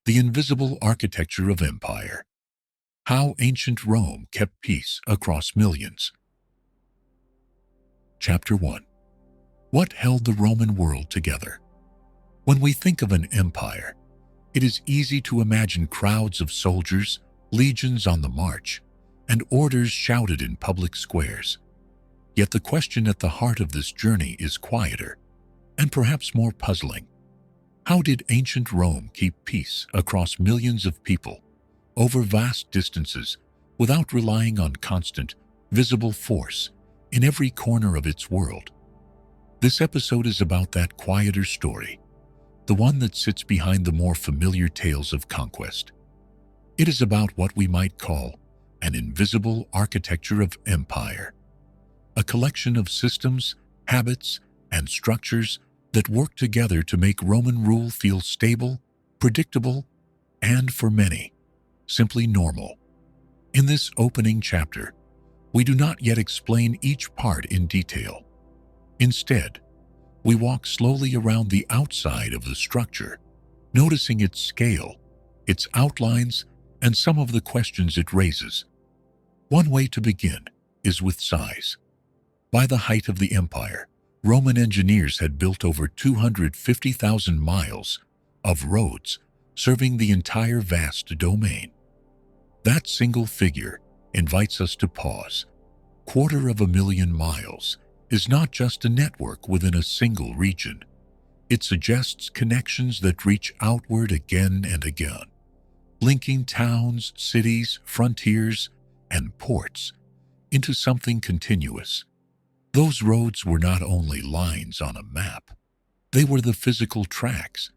The invisible architecture of empire. How ancient Rome kept peace across millions. Chapter 1. What held the Roman world together? When we think of an empire, it is easy to imagine crowds of soldiers, legions on the march, and orders shouted in public squares. Yet the question at the heart of this journey is quieter, and perhaps more puzzling. How did ancient Rome keep peace across millions of people, over vast distances, without relying on constant, visible force in every corner of its world? This episode is about that quieter story, the one that sits behind the more familiar tales of conquest. It is about what we might call an invisible architecture of empire, a collection of systems, habits, and structures that work together to make Roman rule feel stable, predictable, and, for many, simply normal. In this opening chapter, we do not yet explain each part in detail. Instead, we walk slowly around the outside of the structure, noticing its scale, its outlines, and some of the questions it raises. One way to begin is with size. By the height of the empire, Roman engineers had built over 250,000 miles of roads, serving the entire vast domain. That single figure invites us to pause. 250,000 miles is not just a network within a single region. It suggests connections that reach outward again and again, linking towns, cities, frontiers, and ports into something continuous. Those roads were not only lines on a map, they were the physical tracks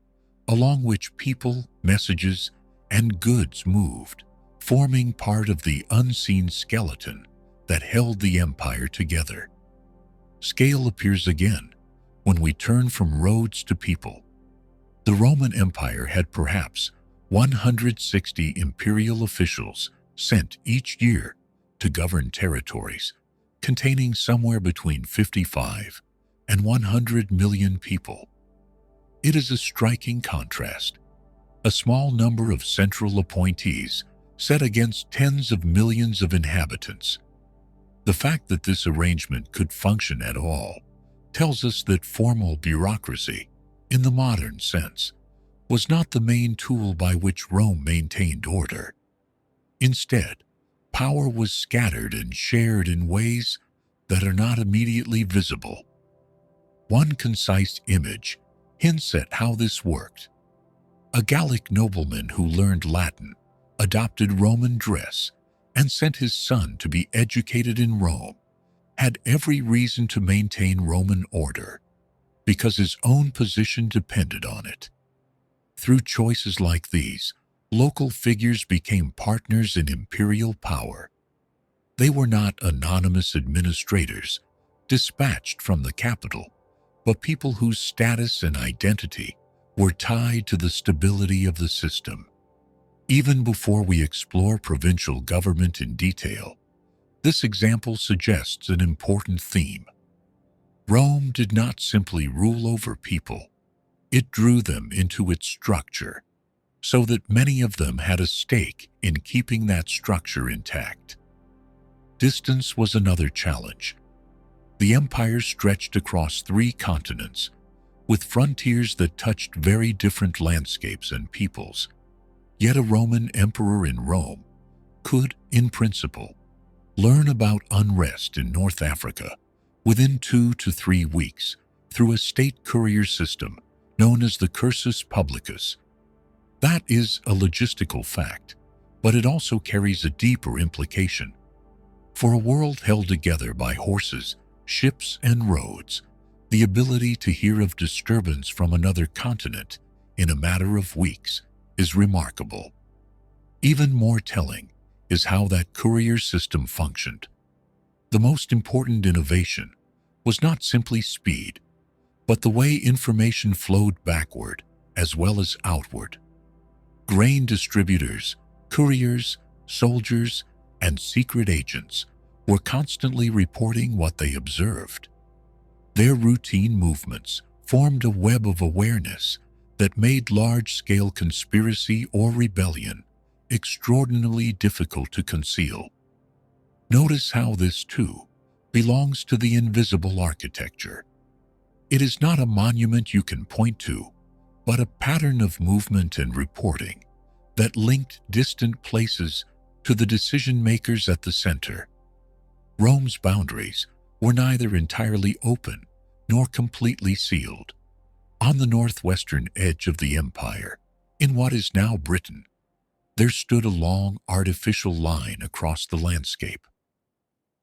along which people, messages, and goods moved, forming part of the unseen skeleton that held the empire together. Scale appears again when we turn from roads to people. The Roman Empire had perhaps 160 imperial officials sent each year to govern territories containing somewhere between 55 and 100 million people. It is a striking contrast, a small number of central appointees set against tens of millions of inhabitants. The fact that this arrangement could function at all tells us that formal bureaucracy, in the modern sense, was not the main tool by which Rome maintained order. Instead, power was scattered and shared in ways that are not immediately visible. One concise image hints at how this worked. A Gallic nobleman who learned Latin, adopted Roman dress, and sent his son to be educated in Rome, had every reason to maintain Roman order, because his own position depended on it. Through choices like these, local figures became partners in imperial power. They were not anonymous administrators, dispatched from the capital, but people whose status and identity were tied to the stability of the system. Even before we explore provincial government in detail, this example suggests an important theme. Rome did not simply rule over people, it drew them into its structure, so that many of them had a stake in keeping that structure intact. Distance was another challenge. The empire stretched across 3 continents, with frontiers that touched very different landscapes and peoples. Yet a Roman emperor in Rome could, in principle, learn about unrest in North Africa within 2 to 3 weeks through a state courier system known as the cursus publicus. That is a logistical fact, but it also carries a deeper implication. For a world held together by horses, ships, and roads, the ability to hear of disturbance from another continent in a matter of weeks is remarkable. Even more telling is how that courier system functioned. The most important innovation was not simply speed, but the way information flowed backward as well as outward. Grain distributors, couriers, soldiers, and secret agents were constantly reporting what they observed. Their routine movements formed a web of awareness that made large-scale conspiracy or rebellion extraordinarily difficult to conceal. Notice how this, too, belongs to the invisible architecture. It is not a monument you can point to, but a pattern of movement and reporting that linked distant places to the decision-makers at the center. Rome's boundaries were neither entirely open nor completely sealed. On the northwestern edge of the empire, in what is now Britain, there stood a long artificial line across the landscape.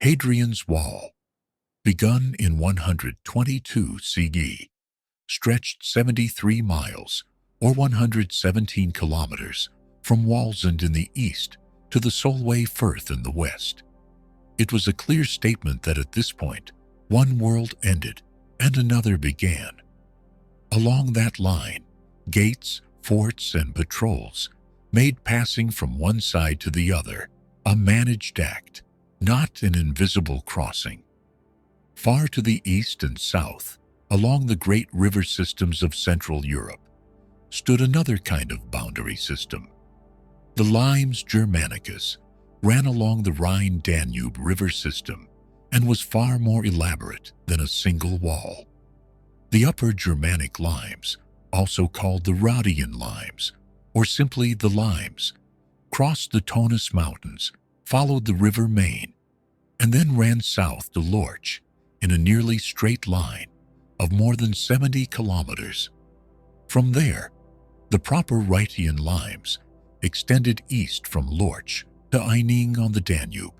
Hadrian's Wall, begun in 122 CE, stretched 73 miles, or 117 kilometers, from Wallsend in the east to the Solway Firth in the west. It was a clear statement that at this point, one world ended and another began. Along that line, gates, forts, and patrols made passing from one side to the other a managed act, not an invisible crossing. Far to the east and south, along the great river systems of Central Europe, stood another kind of boundary system. The Limes Germanicus ran along the Rhine-Danube river system and was far more elaborate than a single wall. The Upper Germanic Limes, also called the Rhodian Limes, or simply the Limes, crossed the Taunus Mountains, followed the river Main, and then ran south to Lorch in a nearly straight line of more than 70 kilometers. From there, the proper Rhytian Limes extended east from Lorch to Eining on the Danube,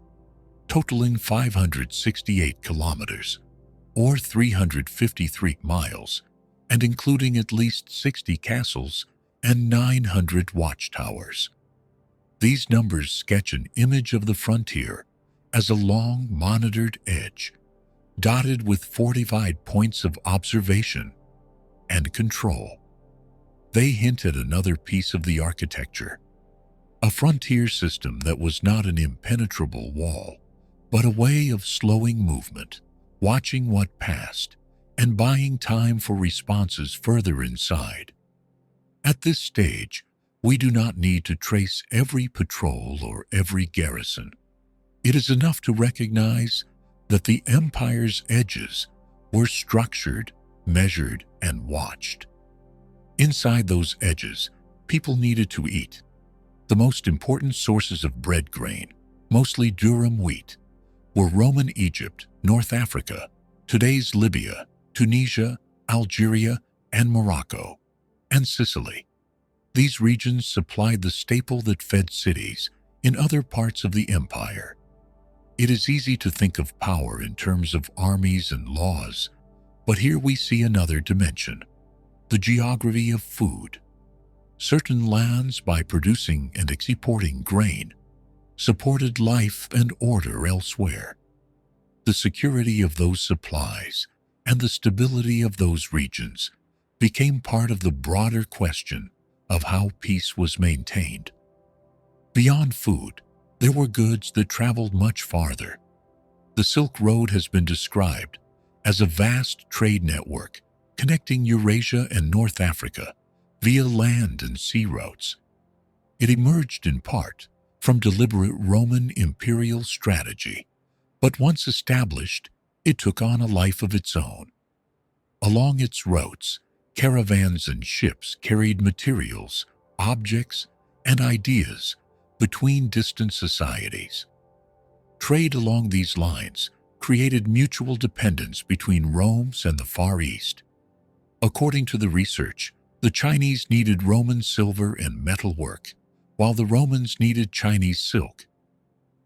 totaling 568 kilometers, or 353 miles, and including at least 60 castles and 900 watchtowers. These numbers sketch an image of the frontier as a long, monitored edge, dotted with fortified points of observation and control. They hint at another piece of the architecture, a frontier system that was not an impenetrable wall, but a way of slowing movement, watching what passed, and buying time for responses further inside. At this stage, we do not need to trace every patrol or every garrison. It is enough to recognize that the empire's edges were structured, measured, and watched. Inside those edges, people needed to eat. The most important sources of bread grain, mostly durum wheat, were Roman Egypt, North Africa, today's Libya, Tunisia, Algeria, and Morocco, and Sicily. These regions supplied the staple that fed cities in other parts of the empire. It is easy to think of power in terms of armies and laws, but here we see another dimension, the geography of food. Certain lands, by producing and exporting grain, supported life and order elsewhere. The security of those supplies and the stability of those regions became part of the broader question of how peace was maintained. Beyond food, there were goods that traveled much farther. The Silk Road has been described as a vast trade network connecting Eurasia and North Africa via land and sea routes. It emerged in part from deliberate Roman imperial strategy, but once established, it took on a life of its own. Along its routes, caravans and ships carried materials, objects, and ideas between distant societies. Trade along these lines created mutual dependence between Rome's and the Far East. According to the research, the Chinese needed Roman silver and metalwork, while the Romans needed Chinese silk.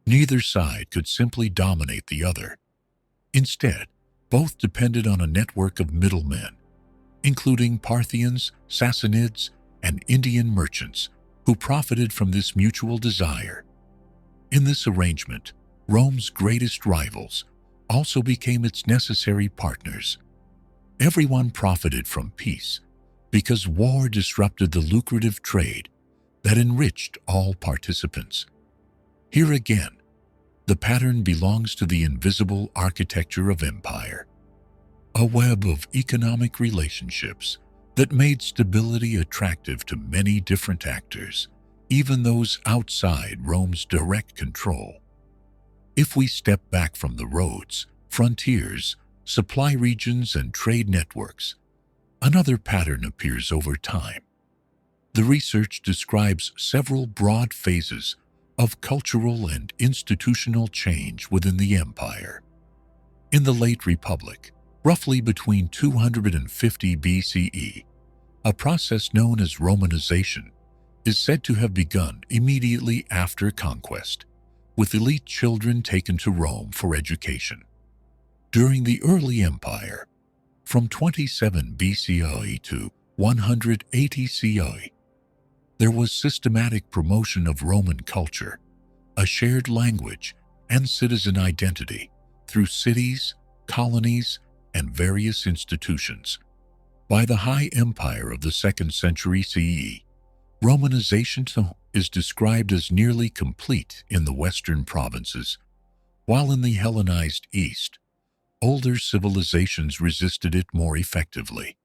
Neither side could simply dominate the other. Instead, both depended on a network of middlemen, including Parthians, Sassanids, and Indian merchants who profited from this mutual desire. In this arrangement, Rome's greatest rivals also became its necessary partners. Everyone profited from peace because war disrupted the lucrative trade that enriched all participants. Here again, the pattern belongs to the invisible architecture of empire, a web of economic relationships that made stability attractive to many different actors, even those outside Rome's direct control. If we step back from the roads, frontiers, supply regions, and trade networks, another pattern appears over time. The research describes several broad phases of cultural and institutional change within the empire. In the late Republic, roughly between 250 BCE, a process known as Romanization is said to have begun immediately after conquest, with elite children taken to Rome for education. During the early empire, from 27 BCE to 180 CE, there was systematic promotion of Roman culture, a shared language, and citizen identity through cities, colonies, and various institutions. By the High Empire of the 2nd century CE, Romanization is described as nearly complete in the western provinces, while in the Hellenized East, older civilizations resisted it more effectively.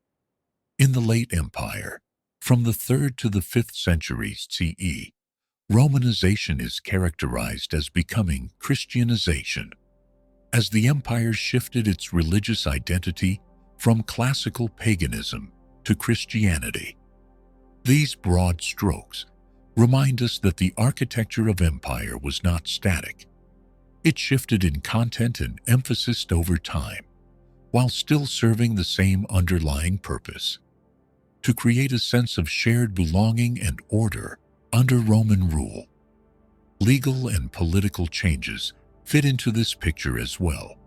In the late Empire, from the 3rd to the 5th centuries CE, Romanization is characterized as becoming Christianization, as the empire shifted its religious identity from classical paganism to Christianity. These broad strokes remind us that the architecture of empire was not static. It shifted in content and emphasis over time, while still serving the same underlying purpose: to create a sense of shared belonging and order under Roman rule. Legal and political changes fit into this picture as well.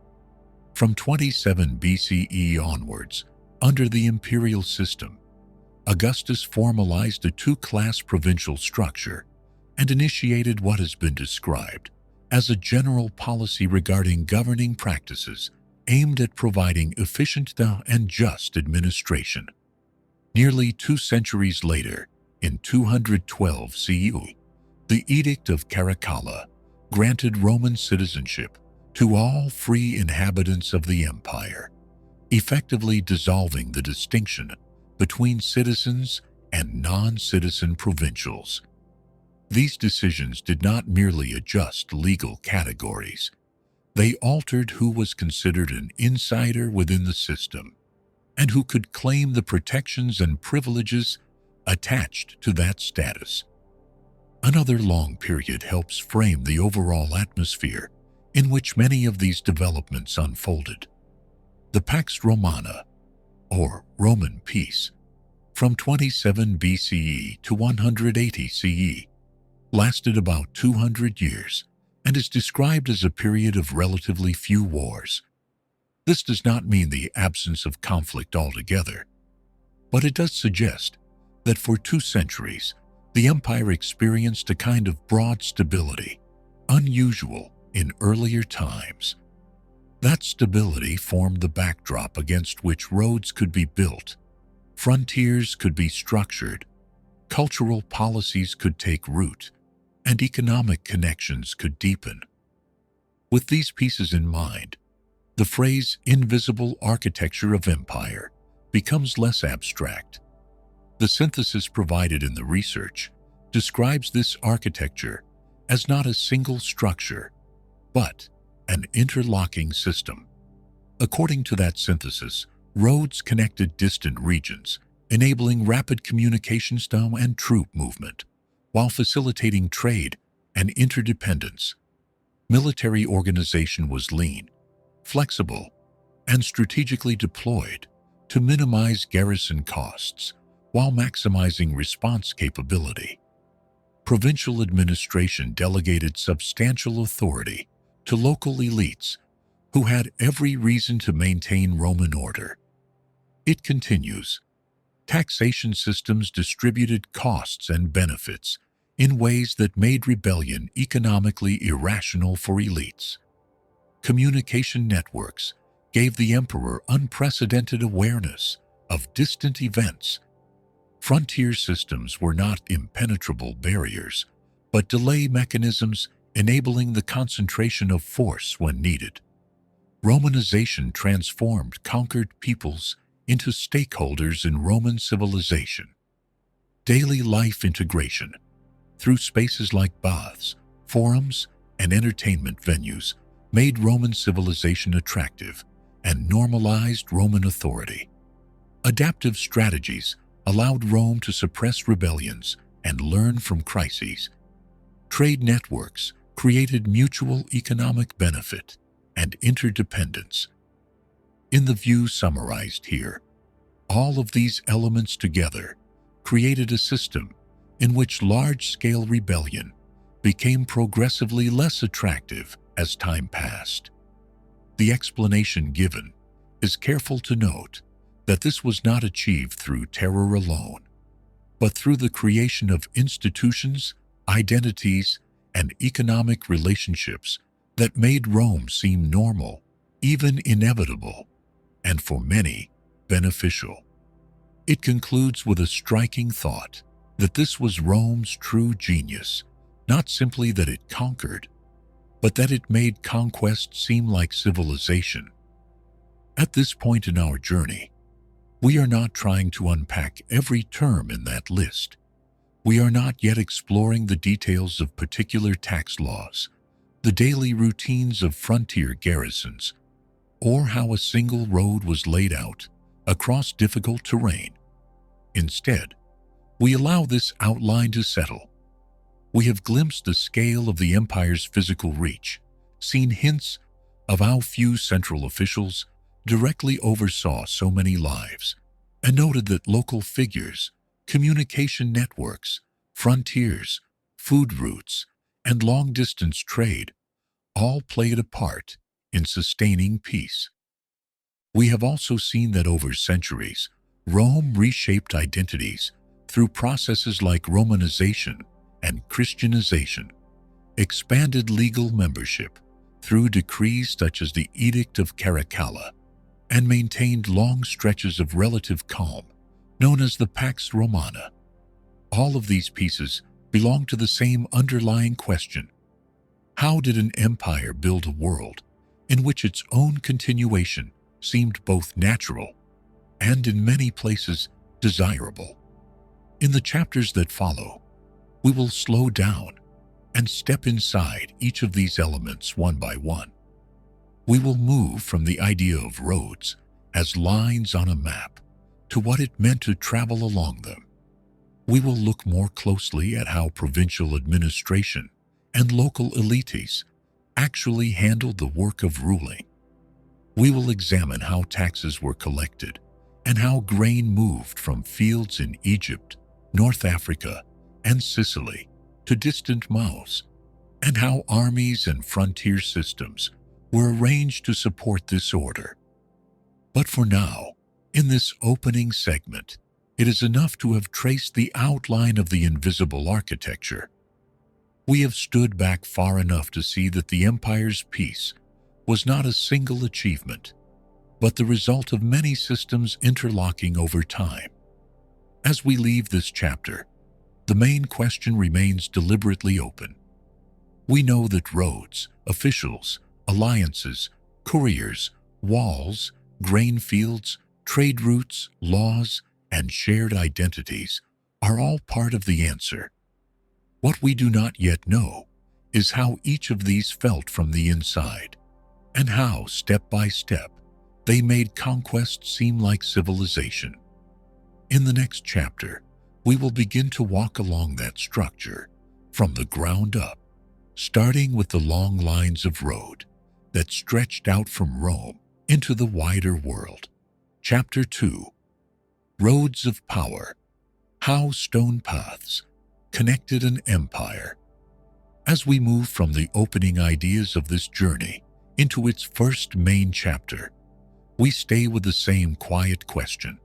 From 27 BCE onwards, under the imperial system, Augustus formalized a two-class provincial structure and initiated what has been described as a general policy regarding governing practices aimed at providing efficient and just administration. Nearly 2 centuries later, in 212 CE, the Edict of Caracalla granted Roman citizenship to all free inhabitants of the empire, effectively dissolving the distinction between citizens and non-citizen provincials. These decisions did not merely adjust legal categories. They altered who was considered an insider within the system and who could claim the protections and privileges attached to that status. Another long period helps frame the overall atmosphere in which many of these developments unfolded. The Pax Romana, or Roman peace, from 27 BCE to 180 CE, lasted about 200 years and is described as a period of relatively few wars. This does not mean the absence of conflict altogether, but it does suggest that for 2 centuries, the empire experienced a kind of broad stability, unusual in earlier times. That stability formed the backdrop against which roads could be built, frontiers could be structured, cultural policies could take root, and economic connections could deepen. With these pieces in mind, the phrase invisible architecture of empire becomes less abstract. The synthesis provided in the research describes this architecture as not a single structure, but an interlocking system. According to that synthesis, roads connected distant regions, enabling rapid communications and troop movement, while facilitating trade and interdependence. Military organization was lean, flexible, and strategically deployed to minimize garrison costs while maximizing response capability. Provincial administration delegated substantial authority to local elites who had every reason to maintain Roman order. It continues. Taxation systems distributed costs and benefits in ways that made rebellion economically irrational for elites. Communication networks gave the emperor unprecedented awareness of distant events. Frontier systems were not impenetrable barriers, but delay mechanisms enabling the concentration of force when needed. Romanization transformed conquered peoples into stakeholders in Roman civilization. Daily life integration through spaces like baths, forums, and entertainment venues made Roman civilization attractive and normalized Roman authority. Adaptive strategies allowed Rome to suppress rebellions and learn from crises. Trade networks created mutual economic benefit and interdependence. In the view summarized here, all of these elements together created a system in which large-scale rebellion became progressively less attractive as time passed. The explanation given is careful to note that this was not achieved through terror alone, but through the creation of institutions, identities, and economic relationships that made Rome seem normal, even inevitable, and for many, beneficial. It concludes with a striking thought that this was Rome's true genius, not simply that it conquered, but that it made conquest seem like civilization. At this point in our journey, we are not trying to unpack every term in that list. We are not yet exploring the details of particular tax laws, the daily routines of frontier garrisons, or how a single road was laid out across difficult terrain. Instead, we allow this outline to settle. We have glimpsed the scale of the empire's physical reach, seen hints of how few central officials directly oversaw so many lives, and noted that local figures, communication networks, frontiers, food routes, and long-distance trade all played a part in sustaining peace. We have also seen that over centuries, Rome reshaped identities through processes like Romanization and Christianization, expanded legal membership through decrees such as the Edict of Caracalla, and maintained long stretches of relative calm, known as the Pax Romana. All of these pieces belong to the same underlying question: how did an empire build a world in which its own continuation seemed both natural and, in many places, desirable? In the chapters that follow, we will slow down and step inside each of these elements one by one. We will move from the idea of roads as lines on a map to what it meant to travel along them. We will look more closely at how provincial administration and local elites actually handled the work of ruling. We will examine how taxes were collected and how grain moved from fields in Egypt, North Africa, and Sicily to distant mouths, and how armies and frontier systems were arranged to support this order. But for now, in this opening segment, it is enough to have traced the outline of the invisible architecture. We have stood back far enough to see that the empire's peace was not a single achievement, but the result of many systems interlocking over time. As we leave this chapter, the main question remains deliberately open. We know that roads, officials, alliances, couriers, walls, grain fields, trade routes, laws, and shared identities are all part of the answer. What we do not yet know is how each of these felt from the inside, and how, step by step, they made conquest seem like civilization. In the next chapter, we will begin to walk along that structure from the ground up, starting with the long lines of road that stretched out from Rome into the wider world. Chapter 2: Roads of Power: How Stone Paths Connected an Empire. As we move from the opening ideas of this journey into its first main chapter, we stay with the same quiet question.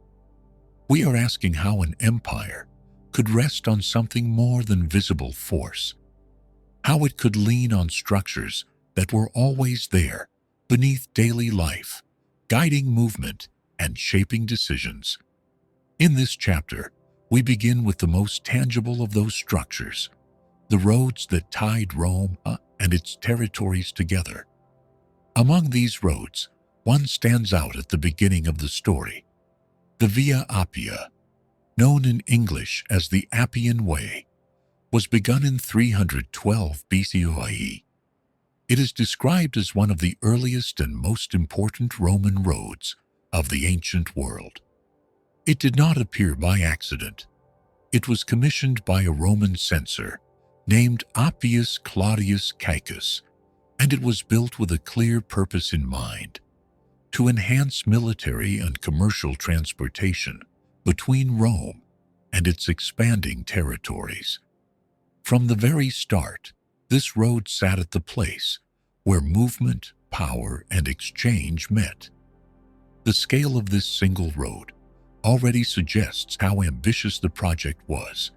We are asking how an empire could rest on something more than visible force, how it could lean on structures that were always there, beneath daily life, guiding movement and shaping decisions. In this chapter, we begin with the most tangible of those structures, the roads that tied Rome and its territories together. Among these roads, one stands out at the beginning of the story: The Via Appia, known in English as the Appian Way, was begun in 312 BCE. It is described as one of the earliest and most important Roman roads of the ancient world. It did not appear by accident. It was commissioned by a Roman censor named Appius Claudius Caecus, and it was built with a clear purpose in mind: to enhance military and commercial transportation between Rome and its expanding territories. From the very start, this road sat at the place where movement, power, and exchange met. The scale of this single road already suggests how ambitious the project was.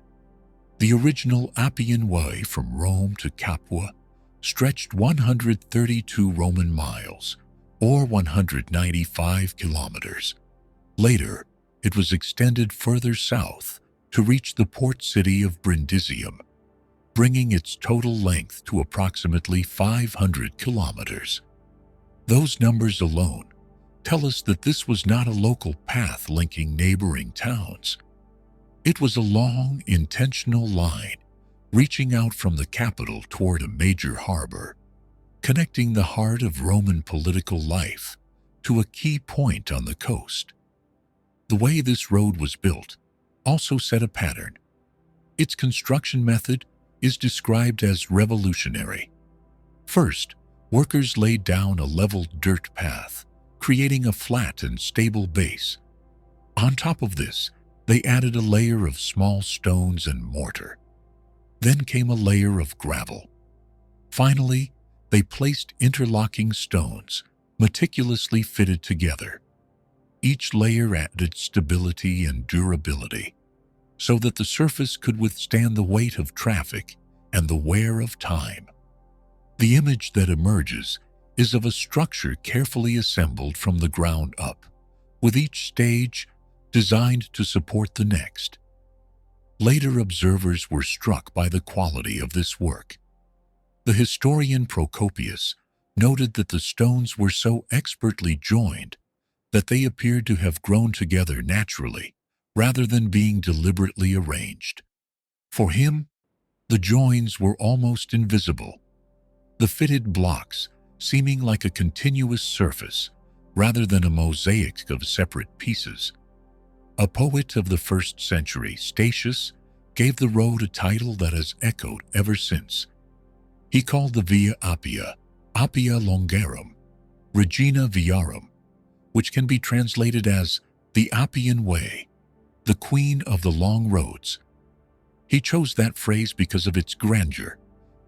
The original Appian Way from Rome to Capua stretched 132 Roman miles, or 195 kilometers. Later, it was extended further south to reach the port city of Brindisium, bringing its total length to approximately 500 kilometers. Those numbers alone tell us that this was not a local path linking neighboring towns. It was a long, intentional line reaching out from the capital toward a major harbor, connecting the heart of Roman political life to a key point on the coast. The way this road was built also set a pattern. Its construction method is described as revolutionary. First, workers laid down a leveled dirt path, creating a flat and stable base. On top of this, they added a layer of small stones and mortar. Then came a layer of gravel. Finally, they placed interlocking stones, meticulously fitted together. Each layer added stability and durability, so that the surface could withstand the weight of traffic and the wear of time. The image that emerges is of a structure carefully assembled from the ground up, with each stage designed to support the next. Later observers were struck by the quality of this work. The historian Procopius noted that the stones were so expertly joined that they appeared to have grown together naturally rather than being deliberately arranged. For him, the joins were almost invisible, the fitted blocks seeming like a continuous surface rather than a mosaic of separate pieces. A poet of the 1st century, Statius, gave the road a title that has echoed ever since. He called the Via Appia, Appia Longarum, Regina Viarum, which can be translated as the Appian Way, the Queen of the Long Roads. He chose that phrase because of its grandeur,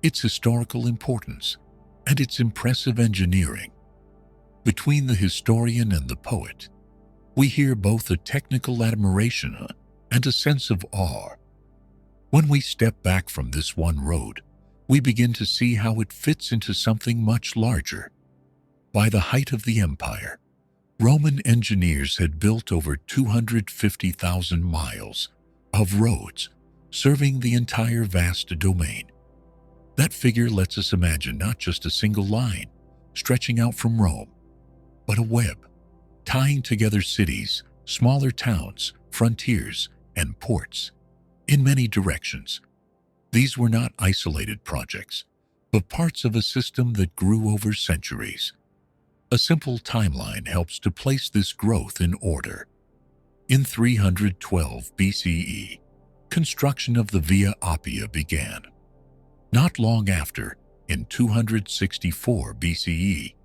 its historical importance, and its impressive engineering. Between the historian and the poet, we hear both a technical admiration and a sense of awe. When we step back from this one road, we begin to see how it fits into something much larger. By the height of the empire, Roman engineers had built over 250,000 miles of roads, serving the entire vast domain. That figure lets us imagine not just a single line stretching out from Rome, but a web tying together cities, smaller towns, frontiers, and ports in many directions. These were not isolated projects, but parts of a system that grew over centuries. A simple timeline helps to place this growth in order. In 312 BCE, construction of the Via Appia began. Not long after, in 264 BCE,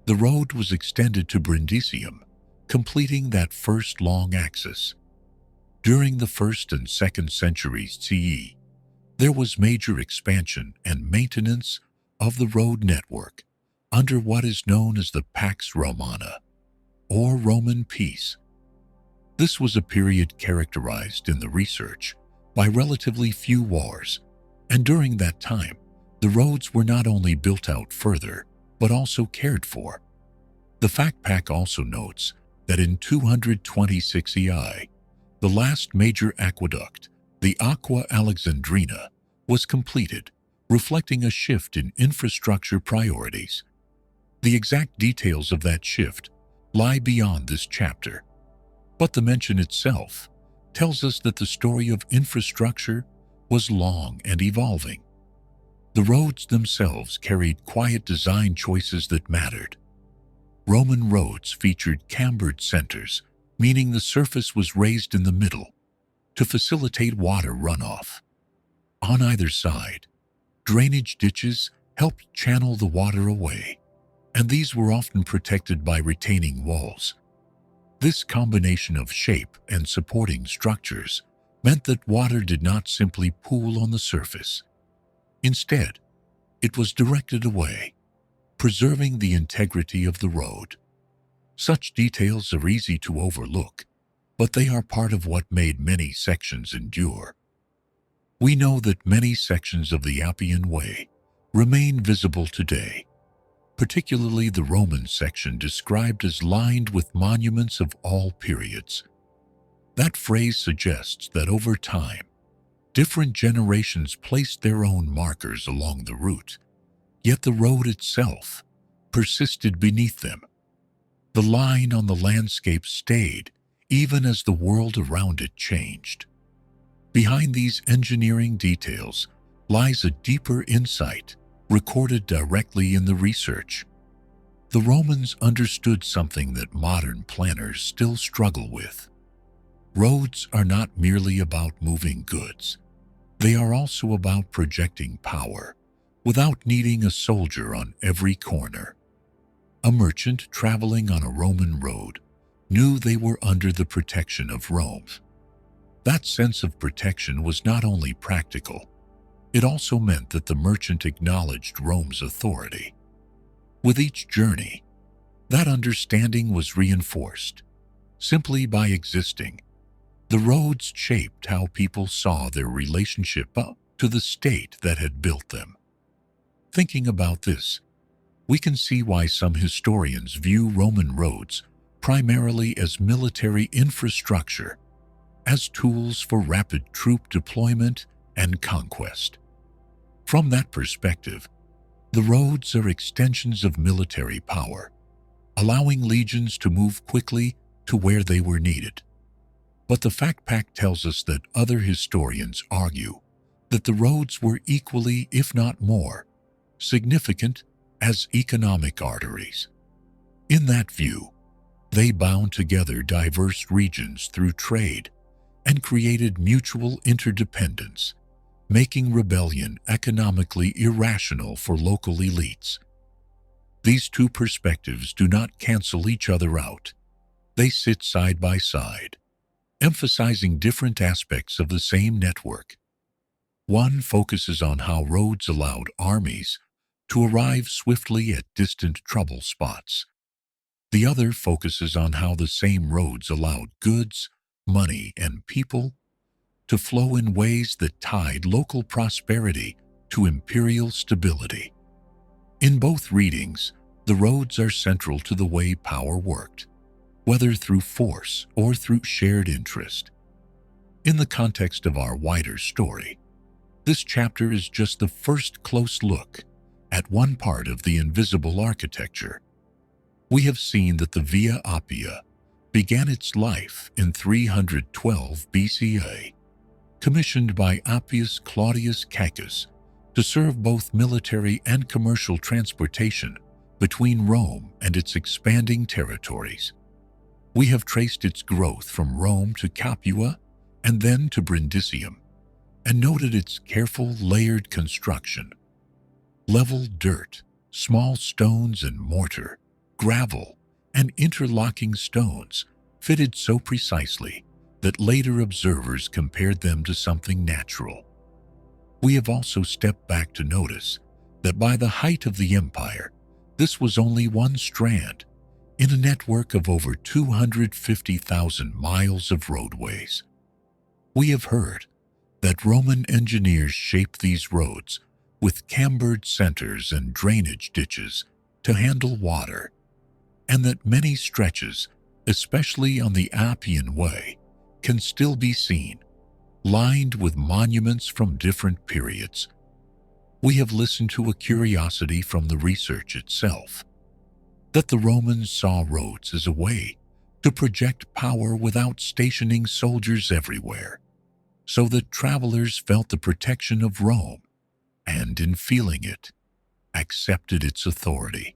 the road was extended to Brindisium, completing that first long axis. During the 1st and 2nd centuries CE, there was major expansion and maintenance of the road network under what is known as the Pax Romana, or Roman peace. This was a period characterized in the research by relatively few wars, and during that time, the roads were not only built out further, but also cared for. The fact pack also notes that in 226 EI, the last major aqueduct, the Aqua Alexandrina, was completed, reflecting a shift in infrastructure priorities. The exact details of that shift lie beyond this chapter. But the mention itself tells us that the story of infrastructure was long and evolving. The roads themselves carried quiet design choices that mattered. Roman roads featured cambered centers, meaning the surface was raised in the middle to facilitate water runoff. On either side, drainage ditches helped channel the water away, and these were often protected by retaining walls. This combination of shape and supporting structures meant that water did not simply pool on the surface. Instead, it was directed away, preserving the integrity of the road. Such details are easy to overlook, but they are part of what made many sections endure. We know that many sections of the Appian Way remain visible today, particularly the Roman section described as lined with monuments of all periods. That phrase suggests that over time, different generations placed their own markers along the route, yet the road itself persisted beneath them. The line on the landscape stayed even as the world around it changed. Behind these engineering details lies a deeper insight recorded directly in the research. The Romans understood something that modern planners still struggle with. Roads are not merely about moving goods. They are also about projecting power without needing a soldier on every corner. A merchant traveling on a Roman road knew they were under the protection of Rome. That sense of protection was not only practical, it also meant that the merchant acknowledged Rome's authority. With each journey, that understanding was reinforced. Simply by existing, the roads shaped how people saw their relationship to the state that had built them. Thinking about this, we can see why some historians view Roman roads primarily as military infrastructure, as tools for rapid troop deployment and conquest. From that perspective, the roads are extensions of military power, allowing legions to move quickly to where they were needed. But the fact pack tells us that other historians argue that the roads were equally, if not more, significant as economic arteries. In that view, they bound together diverse regions through trade and created mutual interdependence, making rebellion economically irrational for local elites. These two perspectives do not cancel each other out. They sit side by side, emphasizing different aspects of the same network. One focuses on how roads allowed armies to arrive swiftly at distant trouble spots. The other focuses on how the same roads allowed goods, money, and people to flow in ways that tied local prosperity to imperial stability. In both readings, the roads are central to the way power worked, whether through force or through shared interest. In the context of our wider story, this chapter is just the first close look at one part of the invisible architecture. We have seen that the Via Appia began its life in 312 BCE, commissioned by Appius Claudius Cacus to serve both military and commercial transportation between Rome and its expanding territories. We have traced its growth from Rome to Capua and then to Brundisium, and noted its careful layered construction. Level dirt, small stones and mortar, gravel, and interlocking stones fitted so precisely that later observers compared them to something natural. We have also stepped back to notice that by the height of the empire, this was only one strand in a network of over 250,000 miles of roadways. We have heard that Roman engineers shaped these roads with cambered centers and drainage ditches to handle water, and that many stretches, especially on the Appian Way, can still be seen, lined with monuments from different periods. We have listened to a curiosity from the research itself, that the Romans saw roads as a way to project power without stationing soldiers everywhere, so that travelers felt the protection of Rome and, in feeling it, accepted its authority.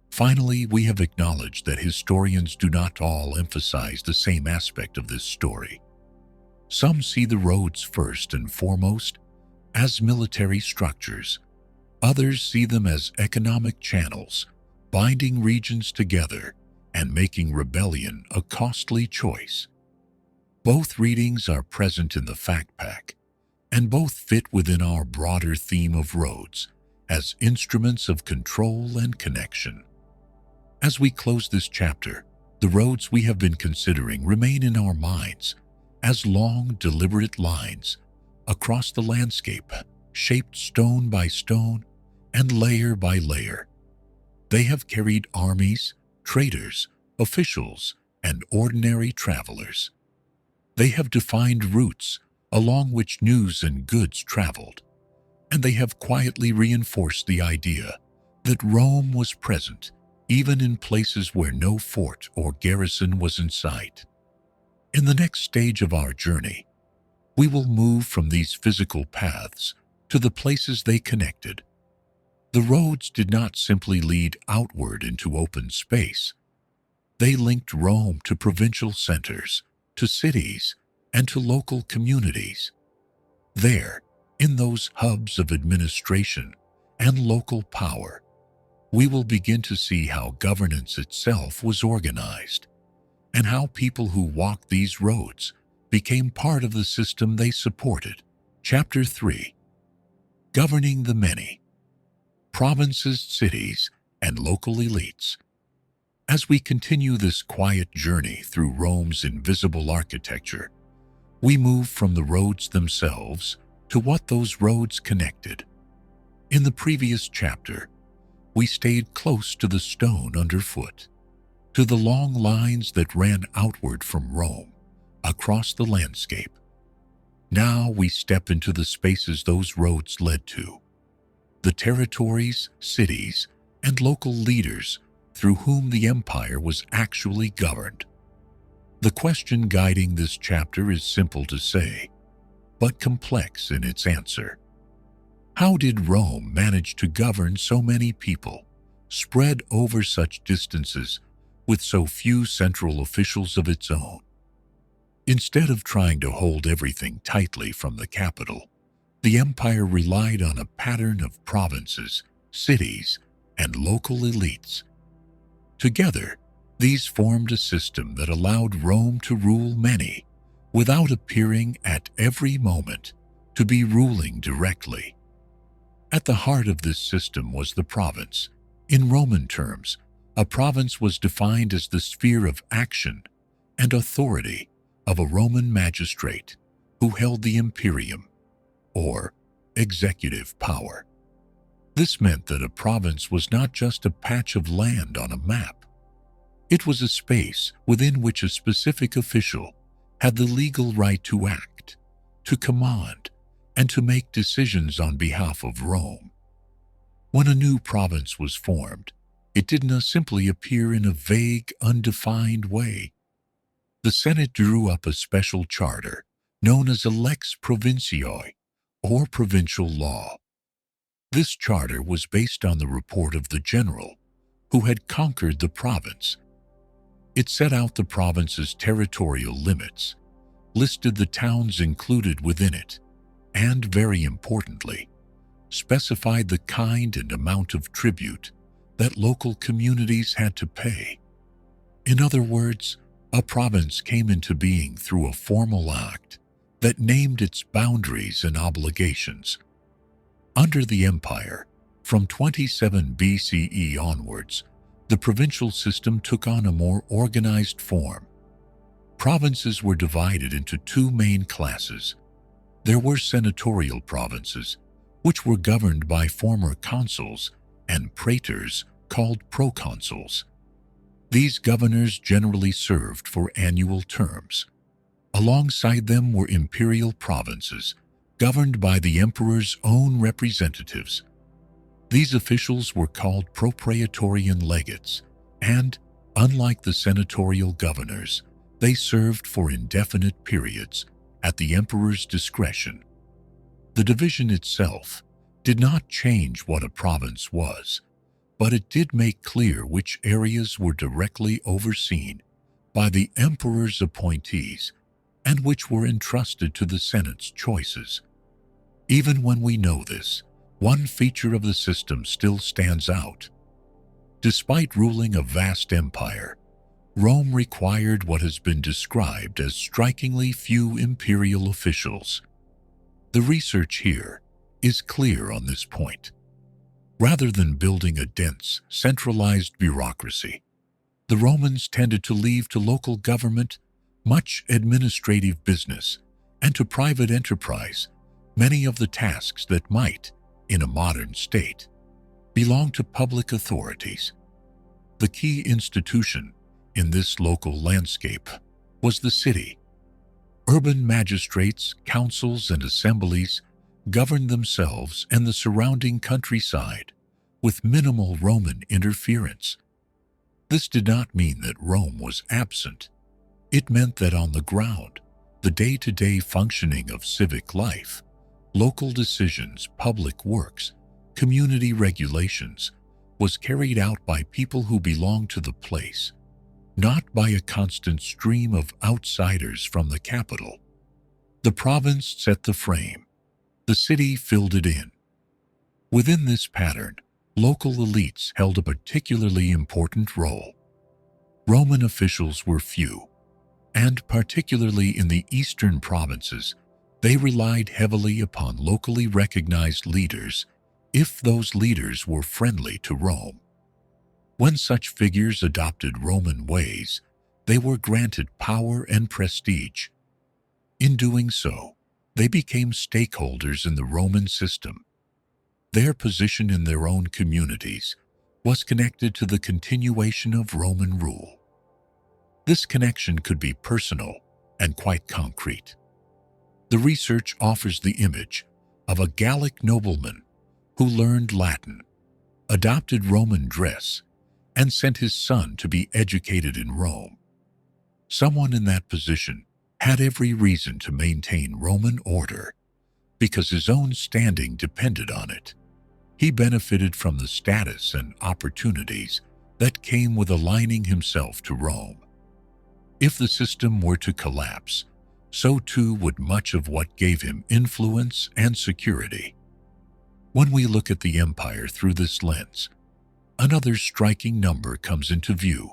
Finally, we have acknowledged that historians do not all emphasize the same aspect of this story. Some see the roads first and foremost as military structures. Others see them as economic channels, binding regions together and making rebellion a costly choice. Both readings are present in the fact pack, and both fit within our broader theme of roads as instruments of control and connection. As we close this chapter, the roads we have been considering remain in our minds as long, deliberate lines across the landscape, shaped stone by stone and layer by layer. They have carried armies, traders, officials, and ordinary travelers. They have defined routes along which news and goods traveled, and they have quietly reinforced the idea that Rome was present even in places where no fort or garrison was in sight. In the next stage of our journey, we will move from these physical paths to the places they connected. The roads did not simply lead outward into open space. They linked Rome to provincial centers, to cities, and to local communities. There, in those hubs of administration and local power, we will begin to see how governance itself was organized, and how people who walked these roads became part of the system they supported. Chapter 3. Governing the Many. Provinces, cities, and local elites. As we continue this quiet journey through Rome's invisible architecture, we move from the roads themselves to what those roads connected. In the previous chapter, we stayed close to the stone underfoot, to the long lines that ran outward from Rome, across the landscape. Now we step into the spaces those roads led to, the territories, cities, and local leaders through whom the empire was actually governed. The question guiding this chapter is simple to say, but complex in its answer. How did Rome manage to govern so many people, spread over such distances, with so few central officials of its own? Instead of trying to hold everything tightly from the capital, the empire relied on a pattern of provinces, cities, and local elites. Together, these formed a system that allowed Rome to rule many, without appearing at every moment to be ruling directly. At the heart of this system was the province. In Roman terms, a province was defined as the sphere of action and authority of a Roman magistrate who held the imperium, or executive power. This meant that a province was not just a patch of land on a map. It was a space within which a specific official had the legal right to act, to command, and to make decisions on behalf of Rome. When a new province was formed, it did not simply appear in a vague, undefined way. The Senate drew up a special charter known as a lex provinciae, or provincial law. This charter was based on the report of the general who had conquered the province. It set out the province's territorial limits, listed the towns included within it, and, very importantly, specified the kind and amount of tribute that local communities had to pay. In other words, a province came into being through a formal act that named its boundaries and obligations. Under the empire, from 27 BCE onwards, the provincial system took on a more organized form. Provinces were divided into two main classes. There were senatorial provinces, which were governed by former consuls, and praetors, called proconsuls. These governors generally served for annual terms. Alongside them were imperial provinces, governed by the emperor's own representatives. These officials were called propraetorian legates, and, Unlike the senatorial governors, they served for indefinite periods at the emperor's discretion. The division itself did not change what a province was, but it did make clear which areas were directly overseen by the emperor's appointees and which were entrusted to the Senate's choices. Even when we know this, one feature of the system still stands out. Despite ruling a vast empire, Rome required what has been described as strikingly few imperial officials. The research here is clear on this point. Rather than building a dense, centralized bureaucracy, the Romans tended to leave to local government much administrative business and to private enterprise many of the tasks that might, in a modern state, belong to public authorities. The key institution in this local landscape was the city. Urban magistrates, councils, and assemblies governed themselves and the surrounding countryside with minimal Roman interference. This did not mean that Rome was absent. It meant that on the ground, the day-to-day functioning of civic life, local decisions, public works, community regulations, was carried out by people who belonged to the place, not by a constant stream of outsiders from the capital. The province set the frame. The city filled it in. Within this pattern, local elites held a particularly important role. Roman officials were few, and particularly in the eastern provinces, they relied heavily upon locally recognized leaders if those leaders were friendly to Rome. When such figures adopted Roman ways, they were granted power and prestige. In doing so, they became stakeholders in the Roman system. Their position in their own communities was connected to the continuation of Roman rule. This connection could be personal and quite concrete. The research offers the image of a Gallic nobleman who learned Latin, adopted Roman dress, and sent his son to be educated in Rome. Someone in that position had every reason to maintain Roman order because his own standing depended on it. He benefited from the status and opportunities that came with aligning himself to Rome. If the system were to collapse, so too would much of what gave him influence and security. When we look at the empire through this lens, another striking number comes into view.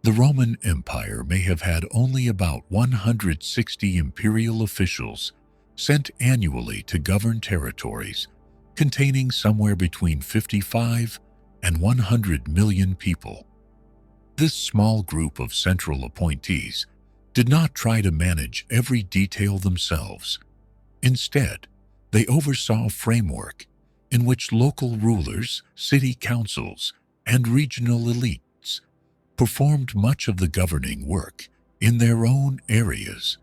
The Roman Empire may have had only about 160 imperial officials sent annually to govern territories containing somewhere between 55 and 100 million people. This small group of central appointees did not try to manage every detail themselves. Instead, they oversaw a framework in which local rulers, city councils, and regional elites performed much of the governing work in their own areas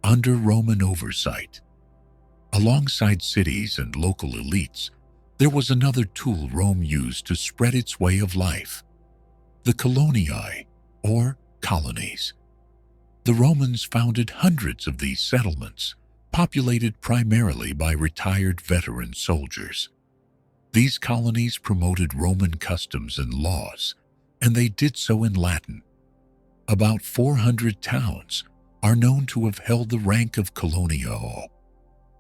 under Roman oversight. Alongside cities and local elites, there was another tool Rome used to spread its way of life: the colonii, or colonies. The Romans founded hundreds of these settlements, populated primarily by retired veteran soldiers. These colonies promoted Roman customs and laws, and they did so in Latin. About 400 towns are known to have held the rank of colonio.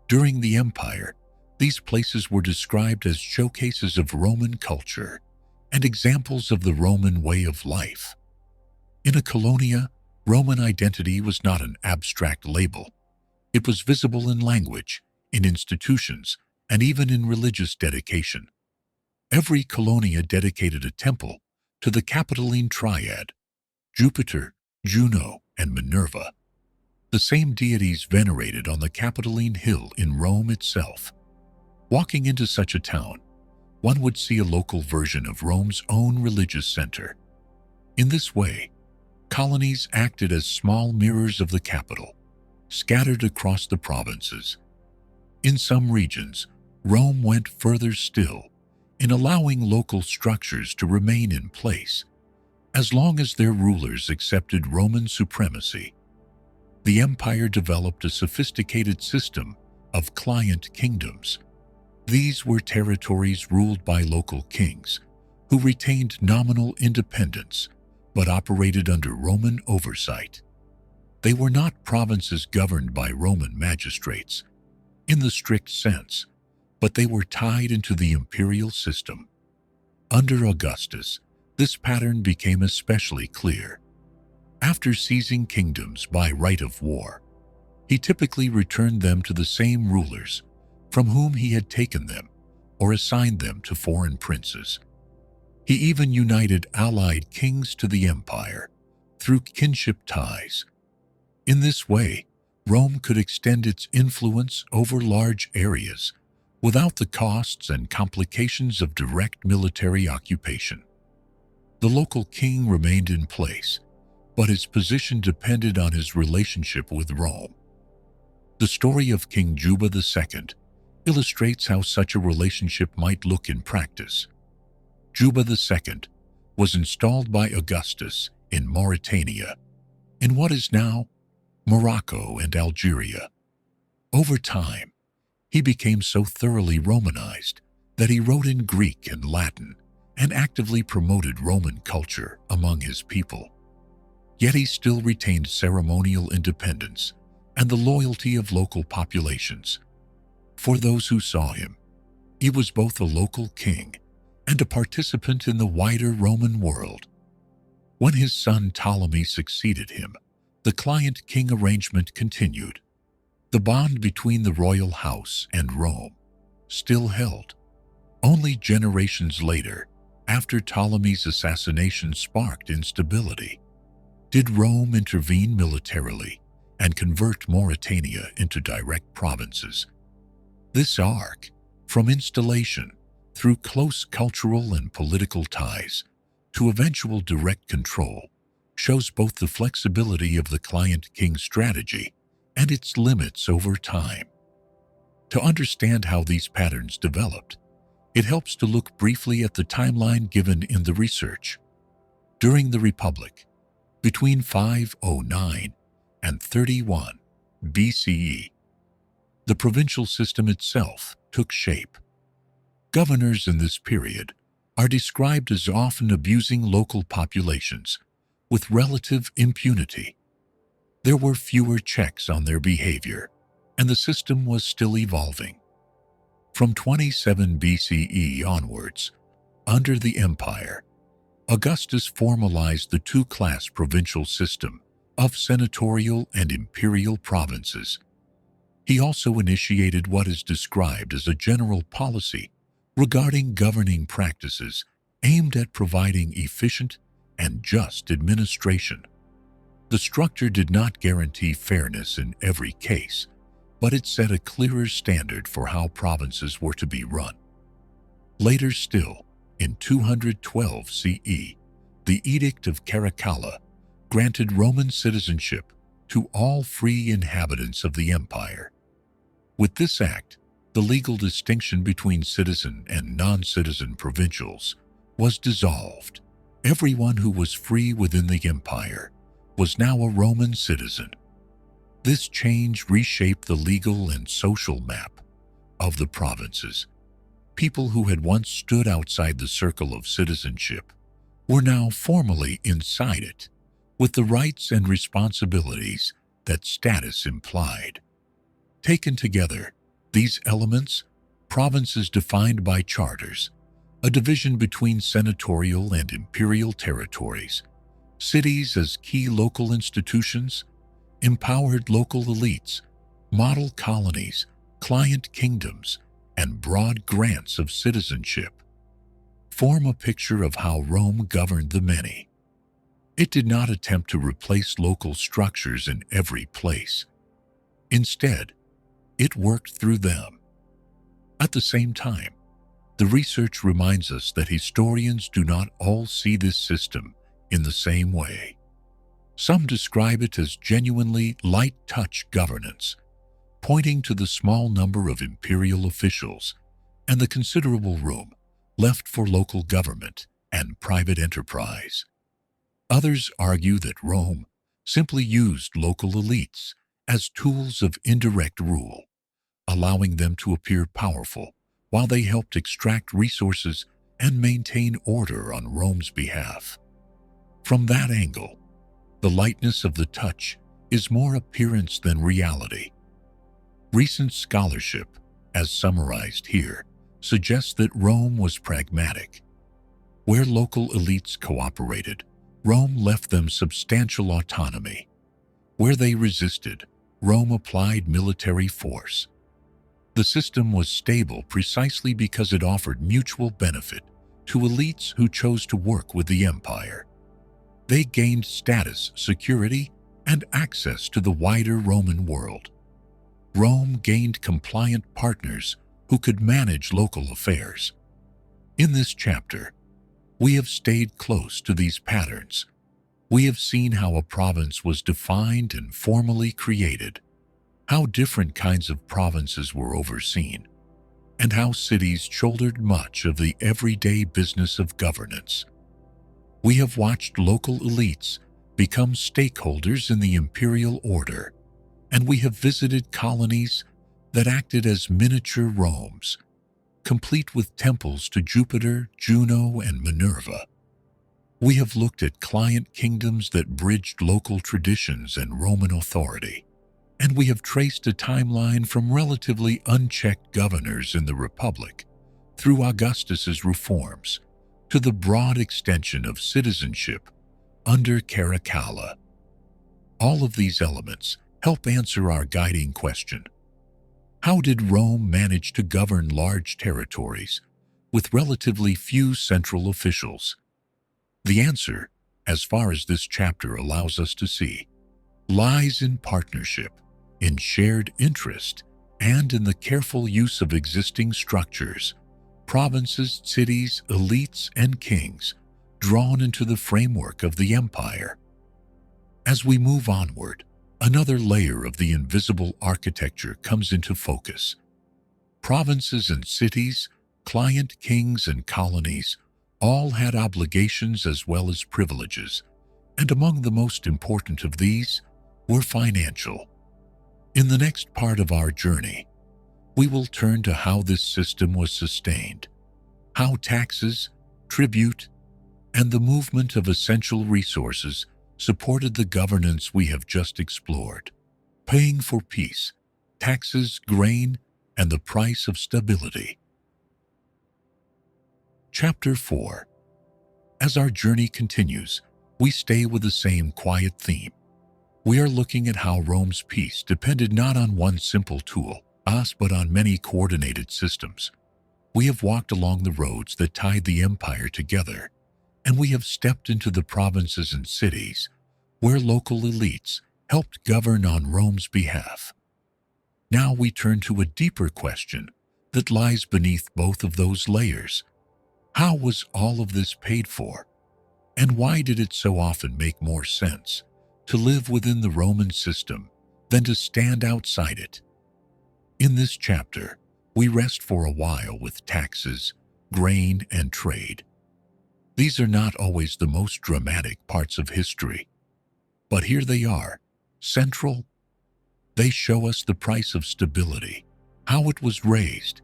During the empire, these places were described as showcases of Roman culture and examples of the Roman way of life. In a colonia, Roman identity was not an abstract label. It was visible in language, in institutions, and even in religious dedication. Every colonia dedicated a temple to the Capitoline Triad: Jupiter, Juno, and Minerva, the same deities venerated on the Capitoline Hill in Rome itself. Walking into such a town, one would see a local version of Rome's own religious center. In this way, colonies acted as small mirrors of the capital, scattered across the provinces. In some regions, Rome went further still in allowing local structures to remain in place, As long as their rulers accepted Roman supremacy, the empire developed a sophisticated system of client kingdoms. These were territories ruled by local kings who retained nominal independence but operated under Roman oversight. They were not provinces governed by Roman magistrates in the strict sense, but they were tied into the imperial system. Under Augustus, this pattern became especially clear. After seizing kingdoms by right of war, he typically returned them to the same rulers from whom he had taken them or assigned them to foreign princes. He even united allied kings to the empire through kinship ties. In this way, Rome could extend its influence over large areas without the costs and complications of direct military occupation. The local king remained in place, but his position depended on his relationship with Rome. The story of King Juba II illustrates how such a relationship might look in practice. Juba II was installed by Augustus in Mauritania, in what is now Morocco and Algeria. Over time, he became so thoroughly Romanized that he wrote in Greek and Latin and actively promoted Roman culture among his people. Yet he still retained ceremonial independence and the loyalty of local populations. For those who saw him, he was both a local king and a participant in the wider Roman world. When his son Ptolemy succeeded him, the client-king arrangement continued. The bond between the royal house and Rome still held. Only generations later, after Ptolemy's assassination sparked instability, did Rome intervene militarily and convert Mauritania into direct provinces. This arc, from installation through close cultural and political ties to eventual direct control, shows both the flexibility of the client-king strategy and its limits over time. To understand how these patterns developed, it helps to look briefly at the timeline given in the research. During the Republic, between 509 and 31 BCE, the provincial system itself took shape. Governors in this period are described as often abusing local populations with relative impunity. There were fewer checks on their behavior, and the system was still evolving. From 27 BCE onwards, under the empire, Augustus formalized the two-class provincial system of senatorial and imperial provinces. He also initiated what is described as a general policy regarding governing practices aimed at providing efficient and just administration. The structure did not guarantee fairness in every case, but it set a clearer standard for how provinces were to be run. Later still, in 212 CE, the Edict of Caracalla granted Roman citizenship to all free inhabitants of the empire. With this act, the legal distinction between citizen and non-citizen provincials was dissolved. Everyone who was free within the empire was now a Roman citizen. This change reshaped the legal and social map of the provinces. People who had once stood outside the circle of citizenship were now formally inside it, with the rights and responsibilities that status implied. Taken together, these elements, provinces defined by charters, a division between senatorial and imperial territories, cities as key local institutions, empowered local elites, model colonies, client kingdoms, and broad grants of citizenship, form a picture of how Rome governed the many. It did not attempt to replace local structures in every place. Instead, it worked through them. At the same time, the research reminds us that historians do not all see this system in the same way. Some describe it as genuinely light-touch governance, pointing to the small number of imperial officials and the considerable room left for local government and private enterprise. Others argue that Rome simply used local elites as tools of indirect rule, allowing them to appear powerful while they helped extract resources and maintain order on Rome's behalf. From that angle, the lightness of the touch is more appearance than reality. Recent scholarship, as summarized here, suggests that Rome was pragmatic. Where local elites cooperated, Rome left them substantial autonomy. Where they resisted, Rome applied military force. The system was stable precisely because it offered mutual benefit to elites who chose to work with the empire. They gained status, security, and access to the wider Roman world. Rome gained compliant partners who could manage local affairs. In this chapter, we have stayed close to these patterns. We have seen how a province was defined and formally created, how different kinds of provinces were overseen, and how cities shouldered much of the everyday business of governance. We have watched local elites become stakeholders in the imperial order, and we have visited colonies that acted as miniature Romes, complete with temples to Jupiter, Juno, and Minerva. We have looked at client kingdoms that bridged local traditions and Roman authority, and we have traced a timeline from relatively unchecked governors in the Republic through Augustus's reforms to the broad extension of citizenship under Caracalla. All of these elements help answer our guiding question: how did Rome manage to govern large territories with relatively few central officials? The answer, as far as this chapter allows us to see, lies in partnership, in shared interest, and in the careful use of existing structures, provinces, cities, elites, and kings drawn into the framework of the empire. As we move onward, another layer of the invisible architecture comes into focus. Provinces and cities, client kings and colonies, all had obligations as well as privileges, and among the most important of these were financial. In the next part of our journey, we will turn to how this system was sustained, how taxes, tribute, and the movement of essential resources supported the governance we have just explored, paying for peace, taxes, grain, and the price of stability. Chapter 4. As our journey continues, we stay with the same quiet theme. We are looking at how Rome's peace depended not on one simple tool, us, but on many coordinated systems. We have walked along the roads that tied the empire together, and we have stepped into the provinces and cities where local elites helped govern on Rome's behalf. Now we turn to a deeper question that lies beneath both of those layers. How was all of this paid for? And why did it so often make more sense to live within the Roman system than to stand outside it? In this chapter, we rest for a while with taxes, grain, and trade. These are not always the most dramatic parts of history, but here they are, central. They show us the price of stability, how it was raised,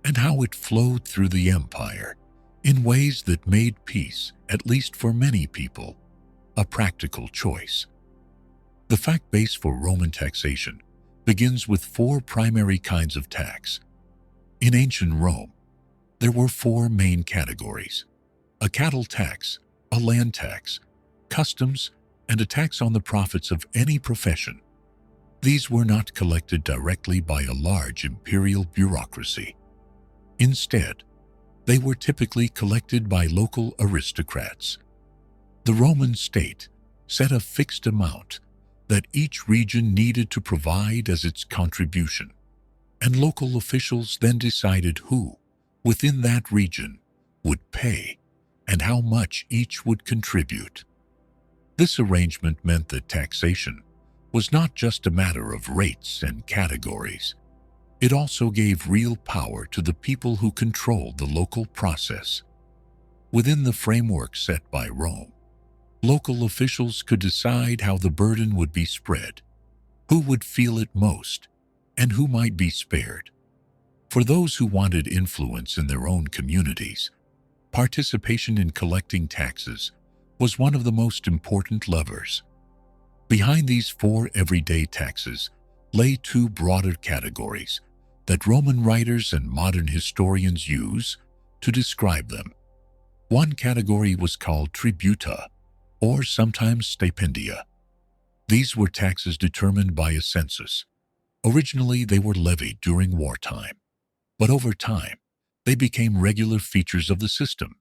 and how it flowed through the empire in ways that made peace, at least for many people, a practical choice. The fact base for Roman taxation begins with 4 primary kinds of tax. In ancient Rome, there were 4 main categories: a cattle tax, a land tax, customs, and a tax on the profits of any profession. These were not collected directly by a large imperial bureaucracy. Instead, they were typically collected by local aristocrats. The Roman state set a fixed amount that each region needed to provide as its contribution, and local officials then decided who, within that region, would pay and how much each would contribute. This arrangement meant that taxation was not just a matter of rates and categories. It also gave real power to the people who controlled the local process. Within the framework set by Rome, Local officials could decide how the burden would be spread, who would feel it most, and who might be spared. For those who wanted influence in their own communities, participation in collecting taxes was one of the most important levers. Behind these four everyday taxes lay two broader categories that Roman writers and modern historians use to describe them. One category was called tributa, or sometimes stipendia. These were taxes determined by a census. Originally, they were levied during wartime, but over time, they became regular features of the system.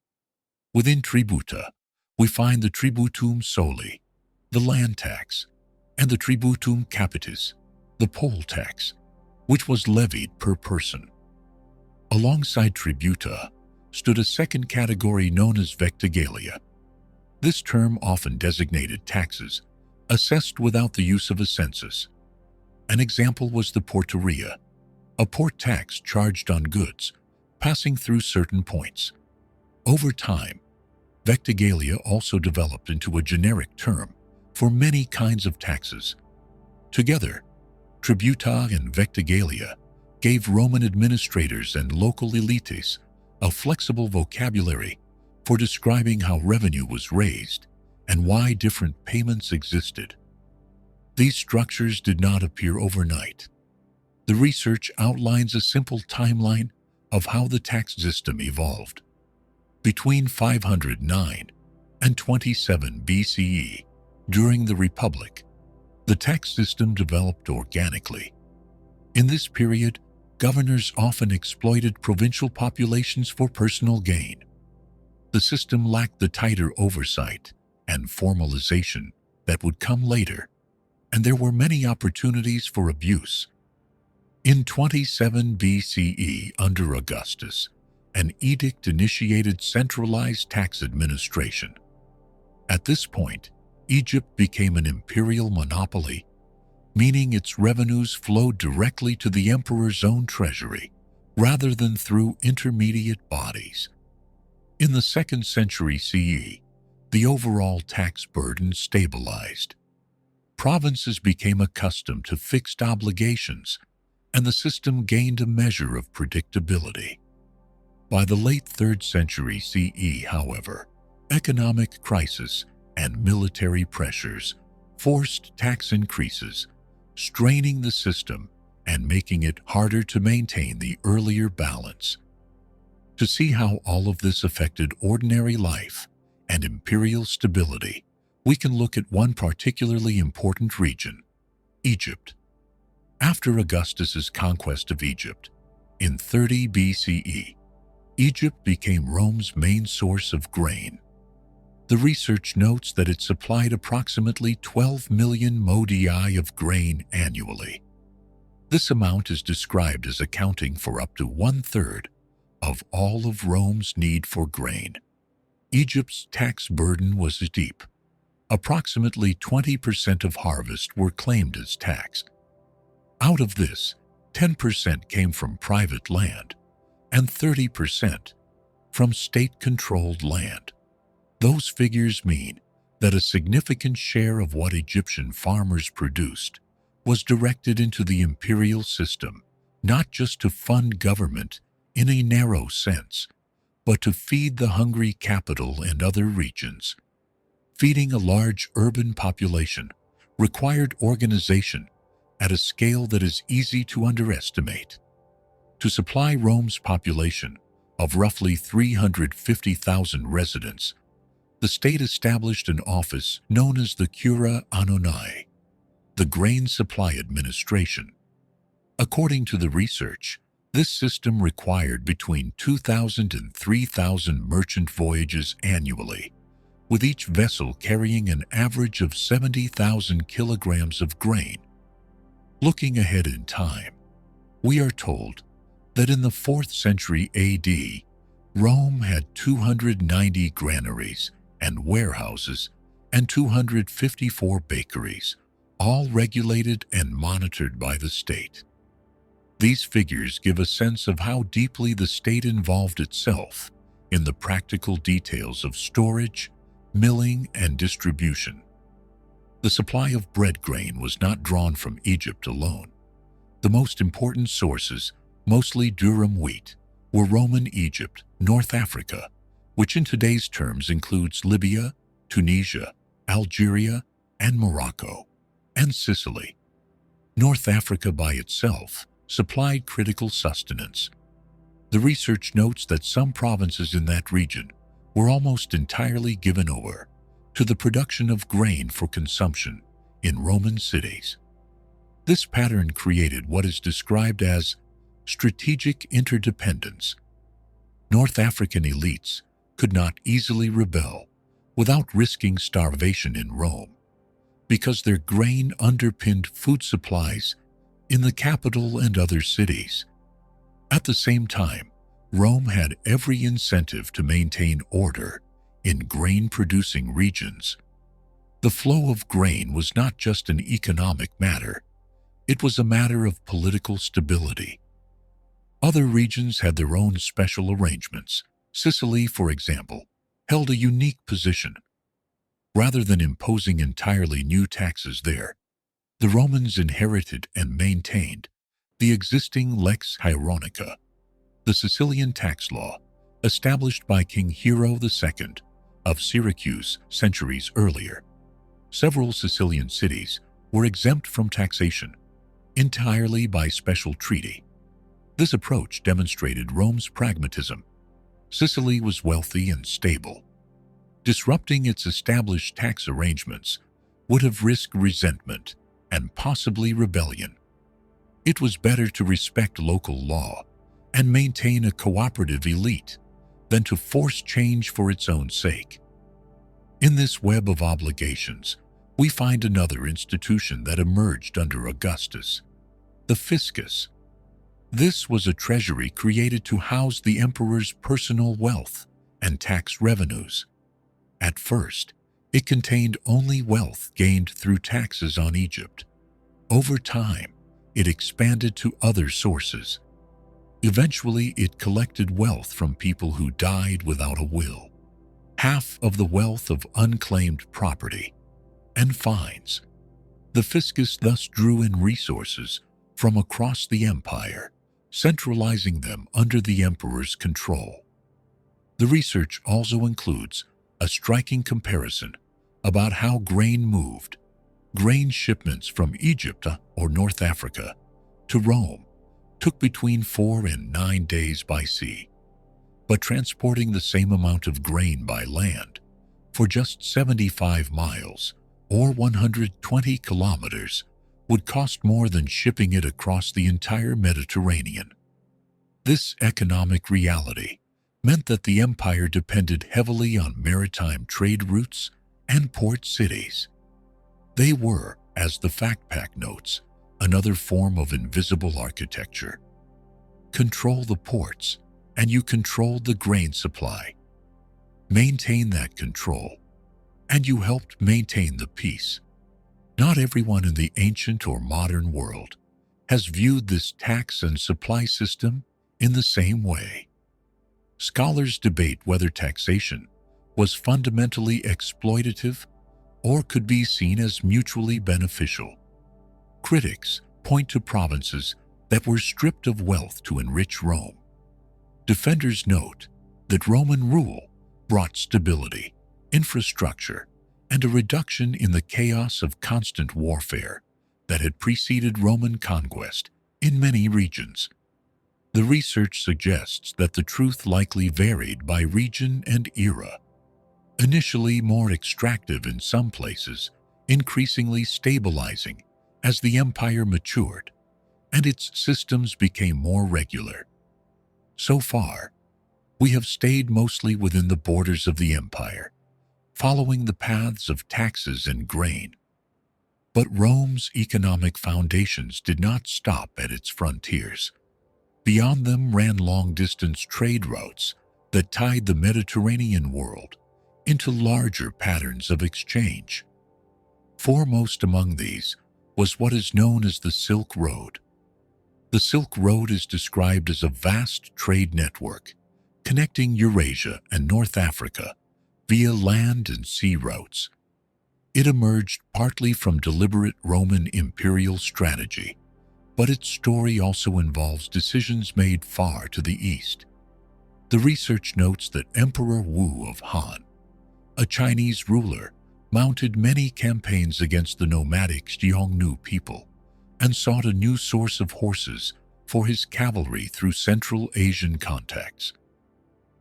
Within tributa, we find the tributum soli, the land tax, and the tributum capitis, the poll tax, which was levied per person. Alongside tributa stood a second category known as vectigalia. This term often designated taxes assessed without the use of a census. An example was the porteria, a port tax charged on goods passing through certain points. Over time, vectigalia also developed into a generic term for many kinds of taxes. Together, tributa and vectigalia gave Roman administrators and local elites a flexible vocabulary for describing how revenue was raised and why different payments existed. These structures did not appear overnight. The research outlines a simple timeline of how the tax system evolved. Between 509 and 27 BCE, during the Republic, the tax system developed organically. In this period, governors often exploited provincial populations for personal gain. The system lacked the tighter oversight and formalization that would come later, and there were many opportunities for abuse. In 27 BCE, under Augustus, an edict initiated centralized tax administration. At this point, Egypt became an imperial monopoly, meaning its revenues flowed directly to the emperor's own treasury, rather than through intermediate bodies. In the 2nd century CE, the overall tax burden stabilized. Provinces became accustomed to fixed obligations, and the system gained a measure of predictability. By the late 3rd century CE, however, economic crisis and military pressures forced tax increases, straining the system and making it harder to maintain the earlier balance. To see how all of this affected ordinary life and imperial stability, we can look at one particularly important region, Egypt. After Augustus's conquest of Egypt, in 30 BCE, Egypt became Rome's main source of grain. The research notes that it supplied approximately 12 million modii of grain annually. This amount is described as accounting for up to 1/3 of all of Rome's need for grain. Egypt's tax burden was steep. Approximately 20% of harvest were claimed as tax. Out of this, 10% came from private land and 30% from state-controlled land. Those figures mean that a significant share of what Egyptian farmers produced was directed into the imperial system, not just to fund government in a narrow sense, but to feed the hungry capital and other regions. Feeding a large urban population required organization at a scale that is easy to underestimate. To supply Rome's population of roughly 350,000 residents, the state established an office known as the Cura Annonai, the Grain Supply Administration. According to the research, this system required between 2,000 and 3,000 merchant voyages annually, with each vessel carrying an average of 70,000 kilograms of grain. Looking ahead in time, we are told that in the 4th century AD, Rome had 290 granaries and warehouses and 254 bakeries, all regulated and monitored by the state. These figures give a sense of how deeply the state involved itself in the practical details of storage, milling, and distribution. The supply of bread grain was not drawn from Egypt alone. The most important sources, mostly durum wheat, were Roman Egypt, North Africa, which in today's terms includes Libya, Tunisia, Algeria, and Morocco, and Sicily. North Africa by itself supplied critical sustenance. The research notes that some provinces in that region were almost entirely given over to the production of grain for consumption in Roman cities. This pattern created what is described as strategic interdependence. North African elites could not easily rebel without risking starvation in Rome, because their grain underpinned food supplies in the capital and other cities. At the same time, Rome had every incentive to maintain order in grain-producing regions. The flow of grain was not just an economic matter, it was a matter of political stability. Other regions had their own special arrangements. Sicily, for example, held a unique position. Rather than imposing entirely new taxes there, the Romans inherited and maintained the existing lex hieronica, the Sicilian tax law, established by King Hero II of Syracuse centuries earlier. Several Sicilian cities were exempt from taxation entirely by special treaty. This approach demonstrated Rome's pragmatism. Sicily was wealthy and stable. Disrupting its established tax arrangements would have risked resentment and possibly rebellion. It was better to respect local law and maintain a cooperative elite than to force change for its own sake. In this web of obligations, we find another institution that emerged under Augustus, the fiscus. This was a treasury created to house the emperor's personal wealth and tax revenues. At first, it contained only wealth gained through taxes on Egypt. Over time, it expanded to other sources. Eventually, it collected wealth from people who died without a will, half of the wealth of unclaimed property, and fines. The fiscus thus drew in resources from across the empire, centralizing them under the emperor's control. The research also includes a striking comparison about how grain moved. Grain shipments from Egypt or North Africa to Rome took between 4 and 9 days by sea, but transporting the same amount of grain by land for just 75 miles or 120 kilometers would cost more than shipping it across the entire Mediterranean. This economic reality meant that the empire depended heavily on maritime trade routes and port cities. They were, as the fact pack notes, another form of invisible architecture. Control the ports, and you control the grain supply. Maintain that control, and you helped maintain the peace. Not everyone in the ancient or modern world has viewed this tax and supply system in the same way. Scholars debate whether taxation was fundamentally exploitative or could be seen as mutually beneficial. Critics point to provinces that were stripped of wealth to enrich Rome. Defenders note that Roman rule brought stability, infrastructure, and a reduction in the chaos of constant warfare that had preceded Roman conquest in many regions. The research suggests that the truth likely varied by region and era. Initially more extractive in some places, increasingly stabilizing as the empire matured and its systems became more regular. So far, we have stayed mostly within the borders of the empire, following the paths of taxes and grain. But Rome's economic foundations did not stop at its frontiers. Beyond them ran long-distance trade routes that tied the Mediterranean world into larger patterns of exchange. Foremost among these was what is known as the Silk Road. The Silk Road is described as a vast trade network connecting Eurasia and North Africa via land and sea routes. It emerged partly from deliberate Roman imperial strategy, but its story also involves decisions made far to the east. The research notes that Emperor Wu of Han, a Chinese ruler, mounted many campaigns against the nomadic Xiongnu people and sought a new source of horses for his cavalry through Central Asian contacts.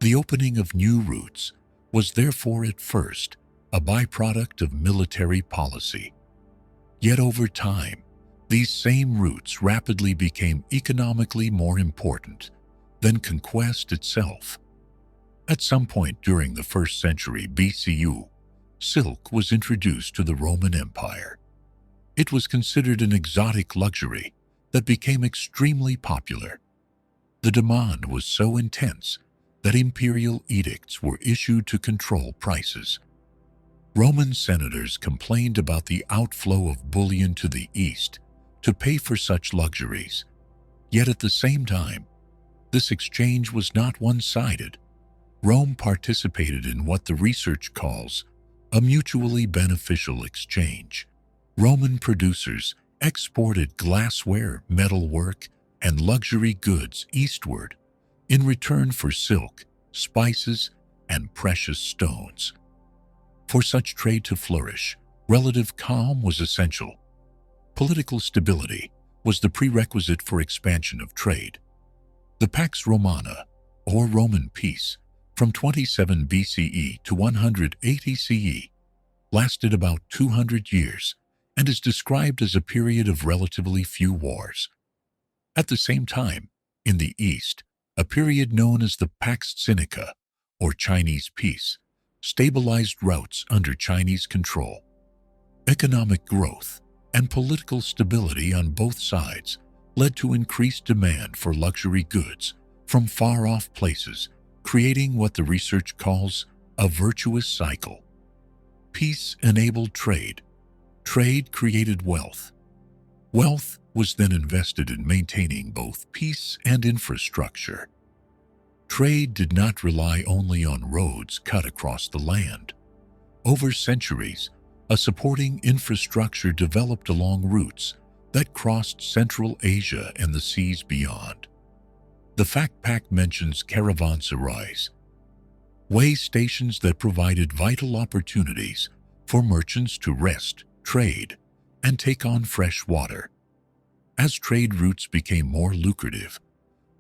The opening of new routes was therefore at first a byproduct of military policy. Yet over time, these same routes rapidly became economically more important than conquest itself. At some point during the 1st century BCU, silk was introduced to the Roman Empire. It was considered an exotic luxury that became extremely popular. The demand was so intense that imperial edicts were issued to control prices. Roman senators complained about the outflow of bullion to the east to pay for such luxuries. Yet at the same time, this exchange was not one-sided. Rome participated in what the research calls a mutually beneficial exchange. Roman producers exported glassware, metalwork, and luxury goods eastward in return for silk, spices, and precious stones. For such trade to flourish, relative calm was essential. Political stability was the prerequisite for expansion of trade. The Pax Romana, or Roman peace, from 27 BCE to 180 CE, lasted about 200 years and is described as a period of relatively few wars. At the same time, in the East, a period known as the Pax Sinica, or Chinese peace, stabilized routes under Chinese control. Economic growth and political stability on both sides led to increased demand for luxury goods from far-off places, creating what the research calls a virtuous cycle. Peace enabled trade. Trade created wealth. Wealth was then invested in maintaining both peace and infrastructure. Trade did not rely only on roads cut across the land. Over centuries, a supporting infrastructure developed along routes that crossed Central Asia and the seas beyond. The fact pack mentions caravanserais, way stations that provided vital opportunities for merchants to rest, trade, and take on fresh water. As trade routes became more lucrative,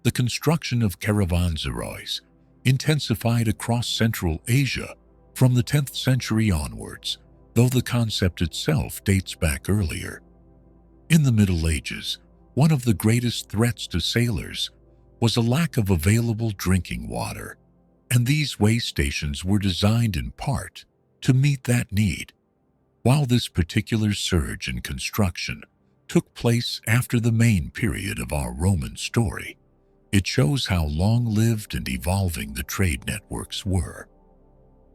the construction of caravanserais intensified across Central Asia from the 10th century onwards, though the concept itself dates back earlier. In the Middle Ages, one of the greatest threats to sailors was a lack of available drinking water, and these way stations were designed in part to meet that need. While this particular surge in construction took place after the main period of our Roman story, it shows how long-lived and evolving the trade networks were.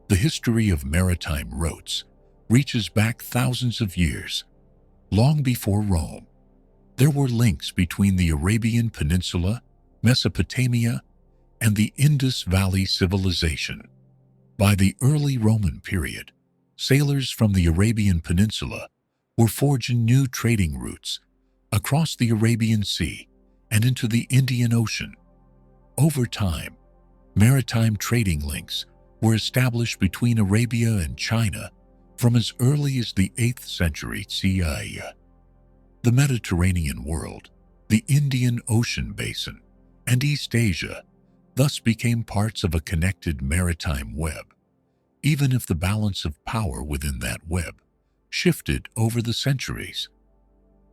The history of maritime routes reaches back thousands of years. Long before Rome, there were links between the Arabian Peninsula, Mesopotamia, and the Indus Valley civilization. By the early Roman period, sailors from the Arabian Peninsula were forging new trading routes across the Arabian Sea and into the Indian Ocean. Over time, maritime trading links were established between Arabia and China from as early as the 8th century CE. The Mediterranean world, the Indian Ocean basin, and East Asia thus became parts of a connected maritime web, even if the balance of power within that web shifted over the centuries.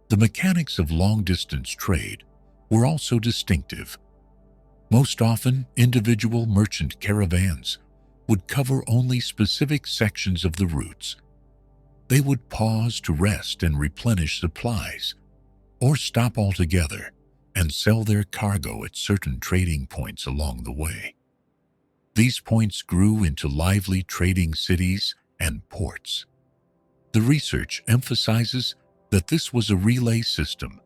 The mechanics of long-distance trade were also distinctive. Most often, individual merchant caravans would cover only specific sections of the routes. They would pause to rest and replenish supplies, or stop altogether and sell their cargo at certain trading points along the way. These points grew into lively trading cities and ports. The research emphasizes that this was a relay system.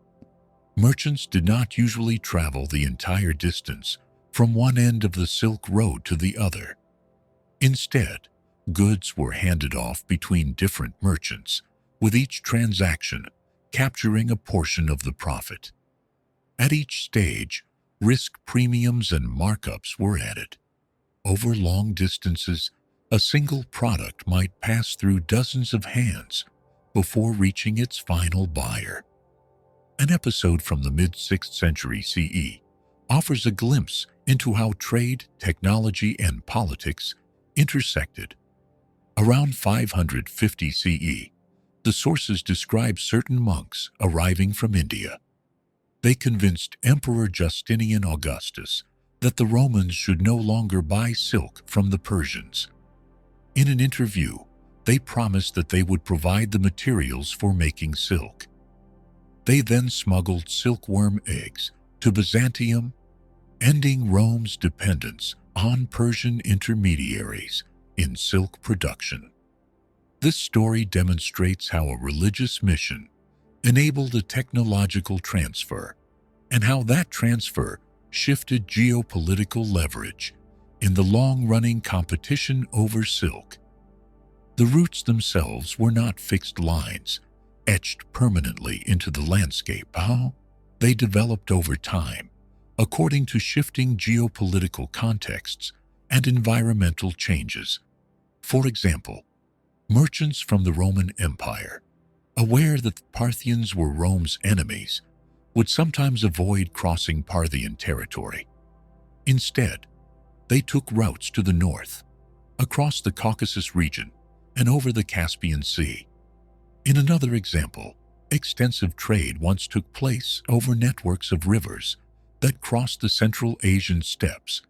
Merchants did not usually travel the entire distance from one end of the Silk Road to the other. Instead, Goods were handed off between different merchants, with each transaction capturing a portion of the profit. At each stage, risk premiums and markups were added. Over long distances, a single product might pass through dozens of hands before reaching its final buyer. An episode from the mid-6th century CE offers a glimpse into how trade, technology, and politics intersected. Around 550 CE, the sources describe certain monks arriving from India. They convinced Emperor Justinian Augustus that the Romans should no longer buy silk from the Persians. In an interview, they promised that they would provide the materials for making silk. They then smuggled silkworm eggs to Byzantium, ending Rome's dependence on Persian intermediaries in silk production. This story demonstrates how a religious mission enabled a technological transfer, and how that transfer shifted geopolitical leverage in the long-running competition over silk. The routes themselves were not fixed lines, etched permanently into the landscape. They developed over time, according to shifting geopolitical contexts and environmental changes. For example, merchants from the Roman Empire, aware that the Parthians were Rome's enemies, would sometimes avoid crossing Parthian territory. Instead, they took routes to the north, across the Caucasus region, and over the Caspian Sea. In another example, extensive trade once took place over networks of rivers that crossed the Central Asian steppes.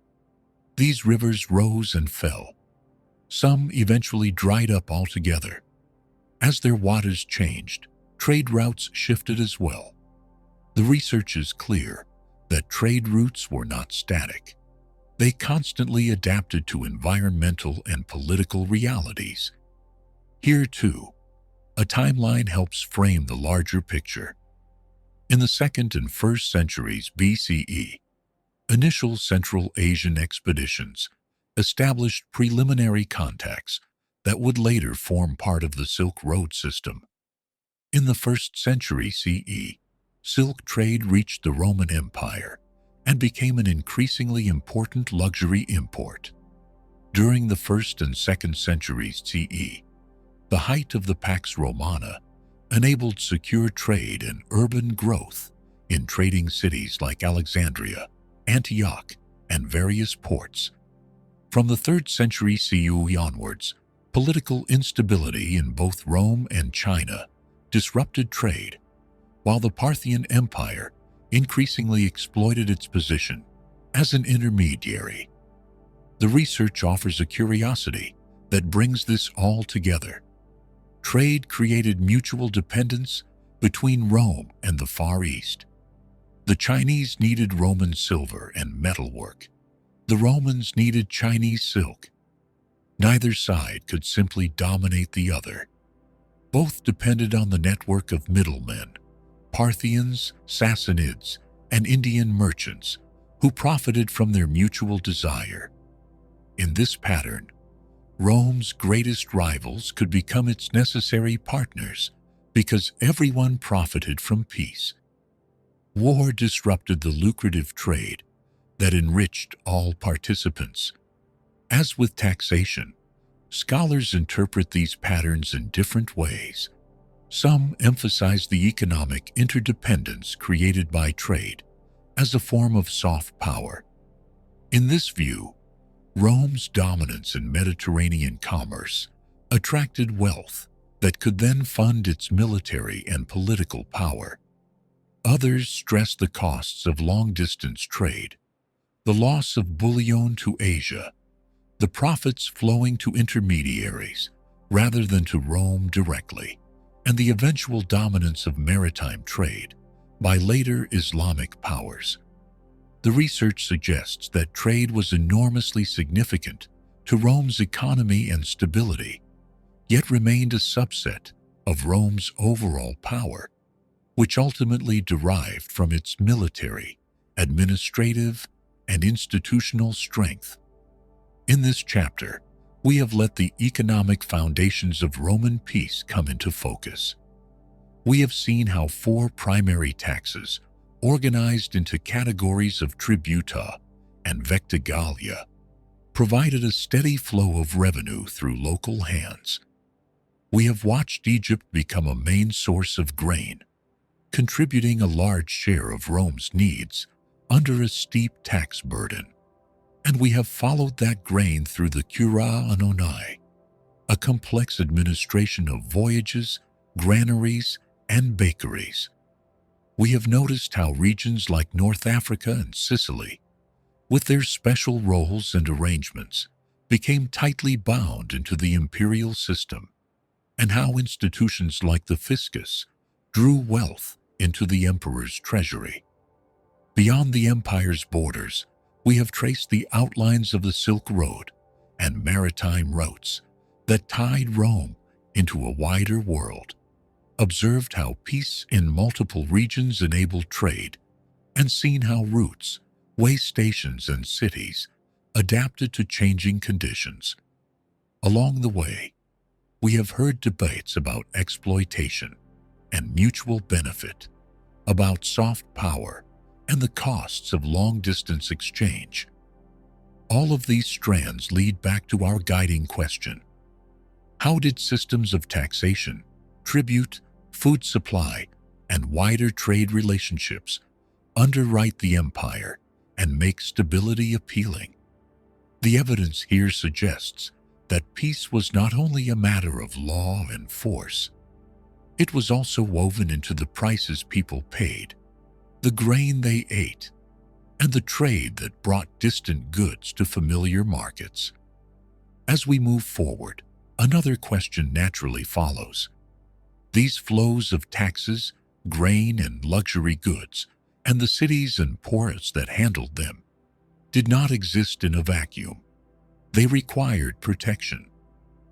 These rivers rose and fell. Some eventually dried up altogether. As their waters changed, trade routes shifted as well. The research is clear that trade routes were not static. They constantly adapted to environmental and political realities. Here, too, a timeline helps frame the larger picture. In the 2nd and 1st centuries BCE, initial Central Asian expeditions established preliminary contacts that would later form part of the Silk Road system. In the 1st century CE, silk trade reached the Roman Empire and became an increasingly important luxury import. During the 1st and 2nd centuries CE, the height of the Pax Romana enabled secure trade and urban growth in trading cities like Alexandria, Antioch, and various ports. From the 3rd century CE onwards, political instability in both Rome and China disrupted trade, while the Parthian Empire increasingly exploited its position as an intermediary. The research offers a curiosity that brings this all together. Trade created mutual dependence between Rome and the Far East. The Chinese needed Roman silver and metalwork. The Romans needed Chinese silk. Neither side could simply dominate the other. Both depended on the network of middlemen, Parthians, Sassanids, and Indian merchants who profited from their mutual desire. In this pattern, Rome's greatest rivals could become its necessary partners because everyone profited from peace. War disrupted the lucrative trade that enriched all participants. As with taxation, scholars interpret these patterns in different ways. Some emphasize the economic interdependence created by trade as a form of soft power. In this view, Rome's dominance in Mediterranean commerce attracted wealth that could then fund its military and political power. Others stress the costs of long-distance trade, the loss of bullion to Asia, the profits flowing to intermediaries rather than to Rome directly, and the eventual dominance of maritime trade by later Islamic powers. The research suggests that trade was enormously significant to Rome's economy and stability, yet remained a subset of Rome's overall power, which ultimately derived from its military, administrative, and institutional strength. In this chapter, we have let the economic foundations of Roman peace come into focus. We have seen how 4 primary taxes, organized into categories of tributa and vectigalia, provided a steady flow of revenue through local hands. We have watched Egypt become a main source of grain, contributing a large share of Rome's needs under a steep tax burden. And we have followed that grain through the Cura Annoni, a complex administration of voyages, granaries, and bakeries. We have noticed how regions like North Africa and Sicily, with their special roles and arrangements, became tightly bound into the imperial system, and how institutions like the fiscus drew wealth into the emperor's treasury. Beyond the empire's borders, we have traced the outlines of the Silk Road and maritime routes that tied Rome into a wider world, observed how peace in multiple regions enabled trade, and seen how routes, way stations, and cities adapted to changing conditions. Along the way, we have heard debates about exploitation and mutual benefit, about soft power and the costs of long-distance exchange. All of these strands lead back to our guiding question: how did systems of taxation, tribute, food supply, and wider trade relationships underwrite the empire and make stability appealing? The evidence here suggests that peace was not only a matter of law and force, it was also woven into the prices people paid, the grain they ate, and the trade that brought distant goods to familiar markets. As we move forward, another question naturally follows. These flows of taxes, grain, and luxury goods, and the cities and ports that handled them, did not exist in a vacuum. They required protection.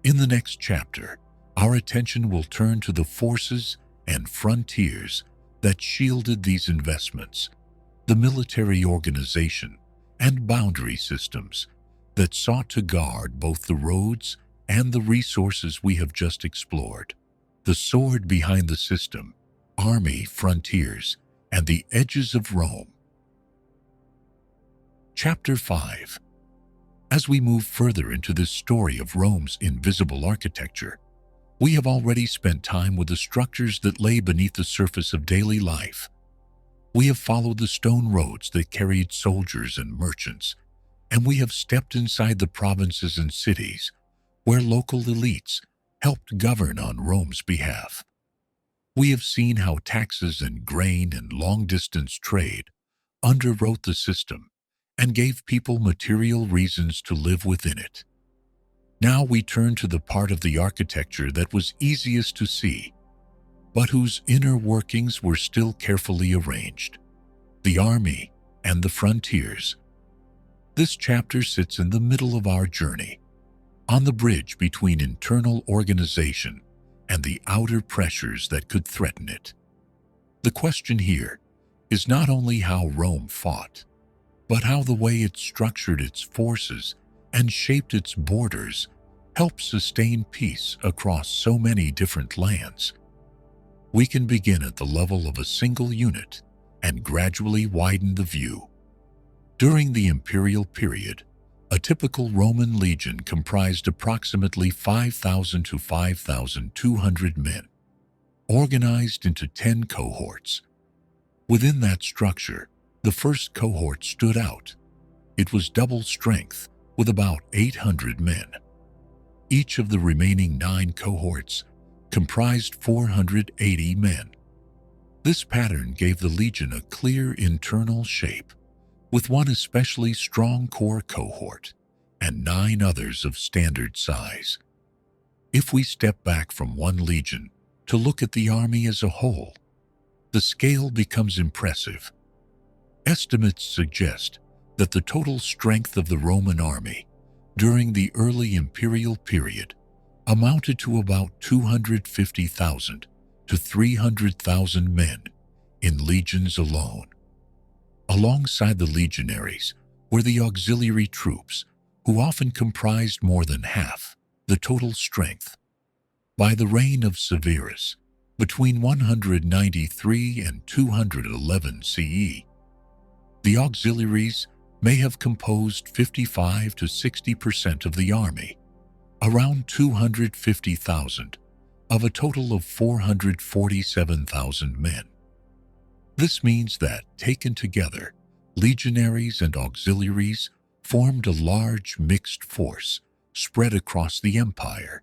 In the next chapter, our attention will turn to the forces and frontiers that shielded these investments, the military organization and boundary systems that sought to guard both the roads and the resources we have just explored. The sword behind the system, army, frontiers, and the edges of Rome. Chapter 5. As we move further into this story of Rome's invisible architecture, we have already spent time with the structures that lay beneath the surface of daily life. We have followed the stone roads that carried soldiers and merchants, and we have stepped inside the provinces and cities where local elites helped govern on Rome's behalf. We have seen how taxes and grain and long-distance trade underwrote the system and gave people material reasons to live within it. Now we turn to the part of the architecture that was easiest to see, but whose inner workings were still carefully arranged: the army and the frontiers. This chapter sits in the middle of our journey, on the bridge between internal organization and the outer pressures that could threaten it. The question here is not only how Rome fought, but how the way it structured its forces and shaped its borders helped sustain peace across so many different lands. We can begin at the level of a single unit and gradually widen the view. During the imperial period, a typical Roman legion comprised approximately 5,000 to 5,200 men, organized into 10 cohorts. Within that structure, the first cohort stood out. It was double strength, with about 800 men. Each of the remaining 9 cohorts comprised 480 men. This pattern gave the legion a clear internal shape, with one especially strong core cohort and 9 others of standard size. If we step back from one legion to look at the army as a whole, the scale becomes impressive. Estimates suggest that the total strength of the Roman army during the early imperial period amounted to about 250,000 to 300,000 men in legions alone. Alongside the legionaries were the auxiliary troops, who often comprised more than half the total strength. By the reign of Severus, between 193 and 211 CE, the auxiliaries may have composed 55 to 60% of the army, around 250,000 of a total of 447,000 men. This means that, taken together, legionaries and auxiliaries formed a large mixed force spread across the empire.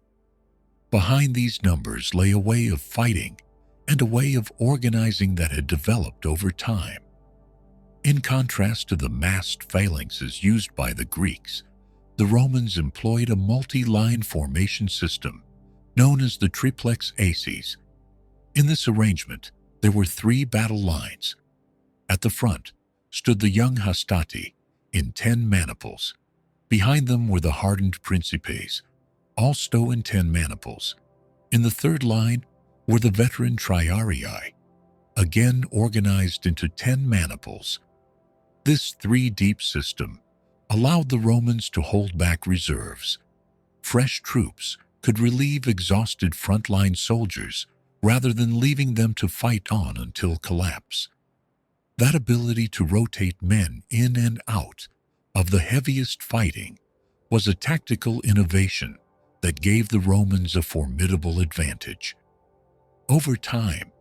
Behind these numbers lay a way of fighting and a way of organizing that had developed over time. In contrast to the massed phalanxes used by the Greeks, the Romans employed a multi-line formation system known as the triplex acies. In this arrangement, there were 3 battle lines. At the front stood the young hastati in 10 maniples. Behind them were the hardened principes, also in 10 maniples. In the third line were the veteran triarii, again organized into 10 maniples. This 3-deep system allowed the Romans to hold back reserves. Fresh troops could relieve exhausted frontline soldiers rather than leaving them to fight on until collapse. That ability to rotate men in and out of the heaviest fighting was a tactical innovation that gave the Romans a formidable advantage. Over time,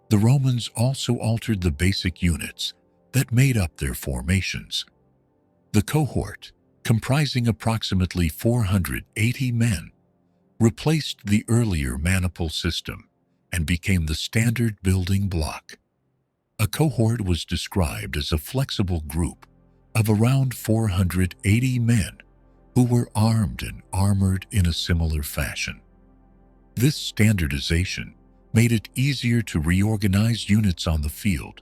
the Romans also altered the basic units that made up their formations. The cohort, comprising approximately 480 men, replaced the earlier maniple system and became the standard building block. A cohort was described as a flexible group of around 480 men who were armed and armored in a similar fashion. This standardization made it easier to reorganize units on the field,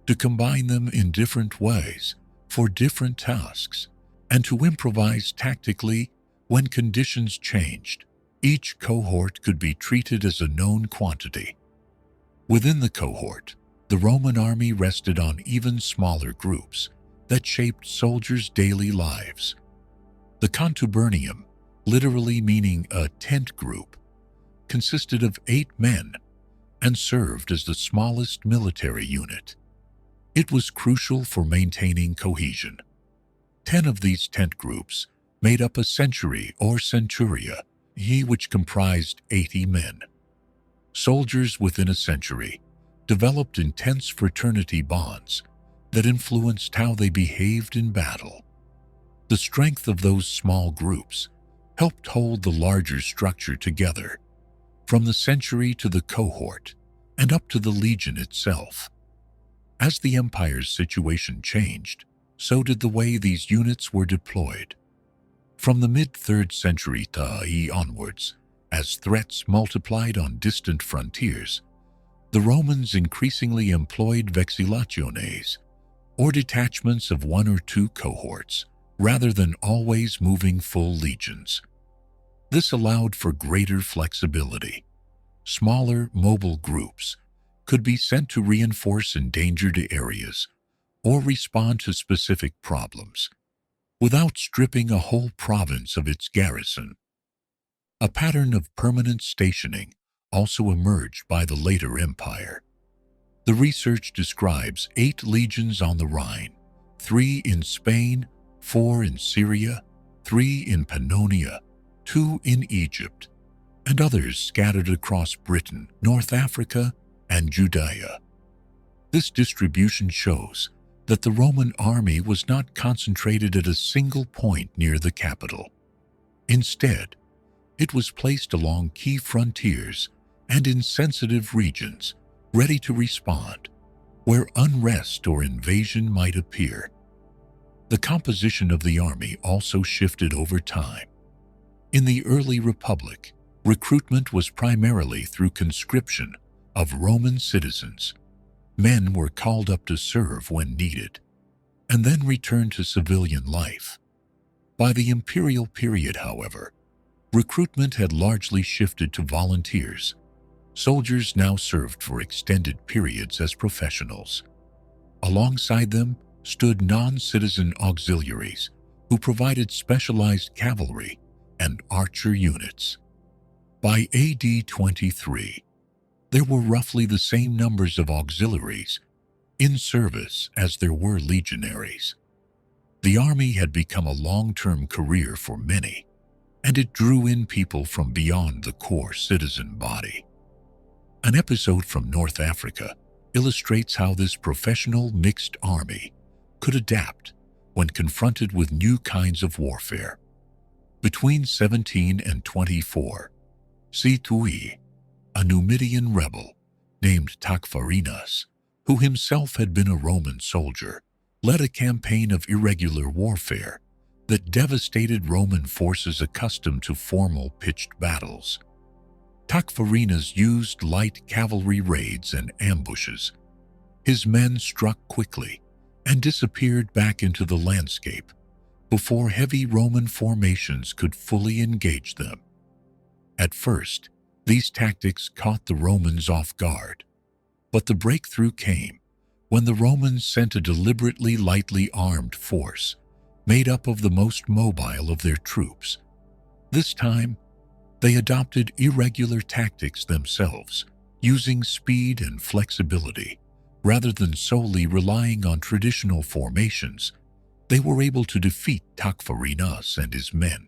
to combine them in different ways for different tasks, and to improvise tactically when conditions changed. Each cohort could be treated as a known quantity. Within the cohort, the Roman army rested on even smaller groups that shaped soldiers' daily lives. The contubernium, literally meaning a tent group, consisted of 8 men and served as the smallest military unit. It was crucial for maintaining cohesion. 10 of these tent groups made up a century or centuria, which comprised 80 men. Soldiers within a century developed intense fraternity bonds that influenced how they behaved in battle. The strength of those small groups helped hold the larger structure together, from the century to the cohort and up to the legion itself. As the empire's situation changed, so did the way these units were deployed. From the mid-3rd century CE onwards, as threats multiplied on distant frontiers, the Romans increasingly employed vexillationes, or detachments of 1 or 2 cohorts, rather than always moving full legions. This allowed for greater flexibility. Smaller, mobile groups could be sent to reinforce endangered areas or respond to specific problems, without stripping a whole province of its garrison. A pattern of permanent stationing also emerged by the later empire. The research describes 8 legions on the Rhine, 3 in Spain, 4 in Syria, 3 in Pannonia, 2 in Egypt, and others scattered across Britain, North Africa, and Judea. This distribution shows that the Roman army was not concentrated at a single point near the capital. Instead, it was placed along key frontiers and in sensitive regions, ready to respond where unrest or invasion might appear. The composition of the army also shifted over time. In the early Republic, recruitment was primarily through conscription of Roman citizens. Men were called up to serve when needed, and then returned to civilian life. By the imperial period, however, recruitment had largely shifted to volunteers. Soldiers now served for extended periods as professionals. Alongside them stood non-citizen auxiliaries who provided specialized cavalry and archer units. By AD 23, there were roughly the same numbers of auxiliaries in service as there were legionaries. The army had become a long-term career for many, and it drew in people from beyond the core citizen body. An episode from North Africa illustrates how this professional mixed army could adapt when confronted with new kinds of warfare. Between 17 and 24, Situi, a Numidian rebel named Tacfarinas, who himself had been a Roman soldier, led a campaign of irregular warfare that devastated Roman forces accustomed to formal pitched battles. Tacfarinas used light cavalry raids and ambushes. His men struck quickly and disappeared back into the landscape before heavy Roman formations could fully engage them. At first, these tactics caught the Romans off guard, but the breakthrough came when the Romans sent a deliberately lightly armed force made up of the most mobile of their troops. This time, they adopted irregular tactics themselves, using speed and flexibility. Rather than solely relying on traditional formations, they were able to defeat Tacfarinas and his men.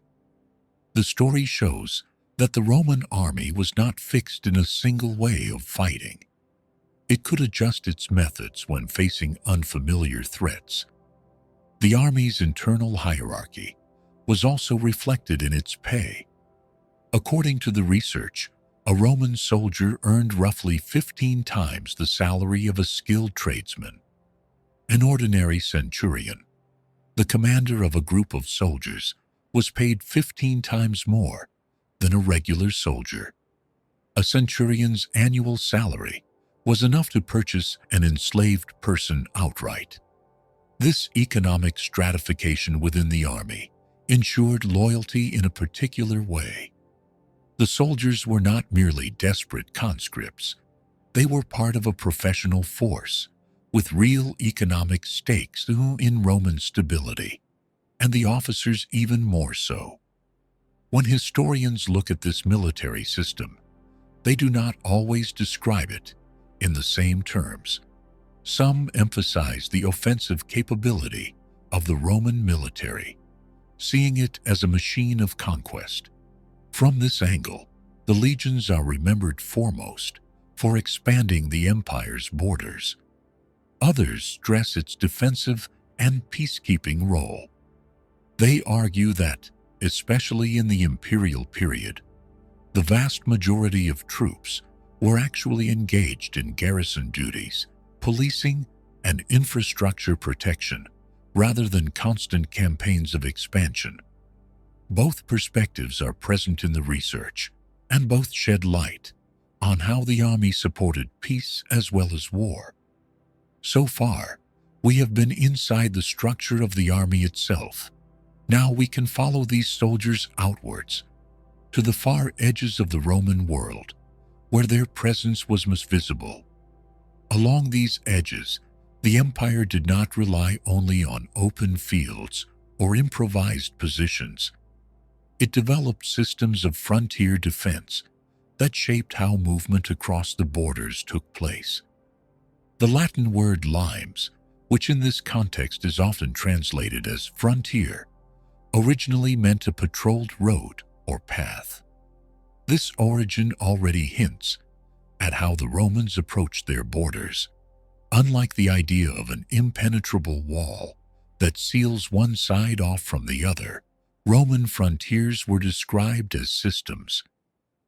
The story shows that the Roman army was not fixed in a single way of fighting. It could adjust its methods when facing unfamiliar threats. The army's internal hierarchy was also reflected in its pay. According to the research, a Roman soldier earned roughly 15 times the salary of a skilled tradesman. An ordinary centurion, the commander of a group of soldiers, was paid 15 times more than a regular soldier. A centurion's annual salary was enough to purchase an enslaved person outright. This economic stratification within the army ensured loyalty in a particular way. The soldiers were not merely desperate conscripts. They were part of a professional force with real economic stakes in Roman stability, and the officers even more so. When historians look at this military system, they do not always describe it in the same terms. Some emphasize the offensive capability of the Roman military, seeing it as a machine of conquest. From this angle, the legions are remembered foremost for expanding the empire's borders. Others stress its defensive and peacekeeping role. They argue that, especially in the imperial period, the vast majority of troops were actually engaged in garrison duties, policing, and infrastructure protection, rather than constant campaigns of expansion. Both perspectives are present in the research, and both shed light on how the army supported peace as well as war. So far, we have been inside the structure of the army itself. Now we can follow these soldiers outwards, to the far edges of the Roman world, where their presence was most visible. Along these edges, the empire did not rely only on open fields or improvised positions. It developed systems of frontier defense that shaped how movement across the borders took place. The Latin word limes, which in this context is often translated as frontier, originally meant a patrolled road or path. This origin already hints at how the Romans approached their borders. Unlike the idea of an impenetrable wall that seals one side off from the other, Roman frontiers were described as systems.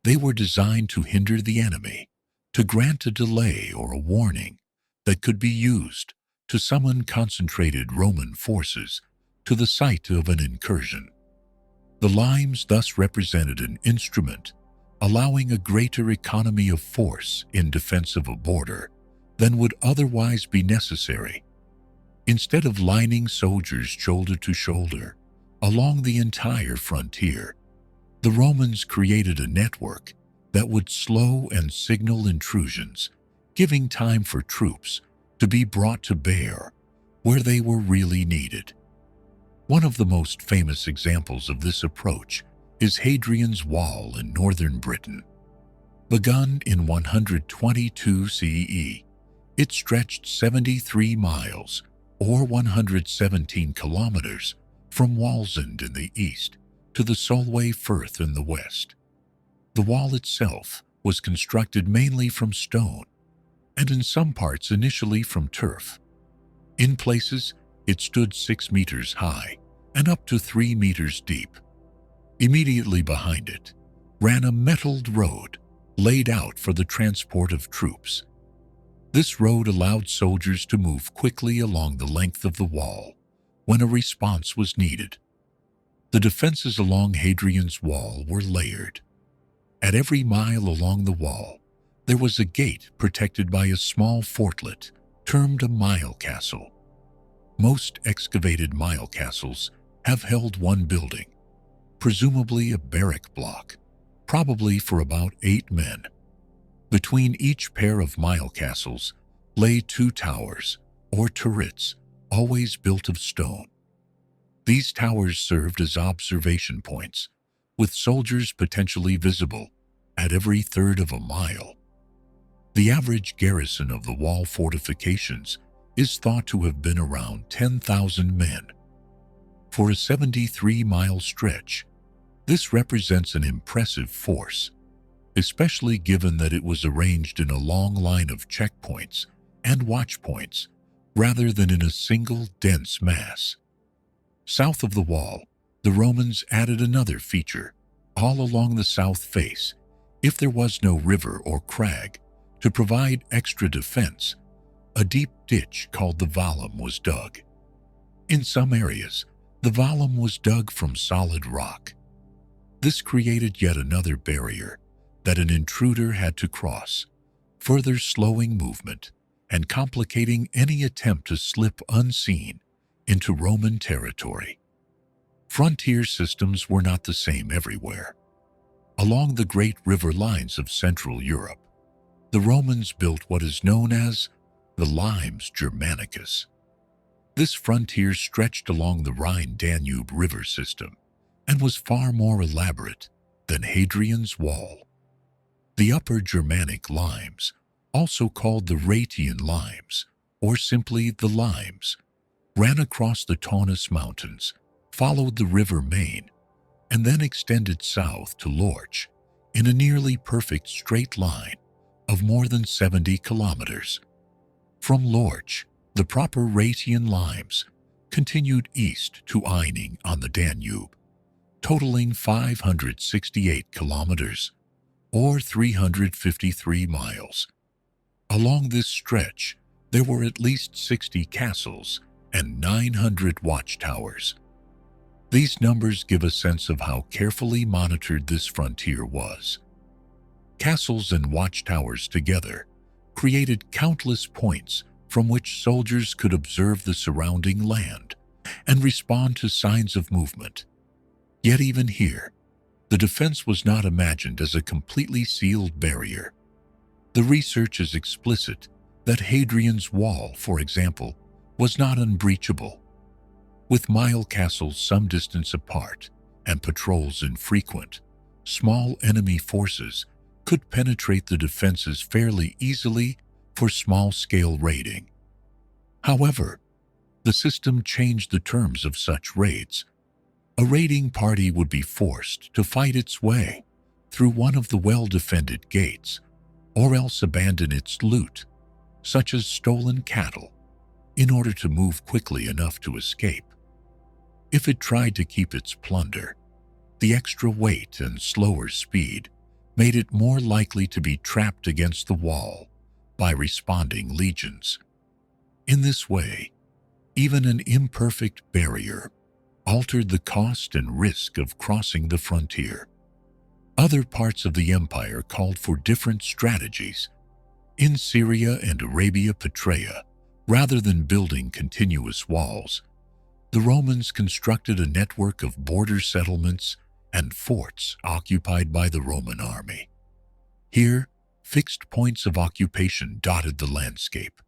They were designed to hinder the enemy, to grant a delay or a warning that could be used to summon concentrated Roman forces to the site of an incursion. The limes thus represented an instrument allowing a greater economy of force in defense of a border than would otherwise be necessary. Instead of lining soldiers shoulder to shoulder along the entire frontier, the Romans created a network that would slow and signal intrusions, giving time for troops to be brought to bear where they were really needed. One of the most famous examples of this approach is Hadrian's Wall in northern Britain. Begun in 122 CE, it stretched 73 miles, or 117 kilometers, from Wallsend in the east to the Solway Firth in the west. The wall itself was constructed mainly from stone, and in some parts initially from turf. In places, it stood 6 meters high and up to 3 meters deep. Immediately behind it ran a metalled road laid out for the transport of troops. This road allowed soldiers to move quickly along the length of the wall when a response was needed. The defenses along Hadrian's Wall were layered. At every mile along the wall, there was a gate protected by a small fortlet termed a mile castle. Most excavated mile castles have held one building, presumably a barrack block, probably for about 8 men. Between each pair of mile castles lay 2 towers, or turrets, always built of stone. These towers served as observation points, with soldiers potentially visible at every third of a mile. The average garrison of the wall fortifications is thought to have been around 10,000 men. For a 73-mile stretch, this represents an impressive force, especially given that it was arranged in a long line of checkpoints and watchpoints rather than in a single dense mass. South of the wall, the Romans added another feature, all along the south face, if there was no river or crag, to provide extra defense. A deep ditch called the vallum was dug. In some areas, the vallum was dug from solid rock. This created yet another barrier that an intruder had to cross, further slowing movement and complicating any attempt to slip unseen into Roman territory. Frontier systems were not the same everywhere. Along the great river lines of Central Europe, the Romans built what is known as the Limes Germanicus. This frontier stretched along the Rhine-Danube river system and was far more elaborate than Hadrian's Wall. The Upper Germanic Limes, also called the Rhaetian Limes, or simply the Limes, ran across the Taunus Mountains, followed the river Main, and then extended south to Lorch in a nearly perfect straight line of more than 70 kilometers. From Lorch, the proper Rhaetian Limes continued east to Eining on the Danube, totaling 568 kilometers, or 353 miles. Along this stretch, there were at least 60 castles and 900 watchtowers. These numbers give a sense of how carefully monitored this frontier was. Castles and watchtowers together created countless points from which soldiers could observe the surrounding land and respond to signs of movement. Yet even here, the defense was not imagined as a completely sealed barrier. The research is explicit that Hadrian's Wall, for example, was not unbreachable. With mile castles some distance apart and patrols infrequent, small enemy forces could penetrate the defenses fairly easily for small-scale raiding. However, the system changed the terms of such raids. A raiding party would be forced to fight its way through one of the well-defended gates, or else abandon its loot, such as stolen cattle, in order to move quickly enough to escape. If it tried to keep its plunder, the extra weight and slower speed made it more likely to be trapped against the wall by responding legions. In this way, even an imperfect barrier altered the cost and risk of crossing the frontier. Other parts of the empire called for different strategies. In Syria and Arabia Petraea, rather than building continuous walls, the Romans constructed a network of border settlements and forts occupied by the Roman army. Here, fixed points of occupation dotted the landscape,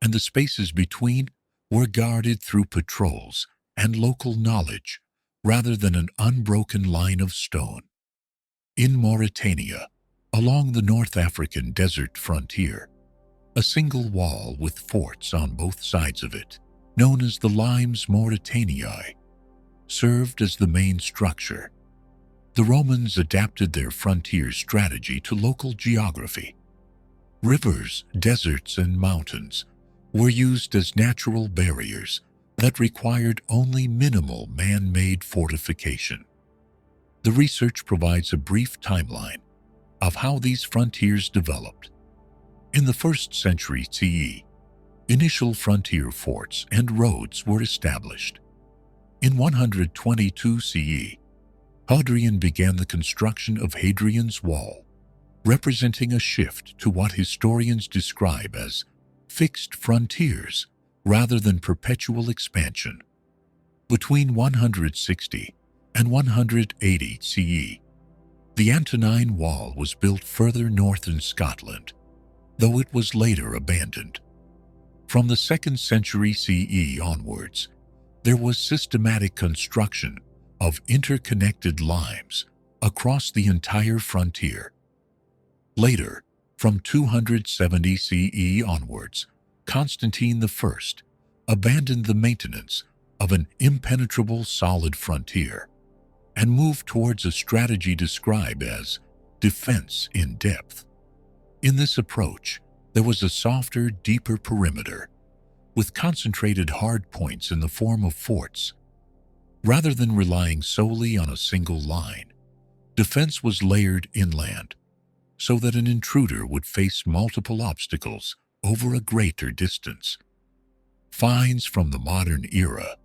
and the spaces between were guarded through patrols and local knowledge rather than an unbroken line of stone. In Mauritania, along the North African desert frontier, a single wall with forts on both sides of it, known as the Limes Mauritaniae, served as the main structure. The Romans adapted their frontier strategy to local geography. Rivers, deserts, and mountains were used as natural barriers that required only minimal man-made fortification. The research provides a brief timeline of how these frontiers developed. In the 1st century CE, initial frontier forts and roads were established. In 122 CE, Hadrian began the construction of Hadrian's Wall, representing a shift to what historians describe as fixed frontiers rather than perpetual expansion. Between 160 and 180 CE, the Antonine Wall was built further north in Scotland, though it was later abandoned. From the 2nd century CE onwards, there was systematic construction of interconnected limes across the entire frontier. Later, from 270 CE onwards, Constantine I abandoned the maintenance of an impenetrable solid frontier and moved towards a strategy described as defense in depth. In this approach, there was a softer, deeper perimeter, with concentrated hard points in the form of forts. Rather than relying solely on a single line, defense was layered inland, so that an intruder would face multiple obstacles over a greater distance. Finds from the modern era